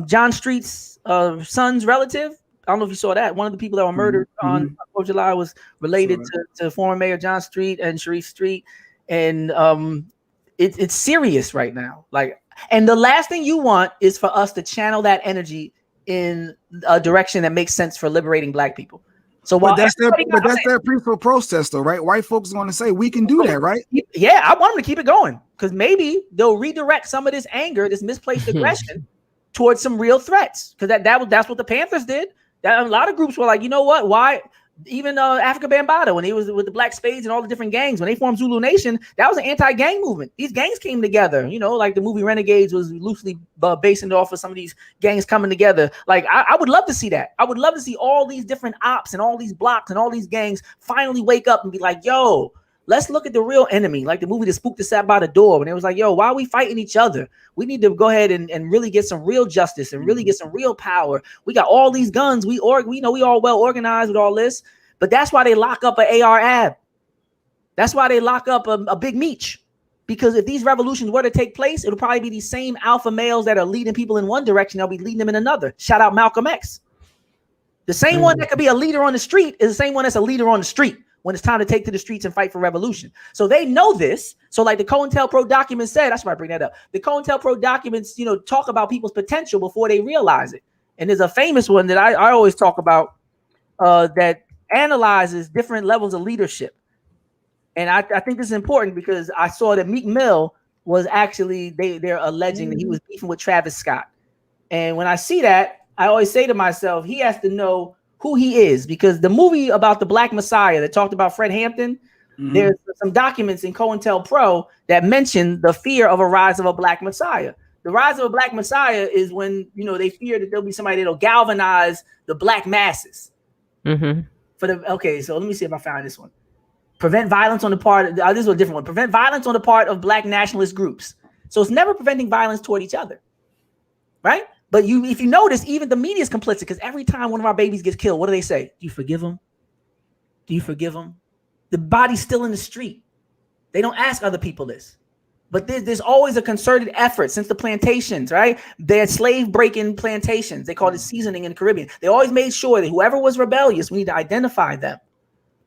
John Street's son's relative. I don't know if you saw that. One of the people that were murdered on 4th of July was related to former Mayor John Street and Sharif Street. And it's serious right now. And the last thing you want is for us to channel that energy in a direction that makes sense for liberating Black people. So that's their peaceful protest, though, right? White folks are going to say we can do that, right? Yeah, I want them to keep it going because maybe they'll redirect some of this anger, this misplaced aggression, towards some real threats. Because that's what the Panthers did. A lot of groups were like, you know what? Why? Even Africa Bambaataa, when he was with the Black Spades and all the different gangs, when they formed Zulu Nation, that was an anti-gang movement. These gangs came together, like the movie Renegades was loosely based off of some of these gangs coming together. Like, I would love to see that. I would love to see all these different ops and all these blocks and all these gangs finally wake up and be like, yo, let's look at the real enemy. Like the movie that spooked us out by the door when it was like, yo, why are we fighting each other? We need to go ahead and really get some real justice and really get some real power. We got all these guns. We know we all well organized with all this, but that's why they lock up an AR Ab. That's why they lock up a Big Meech. Because if these revolutions were to take place, it'll probably be these same alpha males that are leading people in one direction. They'll be leading them in another. Shout out Malcolm X. The same one that could be a leader on the street is the same one that's a leader on the street when it's time to take to the streets and fight for revolution. So they know this. So like the COINTELPRO documents said, I should probably bring that up. The COINTELPRO documents, talk about people's potential before they realize it. And there's a famous one that I always talk about that analyzes different levels of leadership. And I think this is important because I saw that Meek Mill was actually, they're alleging that he was beefing with Travis Scott. And when I see that, I always say to myself, he has to know who he is, because the movie about the Black Messiah that talked about Fred Hampton, there's some documents in COINTELPRO that mention the fear of a rise of a Black Messiah. The rise of a Black Messiah is when, they fear that there'll be somebody that'll galvanize the Black masses. Okay, so let me see if I found this one. Prevent violence on the part of, this is a different one. Prevent violence on the part of Black nationalist groups. So it's never preventing violence toward each other, right? But if you notice, even the media is complicit because every time one of our babies gets killed, what do they say? Do you forgive him? Do you forgive him? The body's still in the street. They don't ask other people this. But there's always a concerted effort since the plantations, right? They're slave breaking plantations. They called it seasoning in the Caribbean. They always made sure that whoever was rebellious, we need to identify them.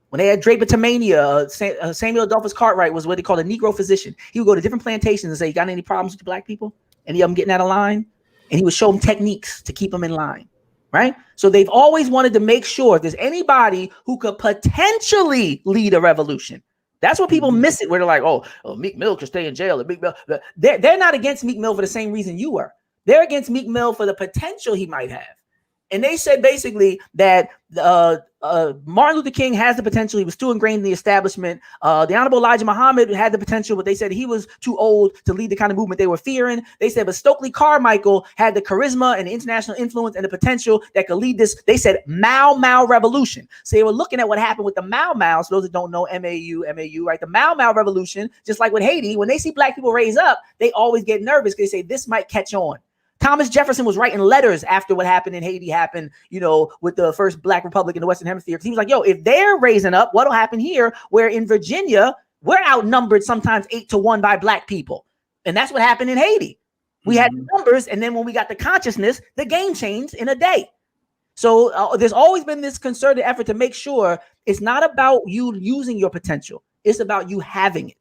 When they had drapetomania, Samuel Adolphus Cartwright was what they called a Negro physician. He would go to different plantations and say, you got any problems with the Black people? Any of them getting out of line? And he would show them techniques to keep them in line, right? So they've always wanted to make sure if there's anybody who could potentially lead a revolution. That's what people miss it, where they're like, oh, Meek Mill could stay in jail. Meek Mill. They're not against Meek Mill for the same reason you were. They're against Meek Mill for the potential he might have. And they said basically that Martin Luther King has the potential. He was too ingrained in the establishment. The Honorable Elijah Muhammad had the potential, but they said he was too old to lead the kind of movement they were fearing. They said, but Stokely Carmichael had the charisma and the international influence and the potential that could lead this. They said Mau revolution. So they were looking at what happened with the Mau. So those that don't know, MAU, right? The Mau revolution, just like with Haiti, when they see Black people raise up, they always get nervous because they say this might catch on. Thomas Jefferson was writing letters after what happened in Haiti happened, with the first Black Republic in the Western Hemisphere. Because he was like, yo, if they're raising up, what'll happen here? Where in Virginia, we're outnumbered sometimes 8-1 by black people. And that's what happened in Haiti. We had numbers, and then when we got the consciousness, the game changed in a day. So there's always been this concerted effort to make sure it's not about you using your potential. It's about you having it.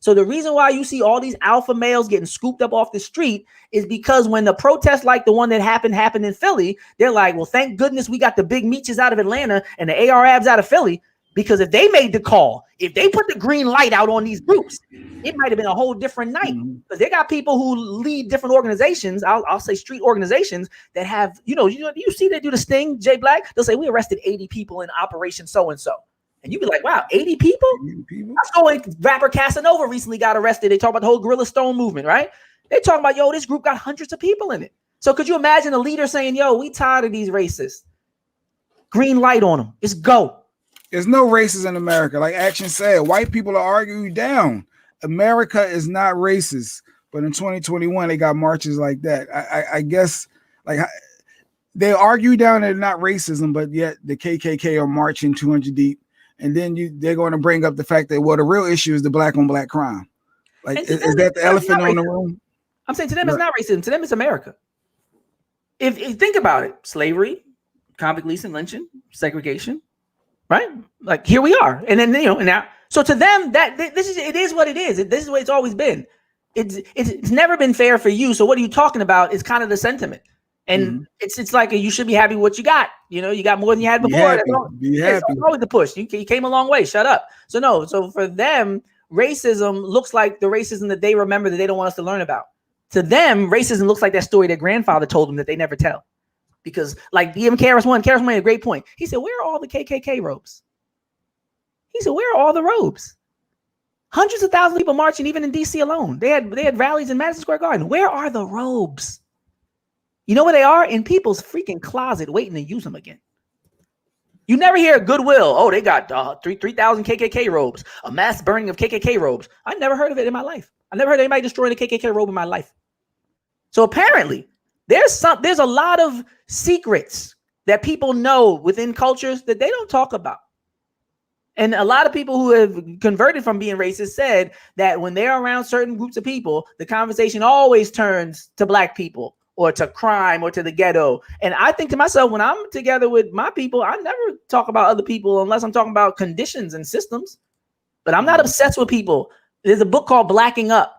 So the reason why you see all these alpha males getting scooped up off the street is because when the protests like the one that happened in Philly, they're like, well, thank goodness we got the big meaches out of Atlanta and the AR-abs out of Philly, because if they made the call, if they put the green light out on these groups, it might have been a whole different night, because they got people who lead different organizations. I'll say street organizations that have, you see they do the sting, Jay Black. They'll say we arrested 80 people in Operation so-and-so. And you'd be like, wow, 80 people? That's going, rapper Casanova recently got arrested. They talk about the whole Gorilla Stone movement, right? They talking about, yo, this group got hundreds of people in it. So could you imagine a leader saying, yo, we tired of these racists. Green light on them. Just go. There's no racists in America. Like Action said, white people are arguing you down. America is not racist. But in 2021, they got marches like that. I guess like they argue down they're not racism, but yet the KKK are marching 200 deep. And then they're going to bring up the fact that, well, the real issue is the black on black crime. Like, is that the elephant on the room? I'm saying to them, it's not racism. To them, it's America. If you think about it, slavery, convict leasing, lynching, segregation, right? Like here we are. And then, and now, so to them, it is what it is. This is what it's always been. It's never been fair for you. So what are you talking about? Is kind of the sentiment. And it's like you should be happy with what you got. You got more than you had before. Be happy. It's always the push. You came a long way. Shut up. So for them, racism looks like the racism that they remember that they don't want us to learn about. To them, racism looks like that story their grandfather told them that they never tell. Because like even Karis made a great point. He said, where are all the KKK robes? He said, where are all the robes? Hundreds of thousands of people marching, even in DC alone. They had rallies in Madison Square Garden. Where are the robes? You know where they are? In people's freaking closet waiting to use them again. You never hear a Goodwill. Oh, they got 3,000 KKK robes, a mass burning of KKK robes. I never heard of it in my life. I never heard anybody destroying a KKK robe in my life. So apparently, there's a lot of secrets that people know within cultures that they don't talk about. And a lot of people who have converted from being racist said that when they're around certain groups of people, the conversation always turns to black people, or to crime, or to the ghetto. And I think to myself, when I'm together with my people, I never talk about other people unless I'm talking about conditions and systems. But I'm not obsessed with people. There's a book called Blacking Up,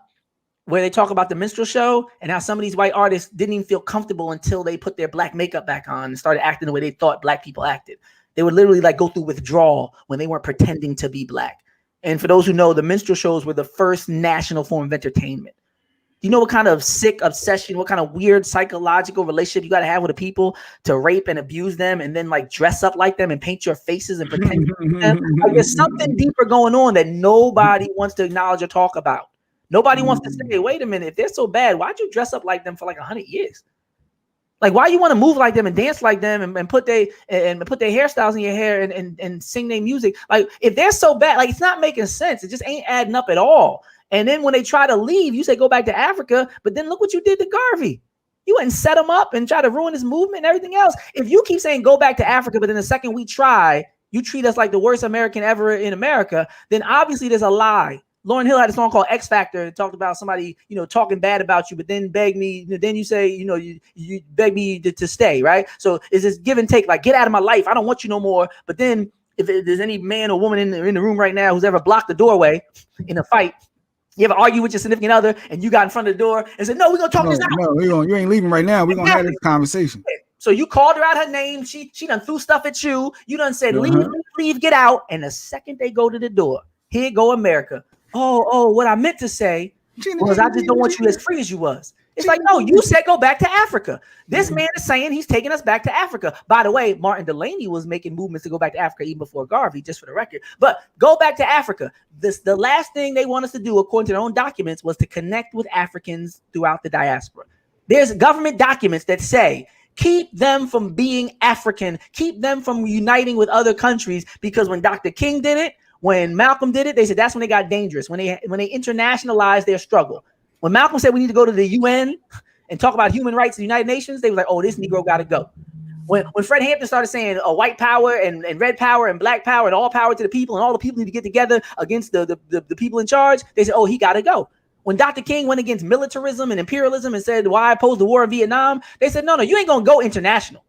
where they talk about the minstrel show and how some of these white artists didn't even feel comfortable until they put their black makeup back on and started acting the way they thought black people acted. They would literally like go through withdrawal when they weren't pretending to be black. And for those who know, the minstrel shows were the first national form of entertainment. Do you know what kind of sick obsession, what kind of weird psychological relationship you got to have with the people to rape and abuse them and then like dress up like them and paint your faces and pretend them? Like there's something deeper going on that nobody wants to acknowledge or talk about. Nobody wants to say, wait a minute, if they're so bad, why'd you dress up like them for like 100 years? Like, why you want to move like them and dance like them and put their hairstyles in your hair and sing their music? Like, if they're so bad, like, it's not making sense. It just ain't adding up at all. And then when they try to leave, you say, go back to Africa. But then look what you did to Garvey. You went and set him up and try to ruin his movement and everything else. If you keep saying go back to Africa, but then the second we try, you treat us like the worst American ever in America, then obviously there's a lie. Lauryn Hill had a song called X Factor. It talked about somebody, talking bad about you, but then beg me. Then you say, you beg me to stay, right? So it's this give and take, like, get out of my life. I don't want you no more. But then if there's any man or woman in the room right now who's ever blocked the doorway in a fight, you ever argue with your significant other and you got in front of the door and said, no, we're going to talk this out. No, you ain't leaving right now. We're going to have this conversation. So you called her out her name. She done threw stuff at you. You done said, leave, get out. And the second they go to the door, here go America. Oh, what I meant to say was I just don't want you as free as you was. It's like, no, you said go back to Africa. This man is saying he's taking us back to Africa. By the way, Martin Delaney was making movements to go back to Africa even before Garvey, just for the record. But go back to Africa. The last thing they want us to do, according to their own documents, was to connect with Africans throughout the diaspora. There's government documents that say, keep them from being African, keep them from uniting with other countries, because when Dr. King did it, when Malcolm did it, they said that's when they got dangerous, when they internationalized their struggle. When Malcolm said we need to go to the UN and talk about human rights in the United Nations, they were like, oh, this Negro got to go. When Fred Hampton started saying white power and red power and black power and all power to the people and all the people need to get together against the people in charge, they said, oh, he got to go. When Dr. King went against militarism and imperialism and said, why oppose the war in Vietnam? They said, no, you ain't going to go international.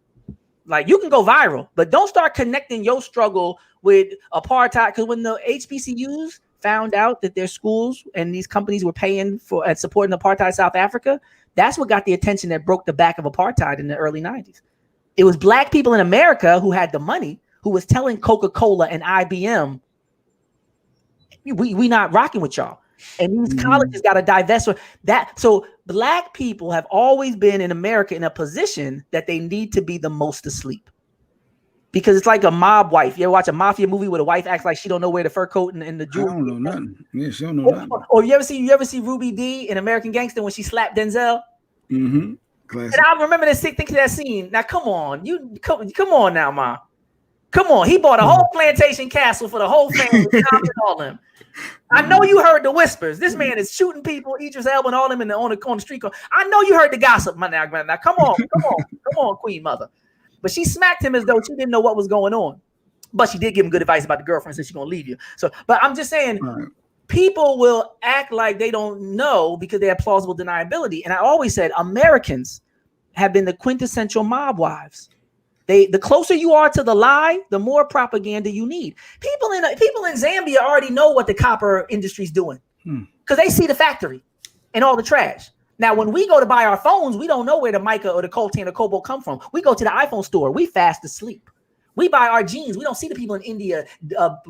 Like, you can go viral, but don't start connecting your struggle with apartheid. Because when the HBCUs found out that their schools and these companies were paying for and supporting apartheid South Africa, that's what got the attention that broke the back of apartheid in the early 90s. It was black people in America who had the money, who was telling Coca-Cola and IBM, we not rocking with y'all. And these colleges got to divest from that. So black people have always been in America in a position that they need to be the most asleep. Because it's like a mob wife. You ever watch a mafia movie where the wife acts like she don't know where the fur coat and the jewelry? I don't know nothing. Yeah, she don't know nothing. Or you ever see Ruby Dee in American Gangster when she slapped Denzel? Mm-hmm. Classic. And I remember thinking that scene. Now, come on. Come on now, Ma. Come on. He bought a whole plantation castle for the whole family. All them. I know you heard the whispers. This man is shooting people, Idris Elba and all them on the street. I know you heard the gossip. Now, come on, Queen Mother. But she smacked him as though she didn't know what was going on. But she did give him good advice about the girlfriend, since she's gonna leave you. So, but I'm just saying, people will act like they don't know because they have plausible deniability. And I always said Americans have been the quintessential mob wives. The closer you are to the lie, the more propaganda you need. People in Zambia already know what the copper industry's doing because they see the factory and all the trash. Now, when we go to buy our phones, we don't know where the mica or the coltan or cobalt come from. We go to the iPhone store. We fast asleep. We buy our jeans. We don't see the people in India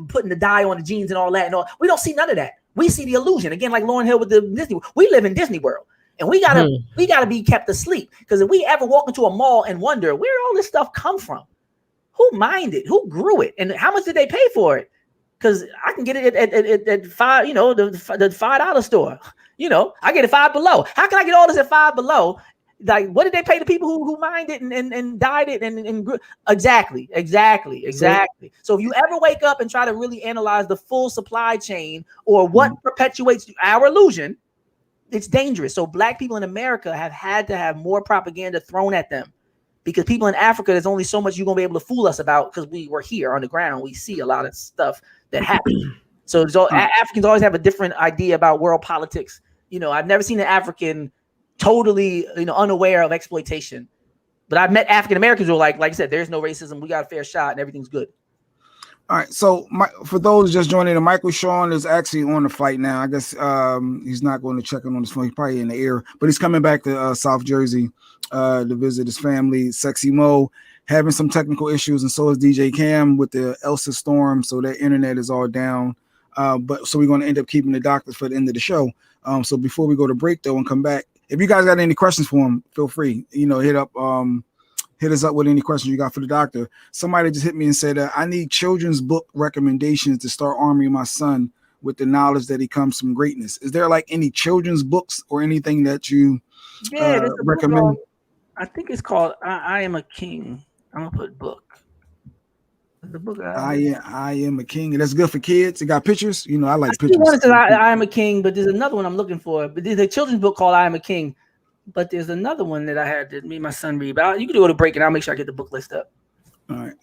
putting the dye on the jeans and all that. And all. We don't see none of that. We see the illusion. Again, like Lauryn Hill with the Disney. We live in Disney World. And we gotta be kept asleep, because if we ever walk into a mall and wonder where all this stuff come from, who mined it, who grew it, and how much did they pay for it? Because I can get it at $5, the $5 store. I get it $5 Below. How can I get all this at $5 Below? Like, what did they pay the people who mined it and dyed it and grew? Exactly. So if you ever wake up and try to really analyze the full supply chain or what perpetuates our illusion, it's dangerous. So black people in America have had to have more propaganda thrown at them, because people in Africa, there's only so much you're going to be able to fool us about, because we were here on the ground. We see a lot of stuff that happens. So Africans always have a different idea about world politics. I've never seen an African totally, unaware of exploitation. But I've met African Americans who are like you said, there's no racism. We got a fair shot and everything's good. All right, so for those just joining in, Michael Shawn is actually on the flight now. I guess he's not going to check in on his phone. He's probably in the air, but he's coming back to South Jersey to visit his family. Sexy Mo having some technical issues, and so is DJ Cam with the Elsa storm, so their internet is all down. But so we're going to end up keeping the doctor for the end of the show. So before we go to break though and come back, if you guys got any questions for him, feel free. Hit us up with any questions you got for the doctor. Somebody just hit me and said, I need children's book recommendations to start arming my son with the knowledge that he comes from greatness. Is there like any children's books or anything that you recommend? I think it's called I Am a King. I'm going to put book. The book I Am a King. That's good for kids. It got pictures. I like pictures. One says I Am a King, but there's another one I'm looking for. But there's a children's book called I Am a King. But there's another one that I had that me and my son read. But you can go to break and I'll make sure I get the book list up. All right.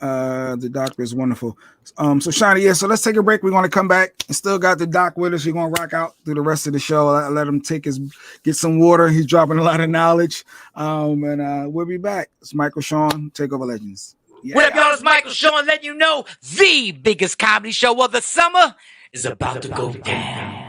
The doctor is wonderful. So Shawnee, so let's take a break. We're going to come back and still got the doc with us. We're going to rock out through the rest of the show. I'll let him get some water. He's dropping a lot of knowledge. And we'll be back. It's Michael Shawn, TakeOver Legends. Yeah. What up, y'all? It's Michael Shawn letting you know the biggest comedy show of the summer is about to go down.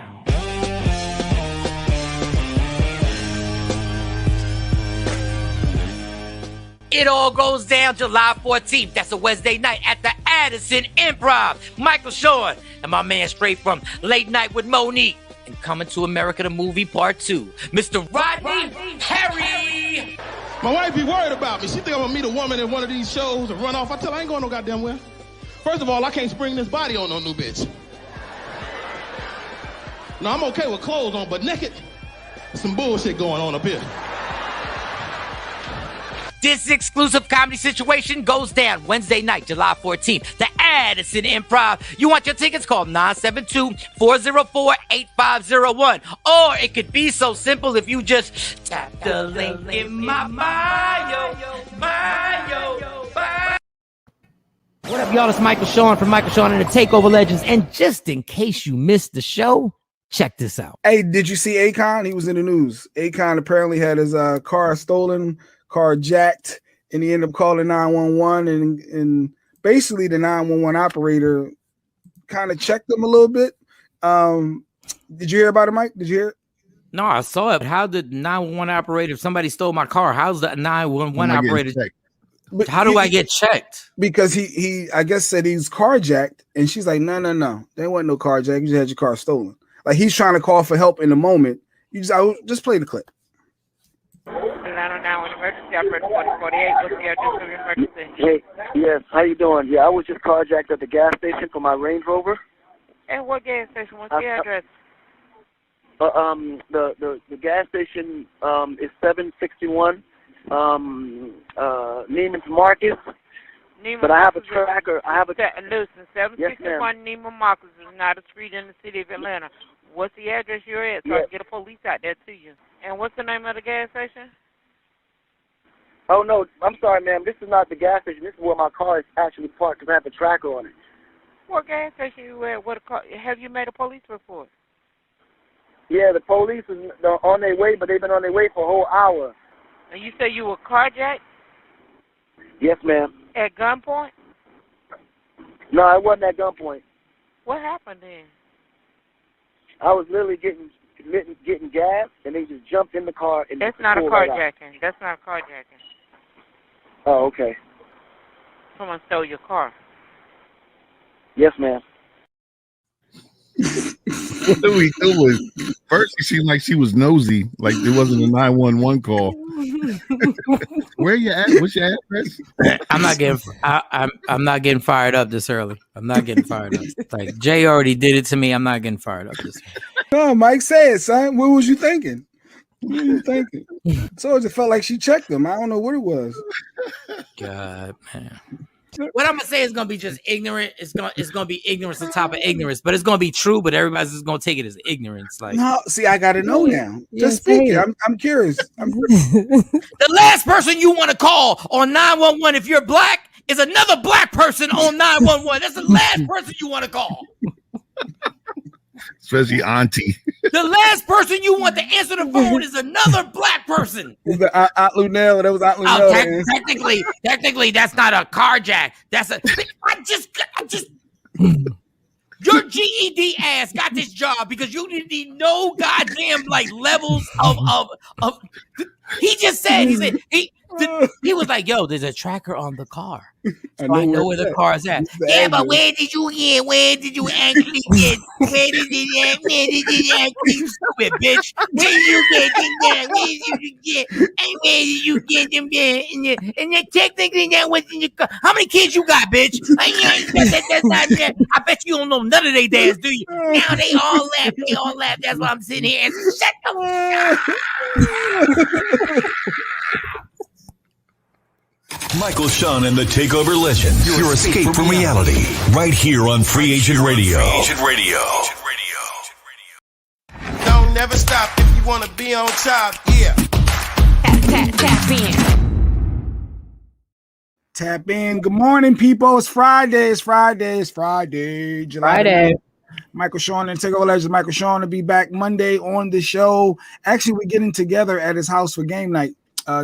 It all goes down July 14th. That's a Wednesday night at the Addison Improv. Michael Shawn and my man straight from Late Night with Monique and Coming to America the Movie Part 2, Mr. Rodney Perry. My wife be worried about me. She think I'm gonna meet a woman in one of these shows and run off. I tell her I ain't going no goddamn where. First of all, I can't spring this body on no new bitch. No, I'm okay with clothes on, but naked, some bullshit going on up here. This exclusive comedy situation goes down Wednesday night, July 14th, the Addison Improv. You want your tickets? Call 972-404-8501. Or it could be so simple if you just tap the link in my bio. What up, y'all? It's Michael Shawn from Michael Shawn and the TakeOver Legends. And just in case you missed the show, check this out. Hey, did you see Akon? He was in the news. Akon apparently had his car stolen, car jacked, and he ended up calling 911. And basically, the 911 operator kind of checked him a little bit. Did you hear about it, Mike? Did you hear it? No, I saw it. How did 911 operator, if somebody stole my car, how's the 911 operator? How do I get checked? Because he I guess said he's carjacked, and she's like, no. There wasn't no carjack. You just had your car stolen. Like he's trying to call for help in the moment. I just play the clip. Hey, yes, how you doing? Yeah, I was just carjacked at the gas station for my Range Rover. And what gas station? What's the address? The gas station is 761 Neiman's Marcus. But I have a tracker. Listen, 761 Neiman Marcus is not a street in the city of Atlanta. What's the address you're at so I can get a police out there to you? And what's the name of the gas station? Oh, no, I'm sorry, ma'am. This is not the gas station. This is where my car is actually parked because I have a tracker on it. What gas station you at? Have you made a police report? Yeah, the police is on their way, but they've been on their way for a whole hour. And you say you were carjacked? Yes, ma'am. At gunpoint? No, I wasn't at gunpoint. What happened then? I was literally getting gas, and they just jumped in the car. And That's not a carjacking. That's not a carjacking. Oh, okay. Someone stole your car. Yes, ma'am. What do we do with? First, she was nosy, like it wasn't a 911 call. Where you at? What's your address? I'm not getting fired up this early. I'm not getting fired up. Like Jay already did it to me. I'm not getting fired up this early. No, Mike said, son. What was you thinking? What were you thinking? So it felt like she checked him. I don't know what it was. God, man. What I'm gonna say is gonna be just ignorant. It's gonna be ignorance on top of ignorance, but it's gonna be true. But everybody's just gonna take it as ignorance. Like, no, see, I gotta know now. Just speak it. I'm curious. The last person you want to call on 911 if you're black is another black person on 911. That's the last person you want to call. Especially Auntie. The last person you want to answer the phone is another black person. Aunt Lunell. That was Aunt Lunell. Technically, that's not a carjack. That's I just. Your GED ass got this job because you didn't need no goddamn levels of. He just said he was like, yo, there's a tracker on the car. So I know where the car is at. Yeah, but where did you get? Where did you actually get? Where did it actually? You stupid bitch. Where did you get them there? Where did you get? And where did you get them there? And then technically that was in your car. How many kids you got, bitch? That's not there. I bet you don't know none of their dads, do you? Now they all laugh. That's why I'm sitting here and shut the Michael Shawn and the TakeOver Legends. Your escape from reality. Right here on Free Agent Radio. Don't never stop if you want to be on top. Yeah. Tap in. Tap in. Good morning, people. It's Friday. July. Michael Shawn and TakeOver Legends. Michael Shawn will be back Monday on the show. Actually, we're getting together at his house for game night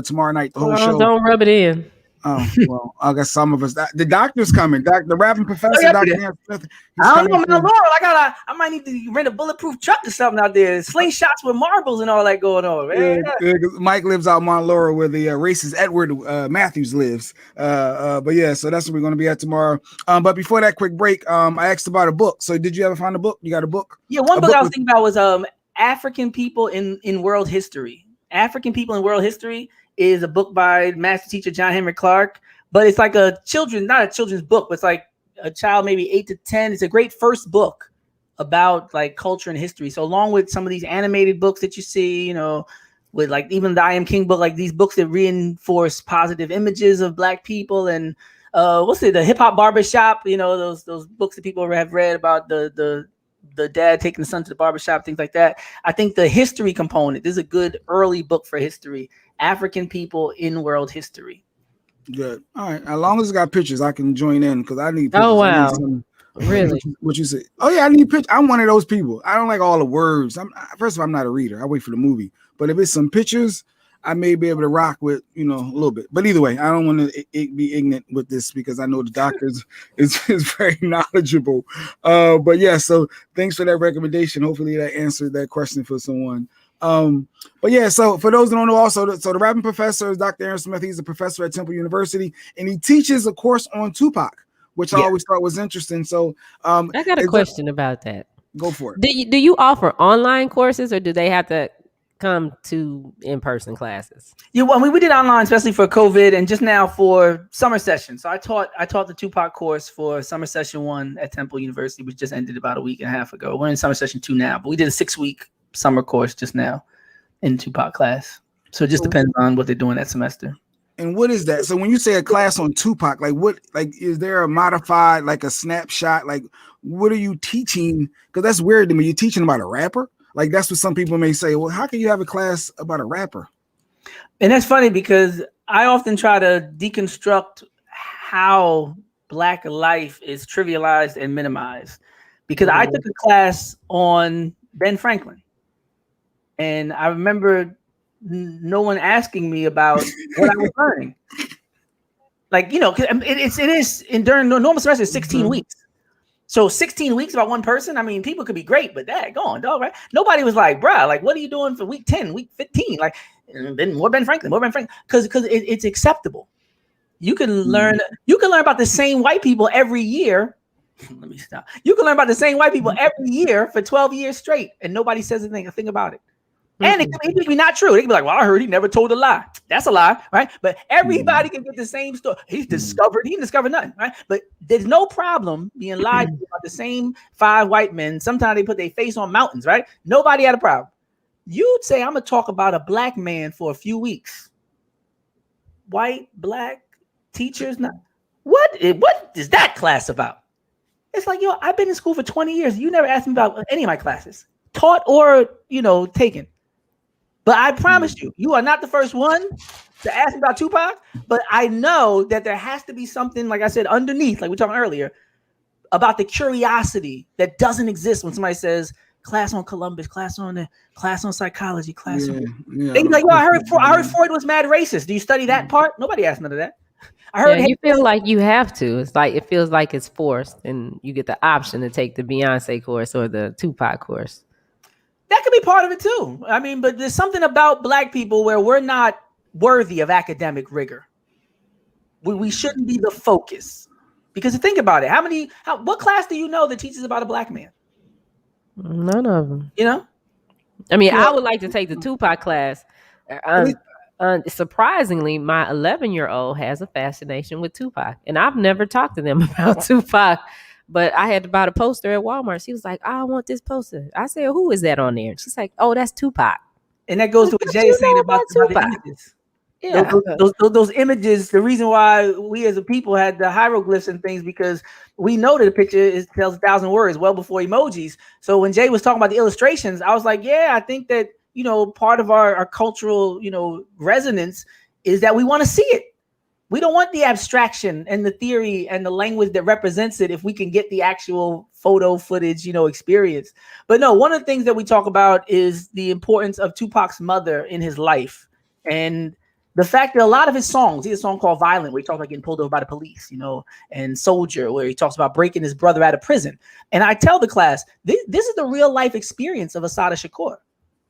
tomorrow night. The whole show. Don't rub it in. Oh, well, I guess some of us. The doctor's coming. The rapping professor, Dr. Smith. I don't know, man. Laurel, I might need to rent a bulletproof truck or something out there. Slingshots with marbles and all that going on, man. Yeah, Mike lives out Mount Laurel where the racist Edward Matthews lives. But yeah, so that's where we're going to be at tomorrow. But before that quick break, I asked about a book. So did you ever find a book? You got a book? Yeah, one book I was thinking about was African People in World History. African People in World History is a book by master teacher John Henry Clark, but it's like not a children's book, but it's like a child maybe 8 to 10. It's a great first book about like culture and history. So along with some of these animated books that you see, with like even the I Am King book, like these books that reinforce positive images of Black people, and the hip hop barbershop, those books that people have read about the dad taking the son to the barbershop, things like that. I think the history component, this is a good early book for history. African People in World History. Good. All right. As long as it's got pictures, I can join in because I need pictures. Oh wow. Really? What you say? Oh yeah, I need pictures. I'm one of those people. I don't like all the words. First of all, I'm not a reader. I wait for the movie. But if it's some pictures, I may be able to rock with, a little bit. But either way, I don't want to be ignorant with this because I know the doctor is very knowledgeable. But yeah, so thanks for that recommendation. Hopefully that answered that question for someone. But yeah, so for those that don't know, also, so the rapping professor is Dr. Aaron Smith. He's a professor at Temple University, and he teaches a course on Tupac, which I always thought was interesting. So I got a question about that. Go for it. Do you offer online courses, or do they have to come to in-person classes? Yeah, well, we did online, especially for COVID, and just now for summer session. So I taught the Tupac course for summer session 1 at Temple University, which just ended about a week and a half ago. We're in summer session 2 now, but we did a 6-week summer course just now in Tupac class. So it just depends on what they're doing that semester. And what is that? So when you say a class on Tupac, is there a modified, like a snapshot? Like, what are you teaching? Because that's weird to me. You're teaching about a rapper? Like, that's what some people may say. Well, how can you have a class about a rapper? And that's funny because I often try to deconstruct how Black life is trivialized and minimized. Because I took a class on Ben Franklin. And I remember no one asking me about what I was learning. Like, it is during the normal semester, 16 weeks. So 16 weeks about one person. I mean, people could be great, but that going, dog, right? Nobody was like, bruh, like, what are you doing for week 10, week 15? Like, then more Ben Franklin, because it's acceptable. You can learn about the same white people every year. Let me stop. You can learn about the same white people every year for 12 years straight, and nobody says a thing about it. And it could be not true. They can be like, well, I heard he never told a lie. That's a lie, right? But everybody can get the same story. He didn't discover nothing, right? But there's no problem being lied to about the same 5 white men. Sometimes they put their face on mountains, right? Nobody had a problem. You'd say, I'm going to talk about a Black man for a few weeks. White, Black, teachers. What is that class about? It's like, I've been in school for 20 years. You never asked me about any of my classes, taught or, taken. But I promise you are not the first one to ask me about Tupac. But I know that there has to be something, like I said, underneath, like we were talking earlier, about the curiosity that doesn't exist when somebody says class on Columbus, class on psychology, class. They be like, well, I heard Freud was mad racist. Do you study that part? Nobody asked none of that. I heard you feel like you have to. It's like it feels like it's forced, and you get the option to take the Beyonce course or the Tupac course. That could be part of it too. I mean, but there's something about Black people where we're not worthy of academic rigor. We shouldn't be the focus. Because think about it. What class do you know that teaches about a Black man? None of them. I mean, I would like to take the Tupac class. Surprisingly, my 11-year-old has a fascination with Tupac, and I've never talked to them about Tupac. But I had to buy the poster at Walmart. She was like, I want this poster. I said, who is that on there? And she's like, oh, that's Tupac. And that goes to what Jay is saying about the images. Yeah. Those images, the reason why we as a people had the hieroglyphs and things, because we know that a picture tells 1,000 words well before emojis. So when Jay was talking about the illustrations, I was like, yeah, I think that, part of our cultural, resonance is that we want to see it. We don't want the abstraction and the theory and the language that represents it if we can get the actual photo footage, experience. But no, one of the things that we talk about is the importance of Tupac's mother in his life. And the fact that a lot of his songs, he has a song called Violent, where he talks about getting pulled over by the police, and Soldier, where he talks about breaking his brother out of prison. And I tell the class, this is the real life experience of Assata Shakur.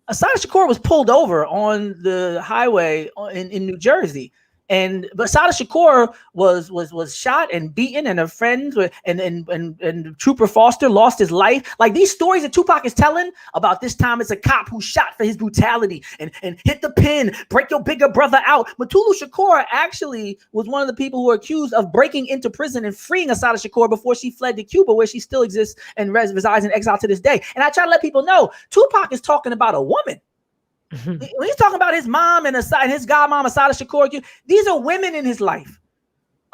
Assata Shakur was pulled over on the highway in New Jersey. But Assata Shakur was shot and beaten, and her friends and Trooper Foster lost his life. Like these stories that Tupac is telling about this time, it's a cop who shot for his brutality and hit the pin, break your bigger brother out. Mutulu Shakur actually was one of the people who were accused of breaking into prison and freeing Assata Shakur before she fled to Cuba, where she still exists and resides in exile to this day. And I try to let people know Tupac is talking about a woman. When he's talking about his mom and his godmom, Assata Shakur, these are women in his life.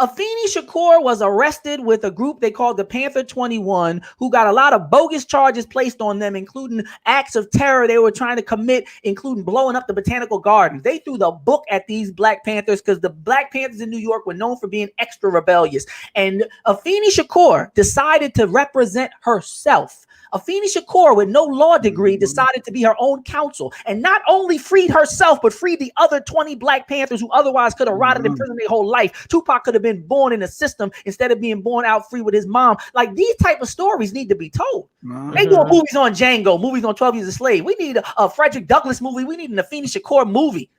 Afeni Shakur was arrested with a group they called the Panther 21, who got a lot of bogus charges placed on them, including acts of terror they were trying to commit, including blowing up the Botanical Gardens. They threw the book at these Black Panthers because the Black Panthers in New York were known for being extra rebellious. And Afeni Shakur decided to represent herself. Afeni Shakur, with no law degree, decided to be her own counsel and not only freed herself, but freed the other 20 Black Panthers who otherwise could have rotted in prison their whole life. Tupac could have been born in a system instead of being born out free with his mom. Like, these type of stories need to be told. They doing movies on Django, movies on 12 Years a Slave. We need a Frederick Douglass movie. We need an Afeni Shakur movie.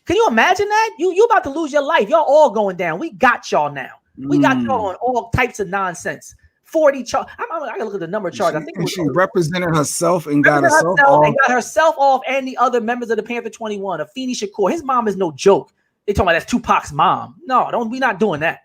Can you imagine that? You about to lose your life. Y'all all going down. We got y'all now. We got y'all on all types of nonsense. 40 charge. I gotta look at the number of charges. I think she represented herself and got herself off. And got herself off, and the other members of the Panther 21. Afeni Shakur, his mom is no joke. They talking about that's Tupac's mom. No, we not doing that.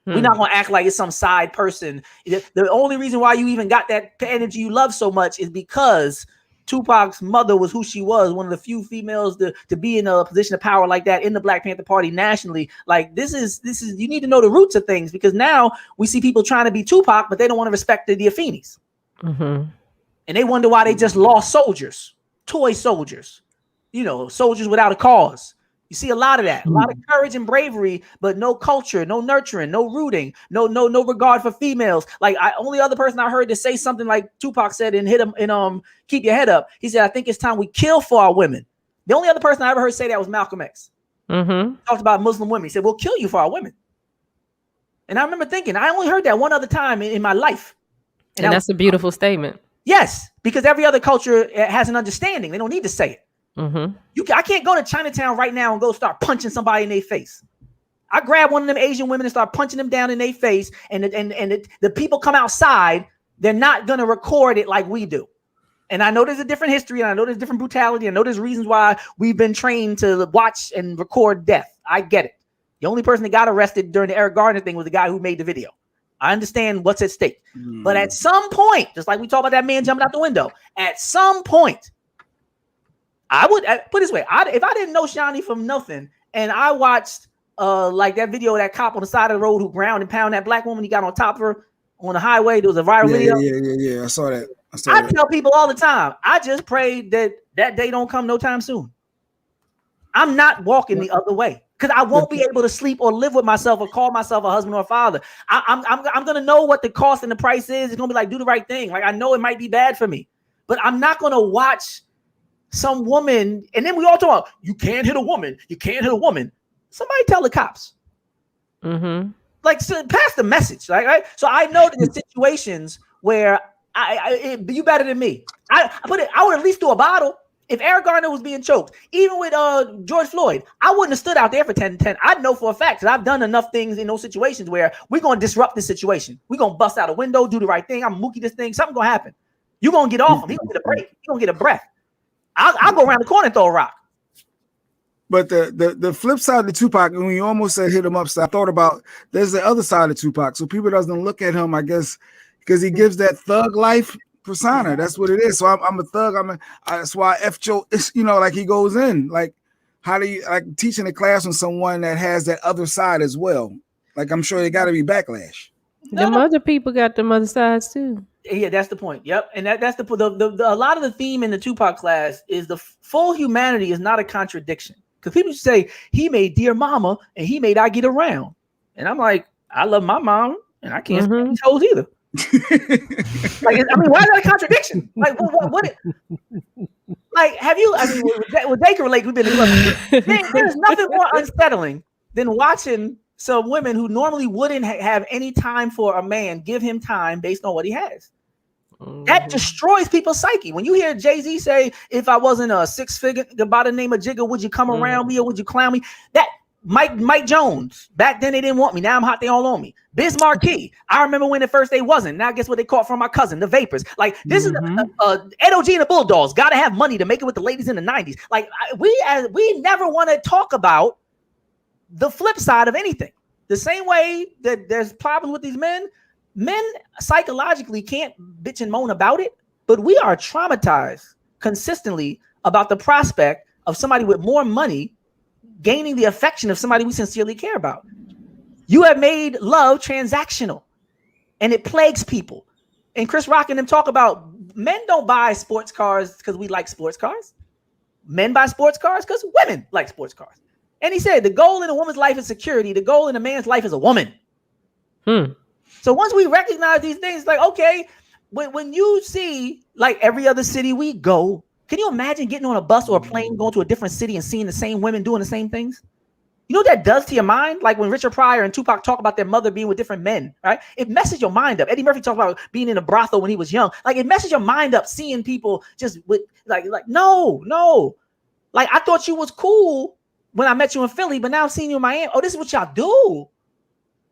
We're not gonna act like it's some side person. The only reason why you even got that energy you love so much is because Tupac's mother was who she was, one of the few females to be in a position of power like that in the Black Panther Party nationally. Like, this is you need to know the roots of things, because now we see people trying to be Tupac, but they don't want to respect the Afenis. And they wonder why they just lost soldiers, toy soldiers, soldiers without a cause. You see a lot of that, a lot of courage and bravery, but no culture, no nurturing, no rooting, no regard for females. Like, only other person I heard to say something like Tupac said and hit him and keep your head up. He said, I think it's time we kill for our women. The only other person I ever heard say that was Malcolm X. Talked about Muslim women. He said, we'll kill you for our women. And I remember thinking, I only heard that one other time in my life. And that's a beautiful statement. Yes, because every other culture has an understanding. They don't need to say it. I can't go to Chinatown right now and go start punching somebody in their face. I grab one of them Asian women and start punching them down in their face, and the people come outside. They're not going to record it like we do. And I know there's a different history, and I know there's different brutality. I know there's reasons why we've been trained to watch and record death. I get it. The only person that got arrested during the Eric Garner thing was the guy who made the video. I understand what's at stake. But at some point, just like we talk about that man jumping out the window, at some point, I would put it this way. If I didn't know Shawnee from nothing, and I watched like that video of that cop on the side of the road who ground and pound that Black woman, he got on top of her on the highway. There was a viral video. Yeah. I saw that. I tell people all the time, I just pray that day don't come no time soon. I'm not walking the other way, because I won't be able to sleep or live with myself or call myself a husband or a father. I'm gonna know what the cost and the price is. It's gonna be like, do the right thing. Like, I know it might be bad for me, but I'm not gonna watch some woman, and then we all talk about, you can't hit a woman. You can't hit a woman. Somebody tell the cops. Like, so pass the message. Right? So I know that there's situations where you better than me. I would at least do a bottle. If Eric Garner was being choked, even with George Floyd, I wouldn't have stood out there for 10-10. I'd know for a fact that I've done enough things in those situations where we're going to disrupt this situation. We're going to bust out a window, do the right thing. I'm mookie this thing. Something's going to happen. You're going to get off him. He's going to get a break. He's going to get a breath. I'll go around the corner and throw a rock. But the flip side of the Tupac, when you almost said hit him upside, I thought about there's the other side of Tupac. So people doesn't look at him, I guess, because he gives that thug life persona. That's what it is. So I'm a thug. That's why Joe, like he goes in. Like, how do you like teaching a class on someone that has that other side as well? Like, I'm sure there got to be backlash. Them other people got them other sides too. Yeah, that's the point. Yep, and that's the a lot of the theme in the Tupac class is the full humanity is not a contradiction. Because people say he made Dear Mama and he made I Get Around, and I'm like, I love my mom and I can't stand these hoes either. Like, I mean, why is that a contradiction? Like, what like, have you? I mean, well, they can relate. We've been in there's nothing more unsettling than watching some women who normally wouldn't have any time for a man give him time based on what he has. That destroys people's psyche. When you hear Jay-Z say, if I wasn't a six-figure by the name of Jigga, would you come around me or would you clown me? That Mike Jones, back then they didn't want me. Now I'm hot, they all on me. Biz Marquis, I remember when at first they wasn't. Now guess what they caught from my cousin, the Vapors. Like, this is Ed O.G. and the Bulldogs. Got to have money to make it with the ladies in the 90s. Like, we never want to talk about the flip side of anything. The same way that there's problems with these men psychologically can't bitch and moan about it, but we are traumatized consistently about the prospect of somebody with more money gaining the affection of somebody we sincerely care about. You have made love transactional, and it plagues people. And Chris Rock and them talk about men don't buy sports cars because we like sports cars. Men buy sports cars because women like sports cars. And he said the goal in a woman's life is security. The goal in a man's life is a woman. So once we recognize these things, like, okay, when you see like every other city we go, can you imagine getting on a bus or a plane, going to a different city and seeing the same women doing the same things? You know what that does to your mind? Like when Richard Pryor and Tupac talk about their mother being with different men, right? It messes your mind up. Eddie Murphy talks about being in a brothel when he was young. Like it messes your mind up seeing people just with like no. Like I thought you was cool when I met you in Philly, but now I'm seeing you in Miami. Oh, this is what y'all do.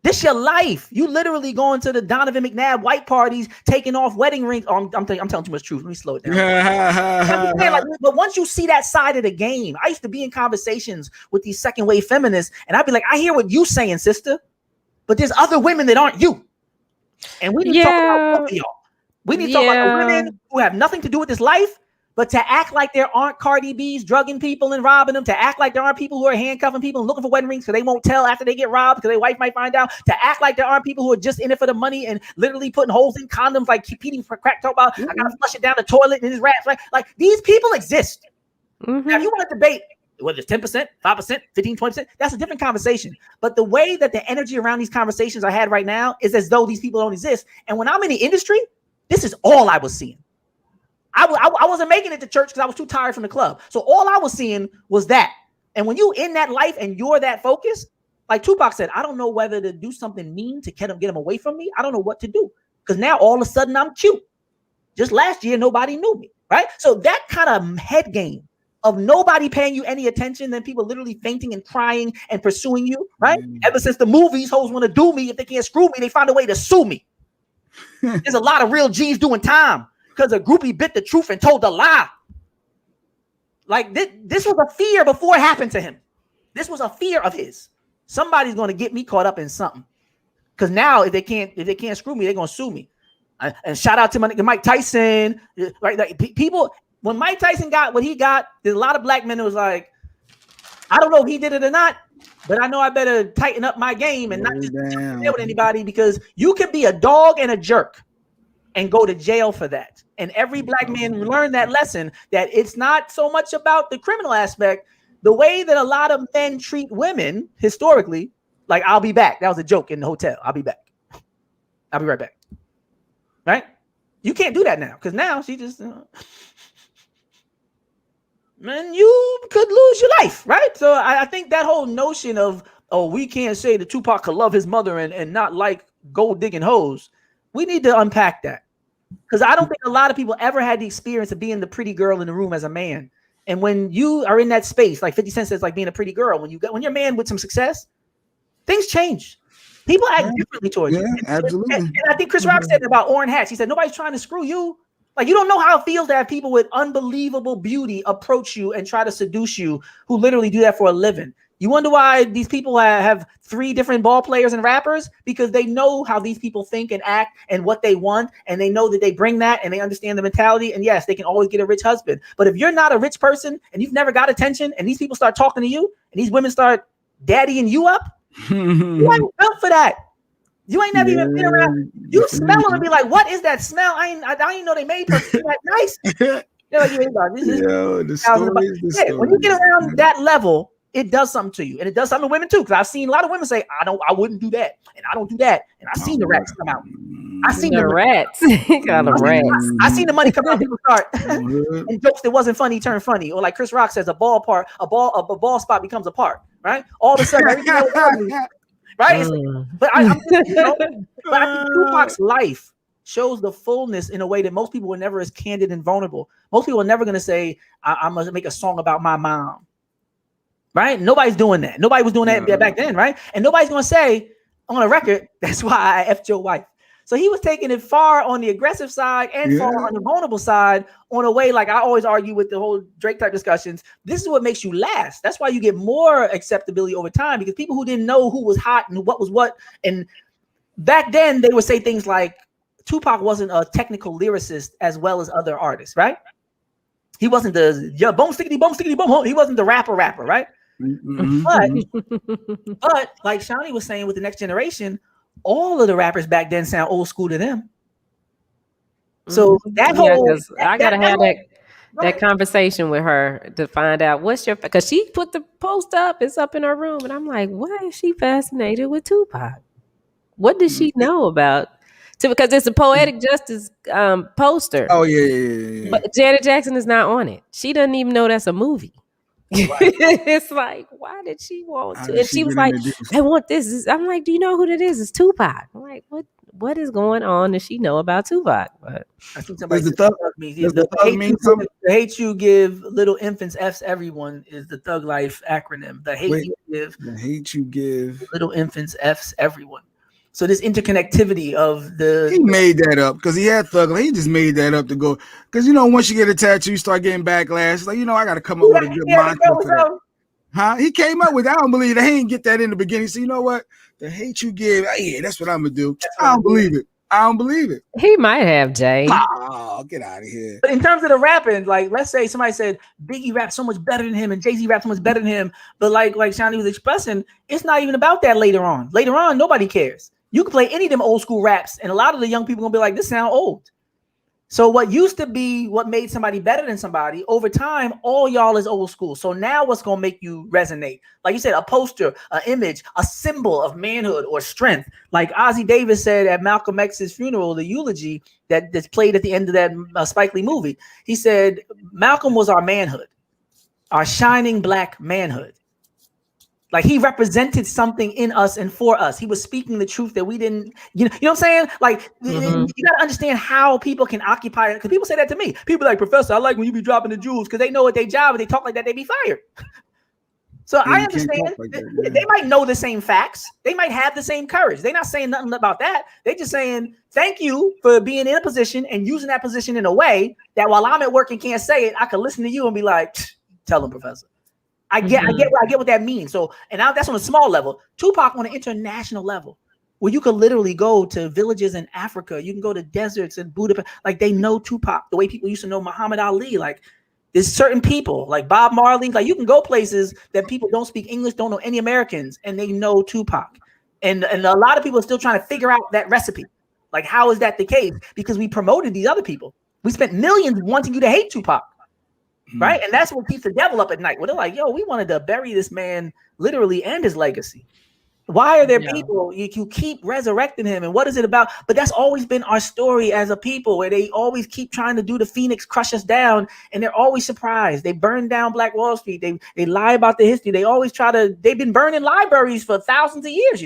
This your life. You literally going to the Donovan McNabb white parties, taking off wedding rings. Oh, I'm telling too much truth. Let me slow it down. But once you see that side of the game, I used to be in conversations with these second wave feminists, and I'd be like, I hear what you saying, sister, but there's other women that aren't you. And we need to talk about both of y'all. We need to talk about the women who have nothing to do with this life, but to act like there aren't Cardi B's drugging people and robbing them, to act like there aren't people who are handcuffing people and looking for wedding rings so they won't tell after they get robbed because their wife might find out, to act like there aren't people who are just in it for the money and literally putting holes in condoms like competing for crack, talk about, I gotta flush it down the toilet and his raps. Like these people exist. Now, if you want to debate whether it's 10%, 5%, 15, 20%, that's a different conversation. But the way that the energy around these conversations are had right now is as though these people don't exist. And when I'm in the industry, this is all I was seeing. I wasn't making it to church because I was too tired from the club. So all I was seeing was that. And when you in that life and you're that focused, like Tupac said, I don't know whether to do something mean to get him away from me. I don't know what to do because now all of a sudden I'm cute. Just last year, nobody knew me, right? So that kind of head game of nobody paying you any attention, then people literally fainting and crying and pursuing you, right? Ever since the movies, hoes want to do me. If they can't screw me, they find a way to sue me. There's a lot of real G's doing time because a groupie bit the truth and told the lie. Like this was a fear before it happened to him. This was a fear of his. Somebody's going to get me caught up in something. Because now if they can't screw me, they're going to sue me. And shout out to my nigga Mike Tyson. Right? Like people, when Mike Tyson got what he got, there's a lot of black men who was like, I don't know if he did it or not, but I know I better tighten up my game and not just deal with anybody, because you can be a dog and a jerk and go to jail for that. And every black man learned that lesson, that it's not so much about the criminal aspect. The way that a lot of men treat women historically, like, I'll be back. That was a joke in the hotel. I'll be back. I'll be right back. Right? You can't do that now, because now she just, man, you could lose your life, right? So I think that whole notion of, oh, we can't say that Tupac could love his mother and not like gold digging hoes. We need to unpack that, because I don't think a lot of people ever had the experience of being the pretty girl in the room as a man. And when you are in that space, like 50 Cent says, like being a pretty girl, when you're a man with some success, things change. People act differently towards you. Absolutely. And I think Chris Rock said about Orange Hats. He said, nobody's trying to screw you. Like, you don't know how it feels to have people with unbelievable beauty approach you and try to seduce you, who literally do that for a living. You wonder why these people have 3 different ball players and rappers? Because they know how these people think and act and what they want. And they know that they bring that and they understand the mentality. And yes, they can always get a rich husband. But if you're not a rich person and you've never got attention and these people start talking to you and these women start daddying you up, you ain't built for that. You ain't never even been around. You smell them and be like, what is that smell? I didn't know they made perfume that nice. They're like, when you get around that level, it does something to you. And it does something to women too. Because I've seen a lot of women say, I wouldn't do that. And I don't do that. And I've seen the rats come out. I seen the rats. I seen the money come out. People start and jokes that wasn't funny turn funny. Or like Chris Rock says, a ball spot becomes a part. Right? All of a sudden, everything that was right? But I think Tupac's life shows the fullness in a way that most people were never as candid and vulnerable. Most people are never going to say, I'm going to make a song about my mom. Right? Nobody's doing that. Nobody was doing that back then, right? And nobody's going to say on a record, that's why I effed your wife. So he was taking it far on the aggressive side and far on the vulnerable side, on a way, like I always argue with the whole Drake type discussions. This is what makes you last. That's why you get more acceptability over time, because people who didn't know who was hot and what was what. And back then they would say things like Tupac wasn't a technical lyricist as well as other artists, right? He wasn't the boom stickity boom. He wasn't the rapper, right? But like Shawnee was saying with the next generation, all of the rappers back then sound old school to them. So that whole I gotta have that conversation with her to find out because she put the post up. It's up in her room, and I'm like, why is she fascinated with Tupac? What does she know about? Because it's a poetic justice poster. Oh yeah. But Janet Jackson is not on it. She doesn't even know that's a movie. It's like, why did she want to? And she was like, I want this. I'm like, do you know who that is? It's Tupac. I'm like, what is going on? Does she know about Tupac? But I think somebody said the hate you give little infants F's everyone is the Thug Life acronym. The hate you give little infants F's everyone. So this interconnectivity of he made that up because he had Thug Life. He just made that up to go because once you get a tattoo, you start getting backlash. It's like I got to come up with a good mantra for that. Huh? He came up with that. I don't believe that. He didn't get that in the beginning. So you know what? The hate you give, yeah, that's what I'm gonna do. I don't believe it. He might have, Jay. Oh, get out of here. But in terms of the rapping, like let's say somebody said Biggie raps so much better than him and Jay-Z raps so much better than him, but like Shawnee was expressing, it's not even about that later on. Later on, nobody cares. You can play any of them old school raps, and a lot of the young people gonna be like, this sound old. So what used to be what made somebody better than somebody, over time, all y'all is old school. So now what's gonna make you resonate? Like you said, a poster, an image, a symbol of manhood or strength. Like Ozzie Davis said at Malcolm X's funeral, the eulogy that's played at the end of that Spike Lee movie. He said, Malcolm was our manhood, our shining black manhood. Like he represented something in us and for us. He was speaking the truth that we didn't, you know what I'm saying? Like you gotta understand how people can occupy it. Because people say that to me. People are like, Professor, I like when you be dropping the jewels because they know what their job is. They talk like that, they be fired. So I understand they might know the same facts. They might have the same courage. They're not saying nothing about that. They're just saying, thank you for being in a position and using that position in a way that while I'm at work and can't say it, I can listen to you and be like, tell them, Professor. I get what that means. So, and now that's on a small level. Tupac on an international level, where you could literally go to villages in Africa. You can go to deserts in Budapest. Like they know Tupac the way people used to know Muhammad Ali. Like there's certain people like Bob Marley. Like you can go places that people don't speak English, don't know any Americans, and they know Tupac. And a lot of people are still trying to figure out that recipe. Like how is that the case? Because we promoted these other people. We spent millions wanting you to hate Tupac. Right. And that's what keeps the devil up at night. Well, they're like, yo, we wanted to bury this man literally and his legacy. Why are there people you keep resurrecting him? And what is it about? But that's always been our story as a people, where they always keep trying to do the Phoenix, crush us down. And they're always surprised. They burn down Black Wall Street. They lie about the history. They always they've been burning libraries for thousands of years,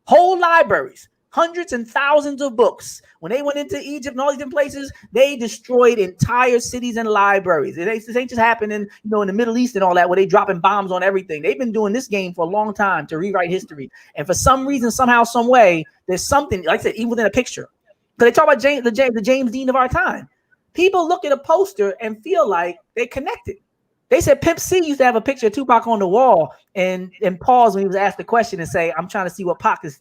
whole libraries. Hundreds and thousands of books. When they went into Egypt and all these different places, they destroyed entire cities and libraries. This ain't just happening, in the Middle East and all that, where they dropping bombs on everything. They've been doing this game for a long time to rewrite history. And for some reason, somehow, some way, there's something, like I said, even within a picture. Because they talk about the James Dean of our time. People look at a poster and feel like they're connected. They said Pimp C used to have a picture of Tupac on the wall and pause when he was asked the question and say, I'm trying to see what Pac is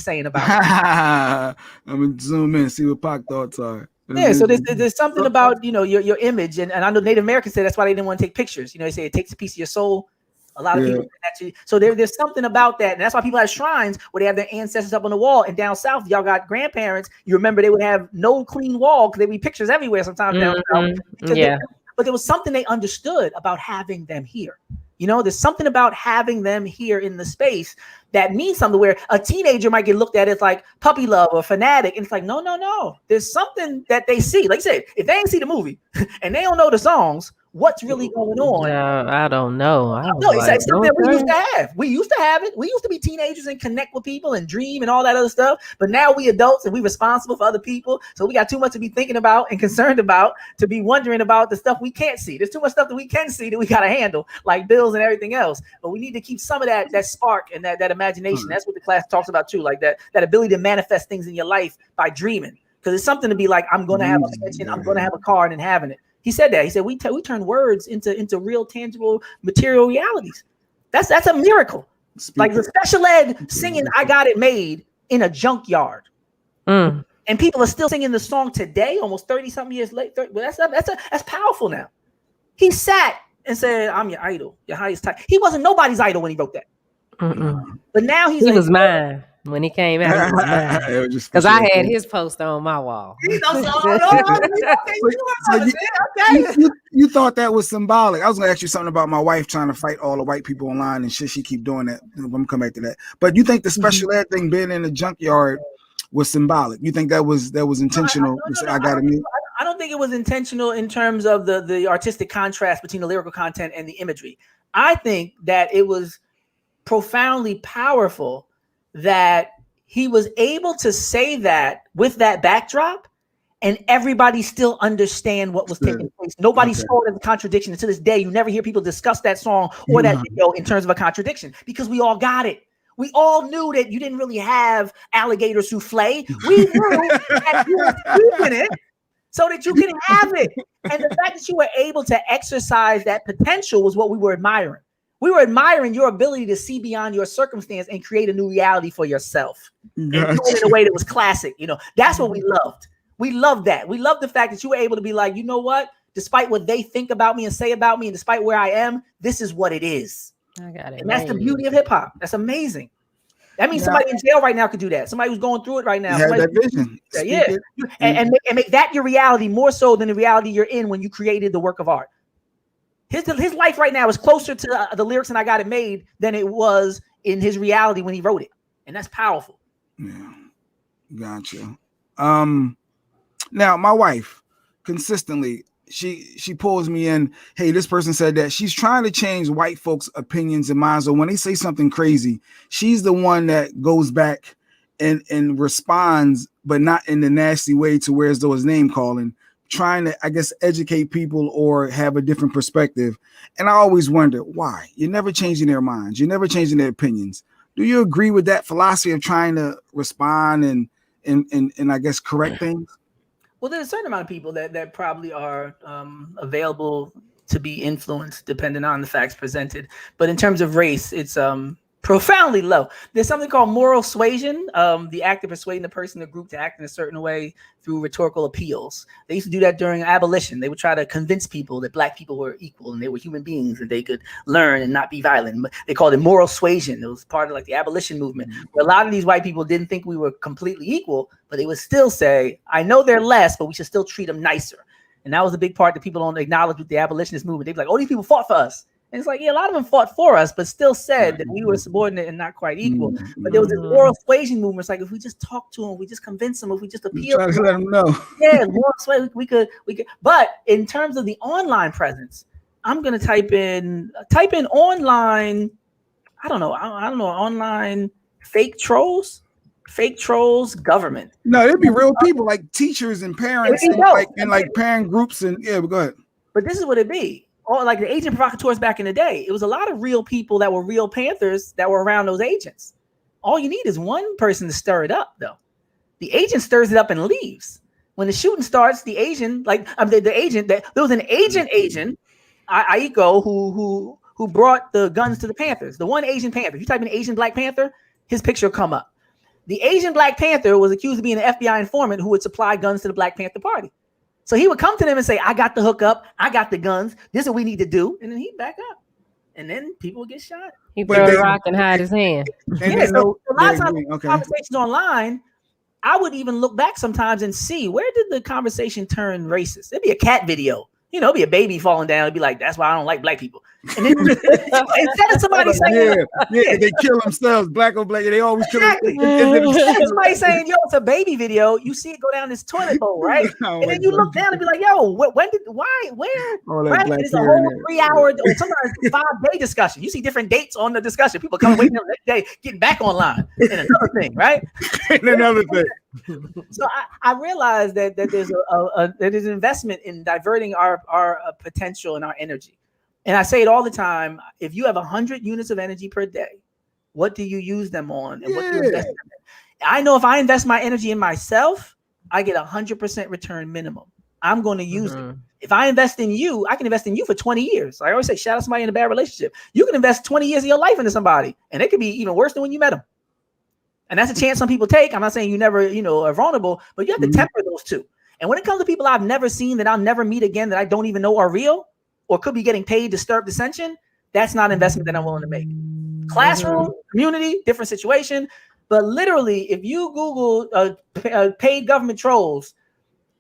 saying about it. I'm going to zoom in and see what Pac thoughts are. Yeah, so there's something about, your image. And I know Native Americans say that's why they didn't want to take pictures. They say it takes a piece of your soul. A lot of people actually. So there's something about that. And that's why people have shrines where they have their ancestors up on the wall. And down south, y'all got grandparents. You remember they would have no clean wall because there'd be pictures everywhere sometimes down south. But there was something they understood about having them here. There's something about having them here in the space that means something, where a teenager might get looked at as like puppy love or fanatic. And it's like, no. There's something that they see. Like you said, if they ain't see the movie and they don't know the songs, what's really going on? I don't know. It's something that we used to have. We used to have it. We used to be teenagers and connect with people and dream and all that other stuff. But now we adults and we responsible for other people. So we got too much to be thinking about and concerned about, to be wondering about the stuff we can't see. There's too much stuff that we can see that we got to handle, like bills and everything else. But we need to keep some of that spark and that imagination. That's what the class talks about too, like that ability to manifest things in your life by dreaming. Because it's something to be like, I'm going to have a pension, I'm going to have a car, and having it. He said that. He said we turn words into real, tangible, material realities. That's a miracle. Like the special ed singing "I Got It Made" in a junkyard, and people are still singing the song today, almost 30-something years later. Well, that's powerful now. He sat and said, "I'm your idol, your highest title." He wasn't nobody's idol when he wrote that. But now he was mine when he came out. He was mine because I had his poster on my wall. You thought that was symbolic. I was gonna ask you something about my wife trying to fight all the white people online and shit. She keep doing that. I'm gonna come back to that. But you think the special ed thing being in the junkyard was symbolic? You think that was intentional? I don't think it was intentional in terms of the artistic contrast between the lyrical content and the imagery. I think that it was profoundly powerful that he was able to say that with that backdrop and everybody still understand what was taking place. Nobody saw it as a contradiction. And to this day, you never hear people discuss that song or that video in terms of a contradiction because we all got it. We all knew that you didn't really have alligator souffle. We knew that you were scooping it so that you can have it. And the fact that you were able to exercise that potential was what we were admiring. We were admiring your ability to see beyond your circumstance and create a new reality for yourself. And do it in a way that was classic. You know, that's what we loved. We loved that. We loved the fact that you were able to be like, you know what? Despite what they think about me and say about me, and despite where I am, this is what it is. I got it. And that's the beauty of hip hop. That's amazing. That means somebody in jail right now could do that. Somebody who's going through it right now. You have that vision. Yeah. And make that your reality more so than the reality you're in when you created the work of art. His life right now is closer to the lyrics and I Got It Made than it was in his reality when he wrote it. And that's powerful. Yeah. Gotcha. Now my wife consistently, she pulls me in. Hey, this person said that. She's trying to change white folks' opinions and minds. So when they say something crazy, she's the one that goes back and responds, but not in the nasty way to where as though it's name calling, trying to, I guess, educate people or have a different perspective. And I always wonder why. You're never changing their minds. You're never changing their opinions. Do you agree with that philosophy of trying to respond and I guess correct things? Well, there's a certain amount of people that probably are available to be influenced depending on the facts presented. But in terms of race, it's profoundly low. There's something called moral suasion, the act of persuading the person or group to act in a certain way through rhetorical appeals. They used to do that during abolition. They would try to convince people that black people were equal and they were human beings and they could learn and not be violent. They called it moral suasion. It was part of like the abolition movement, where a lot of these white people didn't think we were completely equal, but they would still say, I know they're less, but we should still treat them nicer. And that was a big part that people don't acknowledge with the abolitionist movement. They'd be like, oh, these people fought for us. And it's like, yeah, a lot of them fought for us, but still said that we were subordinate and not quite equal. But there was this moral suasion movement. It's like, if we just talk to them, we just convince them, if we just appeal to them, let them know. Yeah, moral suasion, we could. But in terms of the online presence, I'm gonna type in online. I don't know, online fake trolls government. No, it'd be real people like teachers and parents and like parent groups and yeah. But go ahead. But this is what it'd be. Or like the agent provocateurs back in the day, it was a lot of real people that were real Panthers that were around those agents. All you need is one person to stir it up, though. The agent stirs it up and leaves. When the shooting starts, the agent, there was an agent, Aiko, who brought the guns to the Panthers. The one Asian Panther. If you type in Asian Black Panther, his picture will come up. The Asian Black Panther was accused of being an FBI informant who would supply guns to the Black Panther Party. So he would come to them and say, I got the hookup, I got the guns, this is what we need to do. And then he'd back up. And then people would get shot. He throw a rock and hide his hand. Yeah, so a lot of times conversations online, I would even look back sometimes and see, where did the conversation turn racist? It'd be a cat video. You know, it'd be a baby falling down. It'd be like, that's why I don't like black people. And then instead of somebody saying, they kill themselves, black on black. They always kill somebody saying, yo, it's a baby video. You see it go down this toilet bowl, right? And then you look down and be like, yo, where? Right? It's a whole 3 hour or sometimes 5-day discussion. You see different dates on the discussion. People coming waiting the next day, getting back online. And another thing, right? And another thing. So I realized that there's there's an investment in diverting our potential and our energy. And I say it all the time. If you have 100 units of energy per day, what do you use them on? And what do you invest them in? I know if I invest my energy in myself, I get 100% return minimum. I'm going to use it. If I invest in you, I can invest in you for 20 years. I always say, shout out somebody in a bad relationship. You can invest 20 years of your life into somebody, and it could be even worse than when you met them. And that's a chance some people take. I'm not saying you never, are vulnerable, but you have to temper those two. And when it comes to people I've never seen, that I'll never meet again, that I don't even know are real, or could be getting paid to stir up dissension, that's not an investment that I'm willing to make. Classroom, community, different situation. But literally, if you Google paid government trolls,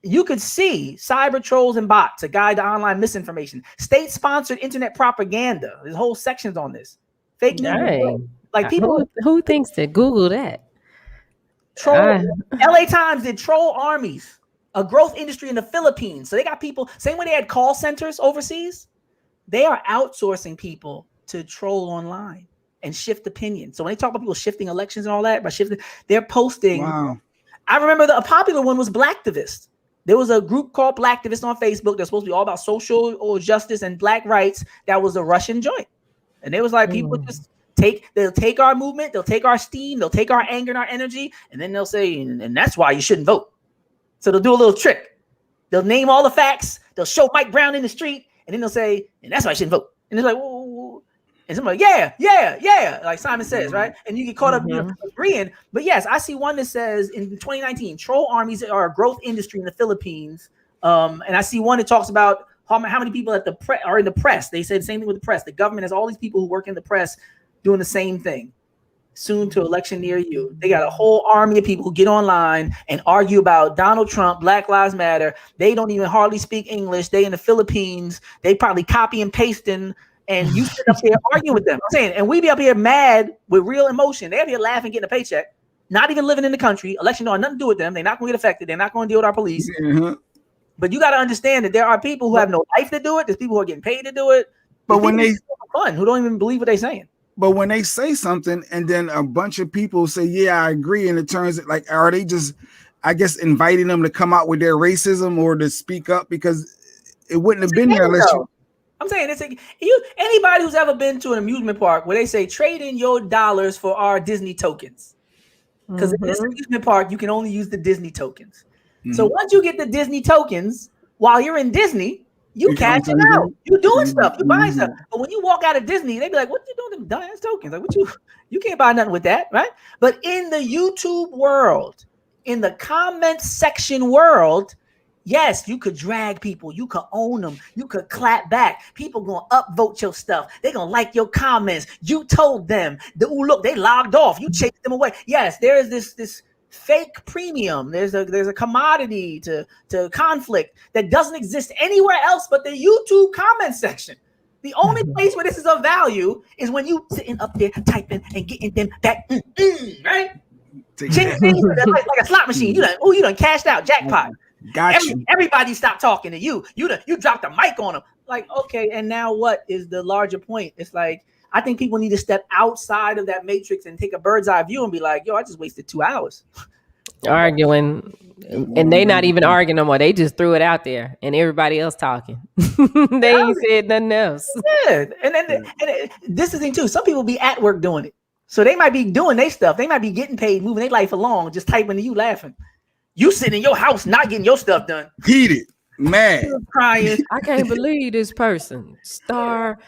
you could see cyber trolls and bots, a guide to online misinformation, state-sponsored internet propaganda. There's whole sections on this. Fake news. Dang. Like people who thinks to Google that? Troll. LA Times did troll armies, a growth industry in the Philippines. So they got people, same way they had call centers overseas, they are outsourcing people to troll online and shift opinion. So when they talk about people shifting elections and all that, by shifting, they're posting. Wow. I remember a popular one was Blacktivist. There was a group called Blacktivist on Facebook that's supposed to be all about social justice and black rights. That was a Russian joint. And it was like people just they'll take our movement, they'll take our steam, they'll take our anger and our energy, and then they'll say, and that's why you shouldn't vote. So they'll do a little trick. They'll name all the facts, they'll show Mike Brown in the street, and then they'll say, and that's why I shouldn't vote. And it's like, whoa. And somebody, yeah, like Simon says, right? And you get caught up agreeing. But yes, I see one that says in 2019, troll armies are a growth industry in the Philippines. And I see one that talks about how many people at are in the press. They said the same thing with the press. The government has all these people who work in the press doing the same thing. Soon to election near you. They got a whole army of people who get online and argue about Donald Trump, Black Lives Matter. They don't even hardly speak English. They in the Philippines. They probably copy and pasting. And you sit up here arguing with them. I'm saying, and we be up here mad with real emotion. They up here laughing, getting a paycheck, not even living in the country. Election don't have nothing to do with them. They're not going to get affected. They're not going to deal with our police. Mm-hmm. But you got to understand that there are people who have no life to do it. There's people who are getting paid to do it. But when they fun, who don't even believe what they're saying. But when they say something and then a bunch of people say, yeah, I agree. And it turns like, are they just, I guess, inviting them to come out with their racism or to speak up? Because it wouldn't have been there unless you. I'm saying it's like anybody who's ever been to an amusement park where they say trade in your dollars for our Disney tokens. Because in this amusement park, you can only use the Disney tokens. Mm-hmm. So once you get the Disney tokens, while you're in Disney, you cashing out. You doing stuff. You buying stuff. But when you walk out of Disney, they be like, what you doing with them dumbass tokens? Like, you can't buy nothing with that, right? But in the YouTube world, in the comment section world, yes, you could drag people. You could own them. You could clap back. People going to upvote your stuff. They're going to like your comments. You told them. Look, they logged off. You chased them away. Yes, there is this fake premium. There's a commodity to conflict that doesn't exist anywhere else but the YouTube comment section. The only place where this is of value is when you sitting up there typing and getting them that right? Like a slot machine. You done cashed out, jackpot. Gotcha. Everybody stopped talking to you. You dropped the mic on them. Like, okay, and now what is the larger point? It's like, I think people need to step outside of that matrix and take a bird's eye view and be like, yo, I just wasted 2 hours. Arguing. And they not even arguing no more. They just threw it out there and everybody else talking. They ain't said nothing else. Yeah. And this is the thing too. Some people be at work doing it. So they might be doing their stuff. They might be getting paid, moving their life along, just typing to you laughing. You sitting in your house not getting your stuff done. Heated. Mad. Crying. I can't believe this person. Star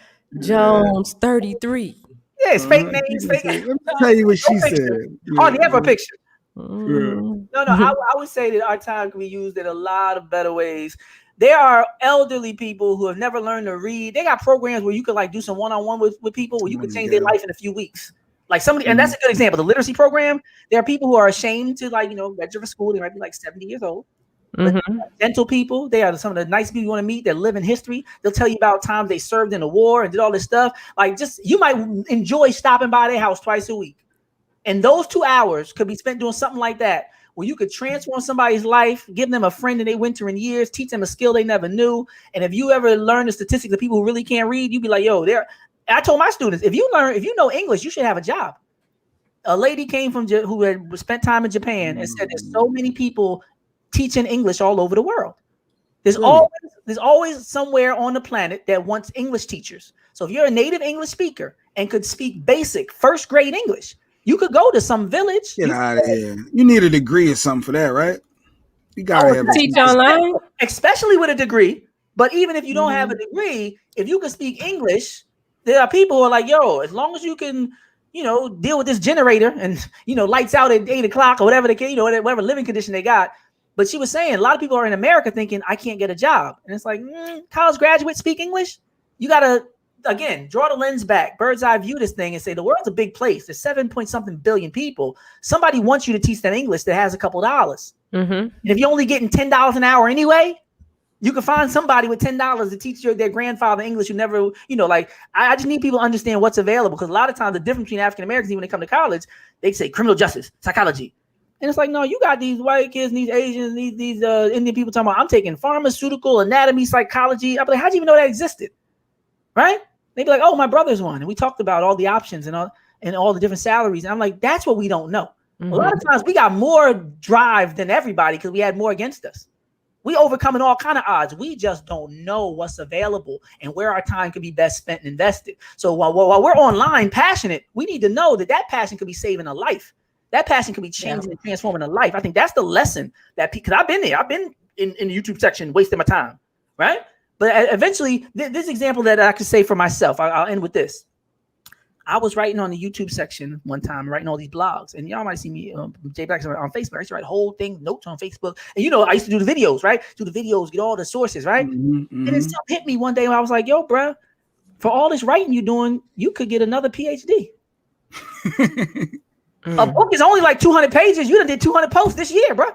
Jones 33. Yeah, it's fake names. Fake. Let me tell you what she said. Hardly ever a picture. No, I would say that our time can be used in a lot of better ways. There are elderly people who have never learned to read. They got programs where you could like do some one-on-one with people where you could change their life in a few weeks. Like somebody, and that's a good example. The literacy program, there are people who are ashamed to register for school. They might be like 70 years old. But gentle people, they are some of the nice people you want to meet. They live in history. They'll tell you about times they served in the war and did all this stuff. Like you might enjoy stopping by their house twice a week. And those 2 hours could be spent doing something like that, where you could transform somebody's life, give them a friend in their winter in years, teach them a skill they never knew. And if you ever learn the statistics of people who really can't read, you'd be like, yo, I told my students, if you know English, you should have a job. A lady came from who had spent time in Japan and said there's so many people teaching English all over the world. There's always somewhere on the planet that wants English teachers. So if you're a native English speaker and could speak basic first grade English, you could go to some village. Get out of here. You need a degree or something for that, right? You gotta have teach online, especially with a degree. But even if you don't have a degree, if you can speak English, there are people who are like, yo, as long as you can, deal with this generator and lights out at 8 o'clock or whatever they can, whatever living condition they got. But she was saying a lot of people are in America thinking I can't get a job, and it's like college graduates speak English. you gotta again draw the lens back, bird's eye view this thing, and say the world's a big place. There's 7-point-something billion people. Somebody wants you to teach them English that has a couple dollars. And if you're only getting $10 an hour anyway, you can find somebody with $10 to teach their grandfather English who never, like I just need people to understand what's available, because a lot of times the difference between African Americans, when they come to college, they say criminal justice, psychology. And it's like, no, you got these white kids, these Asians, these Indian people talking about, I'm taking pharmaceutical, anatomy, psychology. I'm like, how'd you even know that existed? Right? They'd be like, oh, my brother's one. And we talked about all the options and all the different salaries. And I'm like, that's what we don't know. A lot of times we got more drive than everybody because we had more against us. We overcoming all kind of odds. We just don't know what's available and where our time could be best spent and invested. So while we're online passionate, we need to know that passion could be saving a life. That passion could be changing and transforming a life. I think that's the lesson because I've been there. I've been in the YouTube section wasting my time, right? But eventually, this example that I could say for myself, I'll end with this. I was writing on the YouTube section one time, writing all these blogs, and y'all might see me, Jay Black, on Facebook. I used to write whole thing, notes on Facebook, and I used to do the videos, right? Do the videos, get all the sources, right? And then something hit me one day when I was like, "Yo, bro, for all this writing you're doing, you could get another PhD." A book is only like 200 pages. You done did 200 posts this year, bro.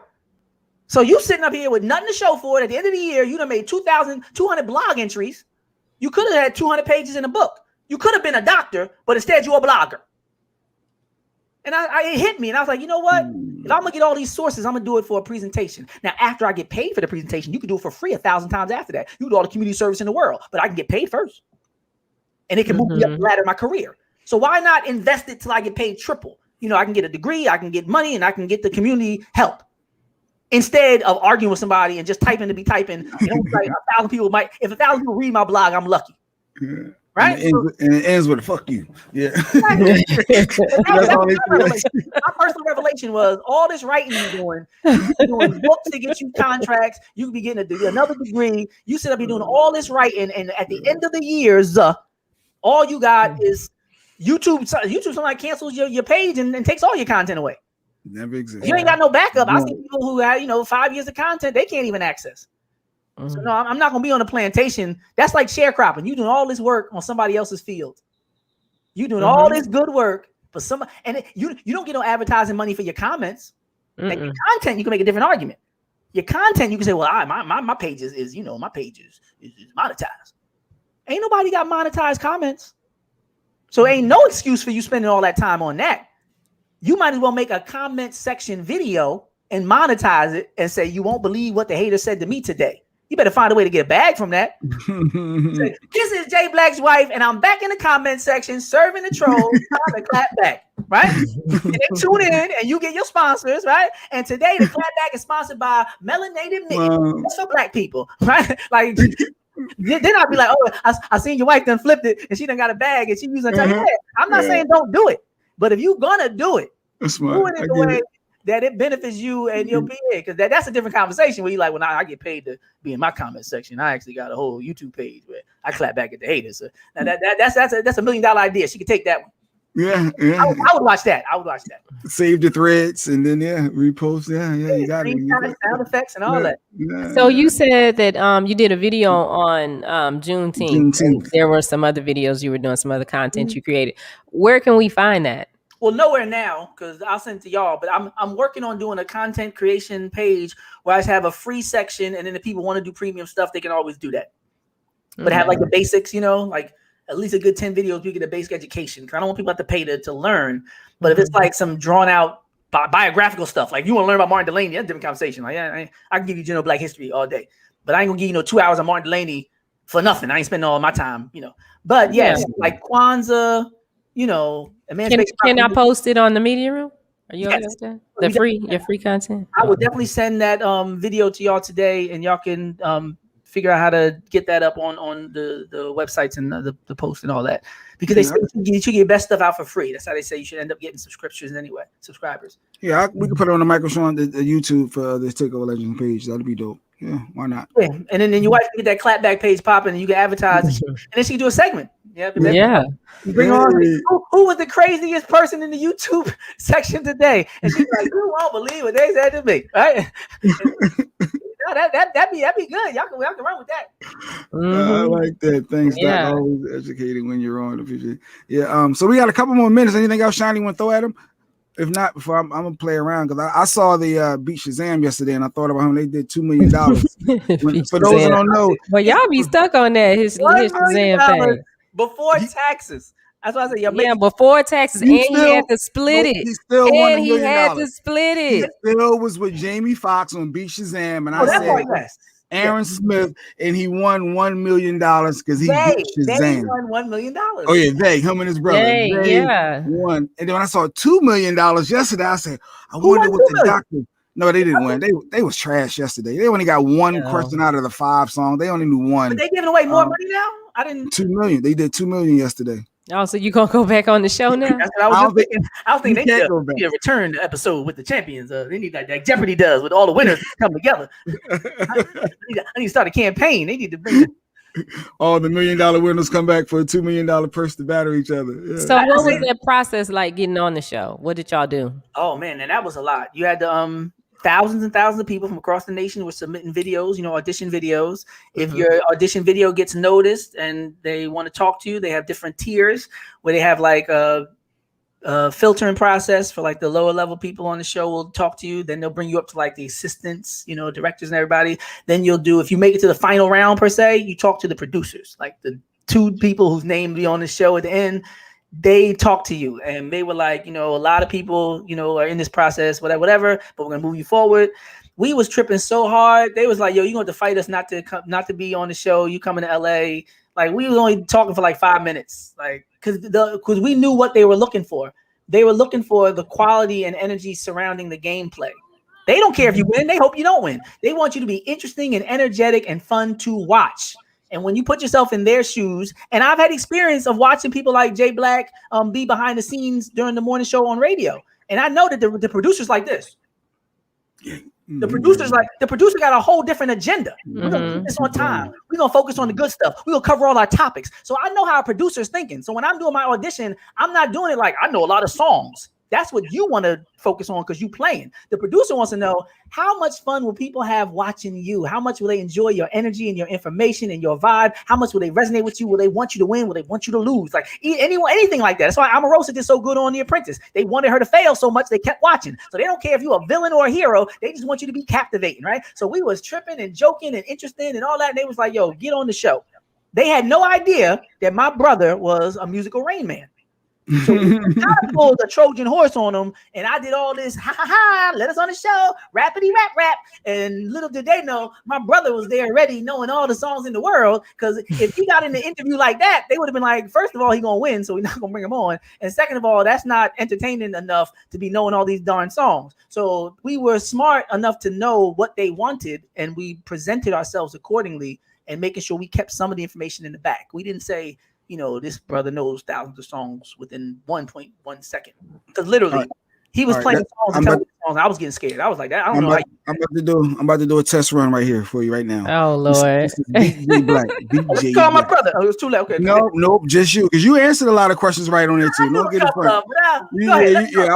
So you sitting up here with nothing to show for it. At the end of the year, you done made 2,200 blog entries. You could have had 200 pages in a book. You could have been a doctor, but instead you're a blogger. And it hit me, and I was like, you know what? If I'm gonna get all these sources, I'm gonna do it for a presentation. Now, after I get paid for the presentation, you can do it for free 1,000 times after that. You can do all the community service in the world, but I can get paid first, and it can move me up the ladder of my career. So why not invest it till I get paid triple? I can get a degree, I can get money, and I can get the community help instead of arguing with somebody and just typing to be typing. Like 1,000 people might. If 1,000 people read my blog, I'm lucky. Right? And it ends with fuck you. Yeah. My personal revelation was all this writing you're doing books to get you contracts. You could be getting another degree. You sit up here doing all this writing, and at the end of the years, all you got is YouTube. Somebody cancels your page and takes all your content away. Never exists. You ain't got no backup. I see people who have 5 years of content they can't even access. So no, I'm not gonna be on a plantation. That's like sharecropping. You doing all this work on somebody else's field. You doing all this good work, but you don't get no advertising money for your comments. Like your content, you can make a different argument. Your content, you can say, well, my page is my page is monetized. Ain't nobody got monetized comments. So ain't no excuse for you spending all that time on that. You might as well make a comment section video and monetize it and say, you won't believe what the hater said to me today. You better find a way to get a bag from that. Say, this is Jay Black's wife, and I'm back in the comment section serving the trolls, time to clap back, right? And they tune in, and you get your sponsors, right? And today the clap back is sponsored by Melanated Mitt. That's for black people, right? Like, then I'll be like, oh, I seen your wife done flipped it, and she done got a bag, and she using a yeah, I'm not saying don't do it, but if you gonna do it, do it in the way that it benefits you and your PA, because that's a different conversation where you like, when I get paid to be in my comment section, I actually got a whole YouTube page where I clap back at the haters. So now that's a $1 million idea. She could take that one. Yeah. I would watch that. Save the threads and then repost. Yeah, you got it. Sound effects and all that. Yeah. So you said that you did a video on Juneteenth. There were some other videos you were doing, some other content you created. Where can we find that? Well, nowhere now, because I'll send it to y'all. But I'm working on doing a content creation page where I have a free section, and then if people want to do premium stuff, they can always do that. But have like the basics, like at least a good 10 videos, you get a basic education. Because I don't want people to have to pay to learn. But if it's like some drawn out biographical stuff, like you want to learn about Martin Delaney, that's a different conversation. Like I can give you general Black history all day, but I ain't gonna give you 2 hours of Martin Delaney for nothing. I ain't spending all my time, But yes, like Kwanzaa, Can I post it on the media room? Are you okay with that? Your free content? I will definitely send that video to y'all today, and y'all can figure out how to get that up on the websites and the post and all that. Because they say you should get your best stuff out for free. That's how they say you should end up getting subscriptions anyway. Subscribers. Yeah, we can put it on the Michael Shawn the YouTube for this TakeOver Legends page. That'd be dope. Yeah, why not? Yeah. And then your wife can get that clapback page popping, and you can advertise, and then she can do a segment. Yeah. You bring on who was the craziest person in the YouTube section today, and she's like, "You won't believe what they said to me." Right? No, that'd be good. Y'all can run with that. I like that. Thanks, Doc. Always educating when you're on. Yeah. So we got a couple more minutes. Anything else, Shiny, want to throw at him? If not, before I'm gonna play around because I saw the Beat Shazam yesterday and I thought about him. They did $2 million. For those who don't know, but y'all be stuck on that his Shazam thing before taxes. That's why I said, before taxes, and he had to split it. He still won $1 million. He had to split it. He still was with Jamie Foxx on Beat Shazam, and I said Aaron Smith, and he won $1 million because he beat Shazam. They won $1 million. Oh yeah, him and his brother. They won. And then when I saw $2 million yesterday, I said, I wonder what the doctor. No, they didn't win. They was trash yesterday. They only got one question out of the 5 songs. They only knew one. But they giving away more money now. I didn't. $2 million. They did $2 million yesterday. Oh, so you gonna go back on the show now? That's what I was thinking. I was thinking they need a return episode with the champions. They need like Jeopardy does with all the winners come together. I need to start a campaign. They need to bring all the $1 million winners come back for a $2 million purse to battle each other. Yeah. So what was that process like getting on the show? What did y'all do? Oh man, and that was a lot. You had to thousands and thousands of people from across the nation were submitting videos, audition videos. If your audition video gets noticed and they want to talk to you, they have different tiers where they have like a filtering process for like the lower level people on the show will talk to you. Then they'll bring you up to like the assistants, directors and everybody. Then if you make it to the final round per se, you talk to the producers, like the 2 people whose name be on the show at the end. They talked to you and they were like, a lot of people, are in this process, whatever, but we're going to move you forward. We was tripping so hard. They was like, yo, you're going to fight us not to be on the show. You coming to LA. Like we was only talking for like 5 minutes. Like, cause we knew what they were looking for. They were looking for the quality and energy surrounding the gameplay. They don't care if you win. They hope you don't win. They want you to be interesting and energetic and fun to watch. And when you put yourself in their shoes, and I've had experience of watching people like Jay Black be behind the scenes during the morning show on radio, and I know that the producers like this. The producer got a whole different agenda. We're gonna do this on time. We're gonna focus on the good stuff. We're gonna cover all our topics. So I know how a producer's thinking. So when I'm doing my audition, I'm not doing it like I know a lot of songs. That's what you want to focus on because you playing. The producer wants to know how much fun will people have watching you? How much will they enjoy your energy and your information and your vibe? How much will they resonate with you? Will they want you to win? Will they want you to lose? Like anything like that. That's why Omarosa did so good on The Apprentice. They wanted her to fail so much they kept watching. So they don't care if you're a villain or a hero. They just want you to be captivating, right? So we was tripping and joking and interested and all that. And they was like, yo, get on the show. They had no idea that my brother was a musical Rain Man. So we kind of pulled a Trojan horse on them, and I did all this let us on the show, rappity rap, and little did they know my brother was there ready, knowing all the songs in the world. Because if he got in the interview like that, they would have been like, first of all, he gonna win, so we're not gonna bring him on, and second of all, that's not entertaining enough to be knowing all these darn songs. So we were smart enough to know what they wanted, and we presented ourselves accordingly, and making sure we kept some of the information in the back. We didn't say, this brother knows thousands of songs within 1.1 second. Because literally, he was playing songs and telling me songs. I was getting scared. I was like, that. I don't know. I'm about to do a test run right here for you right now. Oh Lord, this is DJ Black. DJ call my brother. Oh, it was too late. Okay. Nope, just you, because you answered a lot of questions right on there too. Don't get it front. I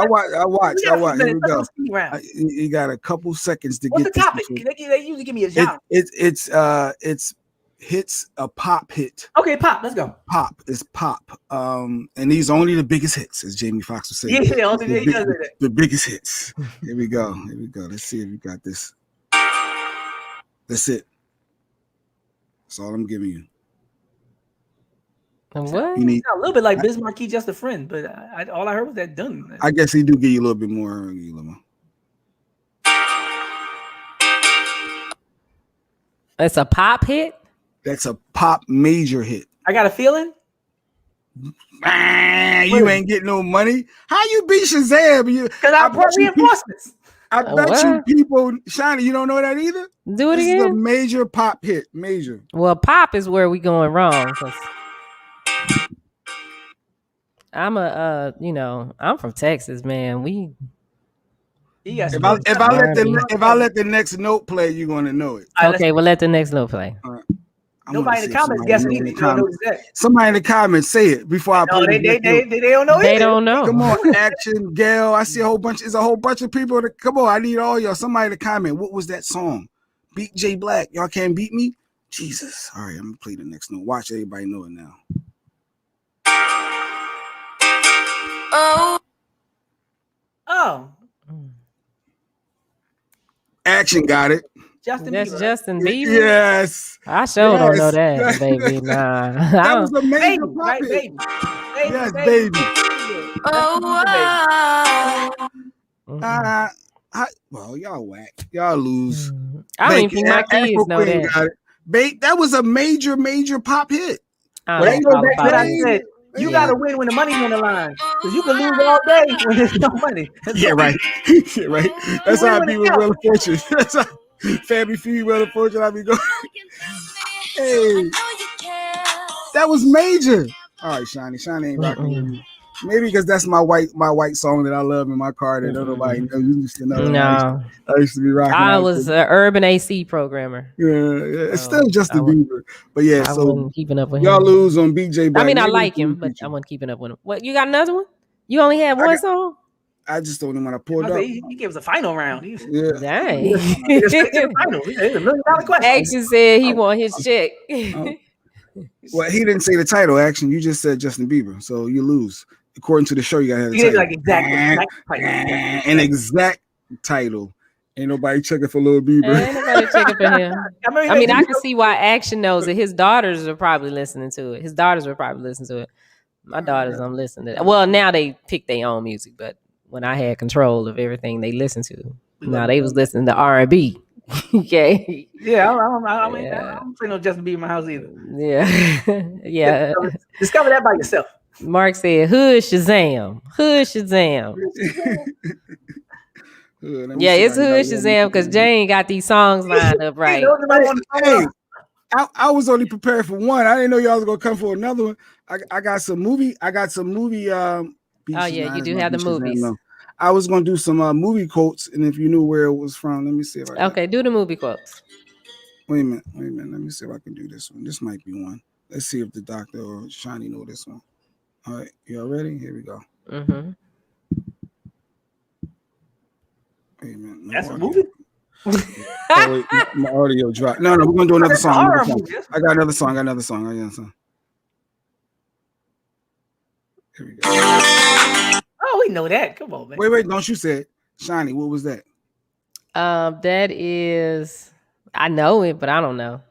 watched. Here we go. You got a couple seconds to get. What's the topic? They usually give me a genre. It's hits, a pop hit. Okay, pop. Let's go. Pop is pop. And these are only the biggest hits, as Jamie Foxx was saying. Yeah, the biggest hits. Here we go. Let's see if we got this. That's it. That's all I'm giving you. What? A little bit like Biz Markie, Just a Friend, but all I heard was that done. I guess he do give you a little bit more. It's a pop hit. That's a pop major hit. I got a feeling. You ain't getting no money. How you beat Shazam? Because I brought reinforcements. I bet you people, Shiny, you don't know that either? Do it again. This is a major pop hit. Major. Well, pop is where we going wrong. I'm I'm from Texas, man. If I let the next note play, you're gonna know it. Okay, well let the next note play. Nobody in the comments guessing either. Somebody in the comments say it before I play. They don't know. They don't know. Come on, Action, Gail. I see a whole bunch. It's a whole bunch of people. Come on, I need all y'all. Somebody to comment. What was that song? Beat J Black. Y'all can't beat me. Jesus. All right, I'm gonna play the next one. Watch everybody know it now. Oh. Action got it. Justin That's Bieber. Justin Right? Bieber. Yes. I sure don't know Yes. that, baby. Nah. That was a major Baby, pop right? hit. Baby. Yes, baby. Well, y'all whack. Y'all lose. I don't even think my kids know Queen that. got it. That was a major pop hit. Well, that goes back to what I said. You gotta win when the money's on the line. Because you can lose all day when there's no money. Yeah, right. Yeah, right. That's how I be with Wheel of Fortune. That's how Family Feud, Wheel of Fortune, I be going. Hey, that was major. All right, Shiny ain't rocking with me. Maybe because that's my white song that I love in my car that nobody knows. You used to know. No. I used to be rocking. I was an urban AC programmer. Yeah. It's still Justin Bieber. But yeah, I so wasn't keeping up with y'all him. lose on BJ Black. I mean, I Maybe like him, but I wasn't keeping up with him. What, you got another one? You only had one song? I just told him when I pulled up. He gave us a final round. Yeah. Dang. It's straight to the final. It's $1 million question. Action said he want his check. Well, he didn't say the title, Action. You just said Justin Bieber. So you lose. According to the show, you gotta have the title. Like An exact title. Ain't nobody checking for Lil Bieber. Ain't nobody checking for him. I mean, I can see why Action knows it. His daughters are probably listening to it. His daughters were probably listening to it. My daughters don't listen to that. Well, now they pick their own music, but when I had control of everything they listened to, now they was listening to R&B. Okay. Yeah, I don't play no Justin Bieber in my house either. Yeah. Yeah. Discover that by yourself. Mark said, Hood Shazam. Hood Shazam. Yeah, it's Hood Shazam because Jane got these songs lined up right. Hey, I was only prepared for one. I didn't know y'all was gonna come for another one. I got some movie. Oh yeah, you do have the movies. I was gonna do some movie quotes, and if you knew where it was from, let me see if I can. Okay, do the movie quotes. Wait a minute. Let me see if I can do this one. This might be one. Let's see if the doctor or Shiny know this one. All right, y'all ready? Here we go. Mm-hmm. Wait a minute. That's a movie? Oh, wait, my audio dropped. No, we're gonna do another song. I got another song. Here we go. Oh, we know that. Come on, man. Wait, don't you say it. Shiny, what was that? That is, I know it, but I don't know.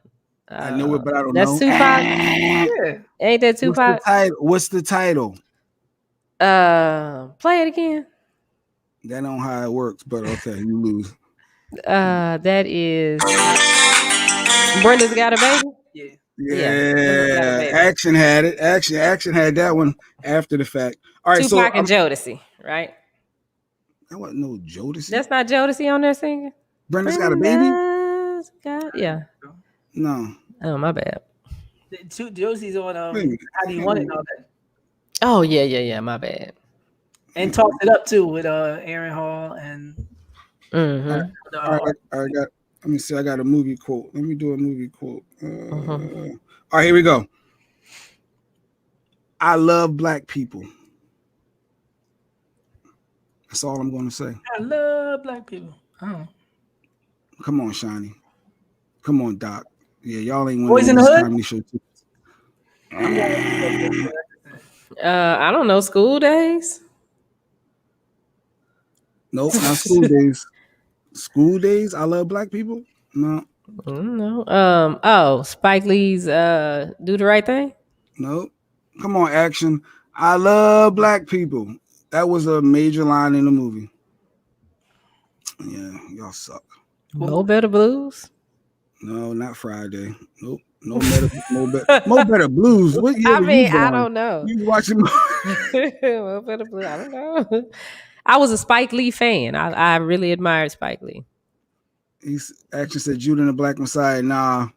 I know it, but I don't know. That's Tupac. Yeah. Ain't that Tupac? What's the title? Play it again. That don't how it works, but okay, you lose. That is Brenda's Got a Baby. Yeah. Action had it. Action had that one after the fact. All right, Tupac and Jodeci, right? That wasn't no Jodeci. That's not Jodeci on there singing. Brenda's Got a Baby. Yeah. No. Oh, my bad. Jodeci's on How Do You Want It and all that. Oh yeah. My bad. And talked it up too with Aaron Hall and. Mm-hmm. Let me see. I got a movie quote. Let me do a movie quote. All right, here we go. I love black people. That's all I'm going to say. I love black people. Oh. Come on, Shiny. Come on, Doc. Yeah, y'all ain't Boys in the Hood. Comedy show too. I don't know. School Days. Nope, not School Days. School Days. I love black people. No. No. Spike Lee's Do the Right Thing. Nope. Come on, Action. I love black people. That was a major line in the movie. Yeah, y'all suck. Mo Better Blues. No, not Friday. Nope. No better blues. What year I mean, I on? don't know. You watching Mo Better Blues? I don't know. I was a Spike Lee fan. I really admired Spike Lee. He's actually said Judah and the Black Messiah. Nah,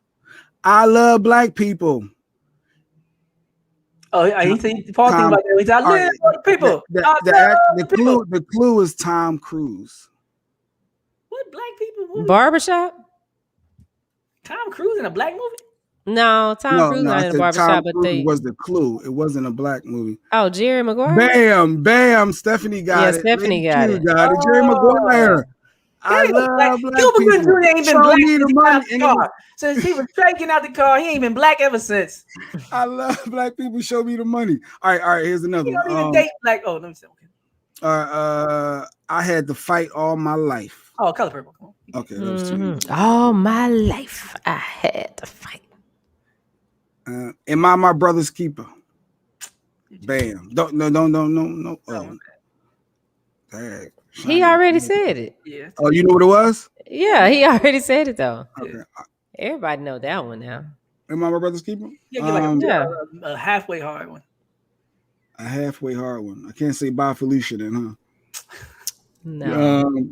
I love black people. Oh, he's talking about that. He's I love black people. The clue is Tom Cruise. What black people? Movie? Barbershop. Tom Cruise in a black movie? No, Tom Cruise not in a barbershop. Tom Cruise was the clue. It wasn't a black movie. Oh, Jerry Maguire. Bam. Stephanie got it. Stephanie got it. Jerry Maguire. I love black Cuba people. Gooding ain't been Show black me since the he got out money. the car. Since he was taking out the car, he ain't been black ever since. I love black people. Show me the money. All right. Here's another You one. don't even date black. Oh, let me see. I had to fight all my life. Oh, Color Purple. Okay, that was too easy. All my life, I had to fight. Am I my brother's keeper? Bam. No. Oh. Dang. He already said it. Yeah. Oh, you know what it was? Yeah, he already said it though. Okay. Everybody know that one now. Am I my brother's keeper? Yeah, get a halfway hard one. A halfway hard one. I can't say bye Felicia then, huh? No.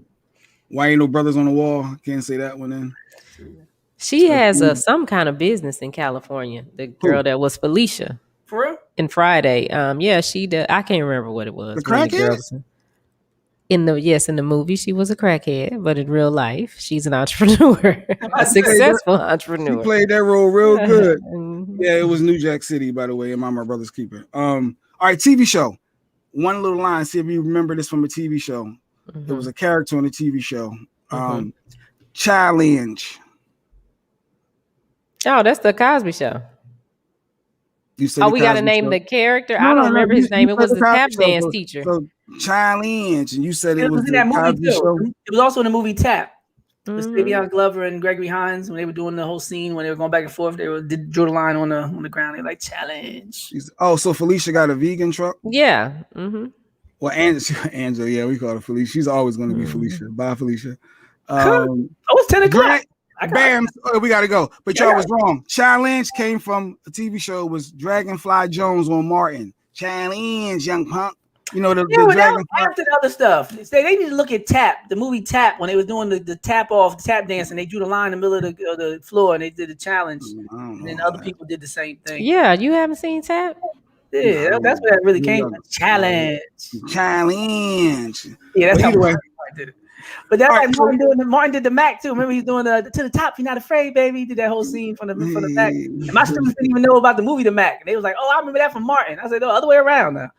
Why ain't no brothers on the wall? Can't say that one then. She has some kind of business in California. The girl that was Felicia. For real? In Friday. Yeah, she did. I can't remember what it was. The crackhead? In the movie, she was a crackhead, but in real life, she's an entrepreneur, a successful entrepreneur. She played that role real good. Yeah, it was New Jack City, by the way. Am I my brother's keeper? All right, TV show. One little line. See if you remember this from a TV show. Mm-hmm. There was a character on a TV show. Challenge. Oh, that's the Cosby Show. You said we got to name the character. I don't remember his name. It was the tap dance teacher. So challenge, and you said it was in that movie Cosby too. Show. It was also in the movie Tap. With Savion Glover and Gregory Hines when they were doing the whole drew the line on the ground. They like challenge. Oh, so Felicia got a vegan truck? Yeah. Mm-hmm. Well, Angela, yeah, we call her Felicia. She's always going to be Felicia. Bye, Felicia. It's 10 o'clock. Bam! We got to go. But y'all was wrong. Challenge came from a TV show. Was Dragonfly Jones on Martin. Challenge, young punk. You know the Dragonfly. After the other stuff, they need to look at Tap, the movie Tap, when they was doing the tap dance, and they drew the line in the middle of the floor, and they did a challenge, and then other people did the same thing. Yeah, you haven't seen Tap? Yeah, that's where that really came from. Challenge. Yeah, that's how Martin did it. But that's like Martin did the Mac too. Remember he's doing to the top. You're not afraid, baby. He did that whole scene from the Mac. And my students didn't even know about the movie The Mac. And they was like, "Oh, I remember that from Martin." I said, "No, other way around now."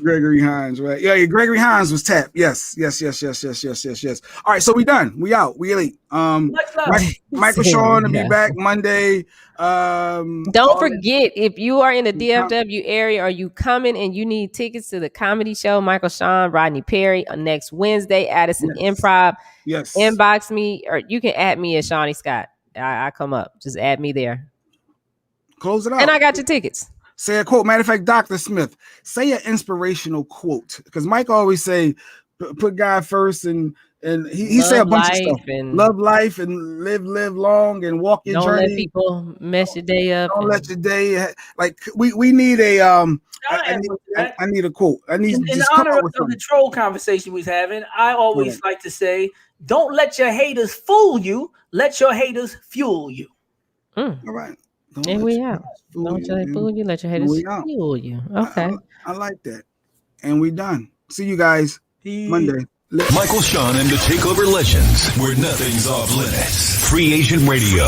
Gregory Hines, right? Yeah, Gregory Hines was Tap. Yes. All right, so we done. We out. We elite. Michael Shawn to be back Monday. Don't forget, if you are in the DFW area or you coming and you need tickets to the comedy show, Michael Shawn, Rodney Perry on next Wednesday, Addison Improv. Yes. Inbox me, or you can add me at Shawnee Scott. I come up. Just add me there. Close it out. And I got your tickets. Say a quote. Matter of fact, Dr. Smith, say an inspirational quote. Because Mike always say, put God first, and he say a bunch of stuff. Love life and live long and walk your journey. Don't let people mess your day up. Don't let your day we need a I need a quote. I need in honor of the troll conversation we was having. I always like to say, don't let your haters fool you. Let your haters fuel you. All right. And we out. Don't let them fool you. Let your haters fuel you. Okay. I like that. And we done. See you guys Monday. Michael Shawn and the TakeOver Legends, where nothing's off limits. Free Agent Radio.